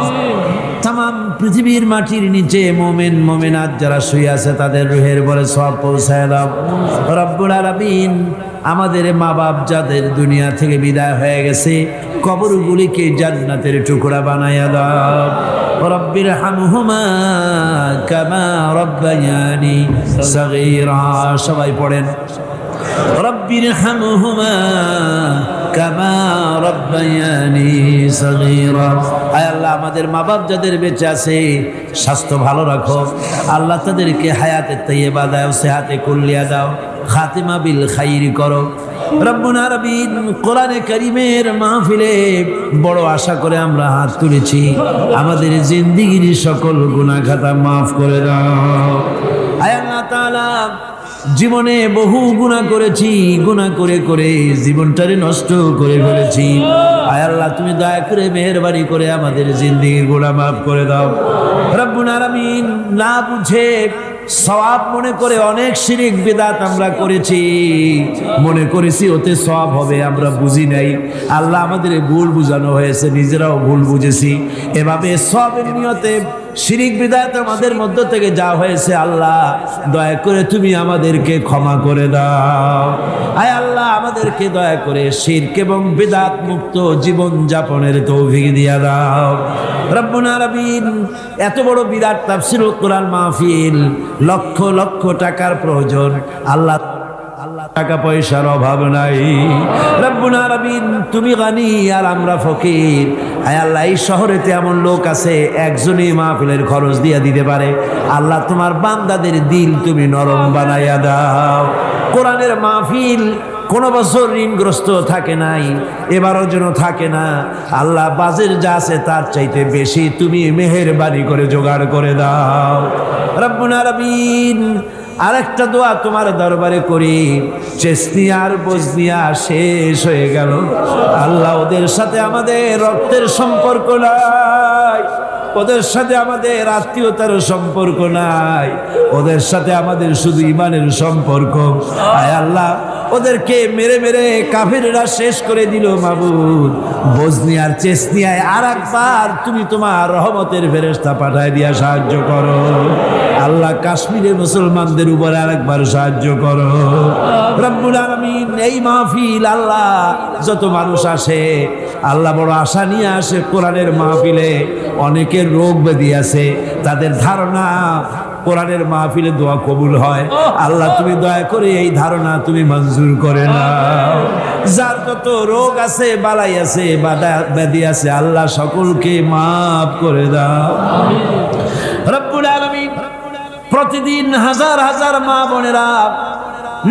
तमाम পৃথিবীর মাটির নিচে মুমিন মুমিনাত যারা শুয়ে আছে তাদের রূহের বলে সব পৌঁছায় দাও রব্বুল আলামিন আমাদের মা বাপ যাদের দুনিয়া থেকে বিদায় হয়ে গেছে কবরগুলিকে জান্নাতের টুকরা বানায়া দাও রব্বির হামহুমা কামা রব্বায়ানি সগীরা সবাই পড়েন রব্বির হামহুমা কামা রব্বায়ানি সগীরা আয় আল্লাহ আমাদের মা বাপ যাদের বেঁচে আছে স্বাস্থ্য ভালো রাখো আল্লাহ তাদেরকে হায়াতে তাইয়্যিবা দাও সেহাতে কুল্লিয়া দাও খাতিমা বিল খাইর করো রব্বুল আলামিন কোরআনে কারীমের মাহফিলে বড় আশা করে আমরা হাত তুলেছি আমাদের জিন্দেগির সকল গুনাহ খাতা maaf করে দাও আয় আল্লাহ তাআলা জীবনে বহু গুনাহ করেছি গুনাহ করে করে জীবনটারে নষ্ট করে ফেলেছি আয় আল্লাহ তুমি দয়া করে মেহেরবানি করে আমাদের জিন্দেগির গুনাহ maaf করে দাও রব্বুল আলামিন না বুঝে সওয়াব মনে করে অনেক শিরক বিদআত আমরা করেছি মনে করেছি ওতে সওয়াব হবে আমরা বুঝি নাই আল্লাহ আমাদের ভুল বুঝানো হয়েছে নিজেরাও ভুল বুঝেছি এভাবে সওয়াবের নিয়তে শিরক বিদআত আমাদের মধ্য থেকে যা হয়েছে আল্লাহ দয়া করে তুমি আমাদেরকে ক্ষমা করে দাও আয় আল্লাহ আমাদেরকে দয়া করে শিরক এবং বিদআত মুক্ত জীবন যাপনের তৌফিক দিয়া দাও রব্বুল আলামিন এত বড় বিরাট তাফসীরুল কোরআন মাহফিল লক্ষ লক্ষ টাকার প্রয়োজন আল্লাহ টাকা পয়সার অভাব নাই রব্বুল আলামিন তুমি গানি আর আমরা ফকির আয় আল্লাহ এই শহরেতে এমন লোক আছে একজনই মাহফিলের খরচ দিয়ে দিতে পারে আল্লাহ তোমার বান্দাদের দিল তুমি নরম বানাইয়া দাও কোরআনের মাহফিল কোন বছর ঋণগ্রস্ত থাকে নাই এবারও যেন থাকে না আল্লাহ বাজের যা আছে তার চাইতে বেশি তুমি মেহেরবানি করে জোগাড় করে দাও রব্বুল আলামিন আরেকটা দোয়া তোমার দরবারে করি চেসনিয়া আর বজনিয়া শেষ হয়ে গেল আল্লাহ ওদের সাথে আমাদের রক্তের সম্পর্ক নাই ওদের সাথে আমাদের আত্মীয়তার সম্পর্ক নাই ওদের সাথে আমাদের শুধু ঈমানের সম্পর্ক আয় আল্লাহ ওদেরকে মেরে মেরে কাফেররা শেষ করে দিল মাবুদ বজনিয়ার চেসনিয়ায় আরেকবার তুমি তোমার রহমতের ফেরেশতা পাঠায় দিয়া সাহায্য করো আল্লাহ কাশ্মীরের মুসলমানদের উপর আরেকবার সাহায্য করো রব্বুল আলামিন এই মাহফিল আল্লাহ যত মানুষ আসে আল্লাহ বড় আশা নিয়ে আসে কোরআনের মাহফিলে অনেকের রোগ ব্যাধি আছে তাদের ধারণা কোরআনের মাহফিলে দোয়া কবুল হয় আল্লাহ তুমি দয়া করে এই ধারণা তুমি মঞ্জুর করে নাও যার যত রোগ আছে বালাই আছে ব্যাধি আছে আল্লাহ সকলকে maaf করে দাও রব্বুল আলামিন প্রতিদিন হাজার হাজার মা বোনেরা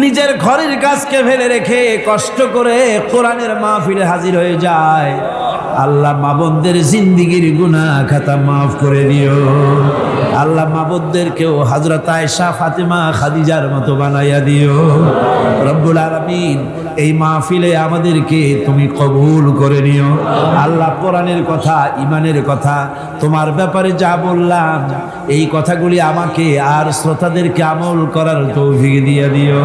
নিজের ঘরের কাজকে ফেলে রেখে কষ্ট করে কোরআনের মাহফিলে হাজির হয়ে যায় আল্লাহ মা বোনদের জিন্দেগির গুনাহ খাতা maaf করে দিও আল্লাহ মা বোনদেরকেও হযরত আয়েশা ফাতেমা খাদিজার মতো বানাইয়া দিও রব্বুল আলামিন এই মাহফিলে আমাদেরকে তুমি কবুল করে নিও আল্লাহ কোরআনের কথা ঈমানের কথা তোমার ব্যাপারে যা বললাম এই কথাগুলি আমাকে আর শ্রোতাদেরকে আমল করার তৌফিক দিয়ে দিও।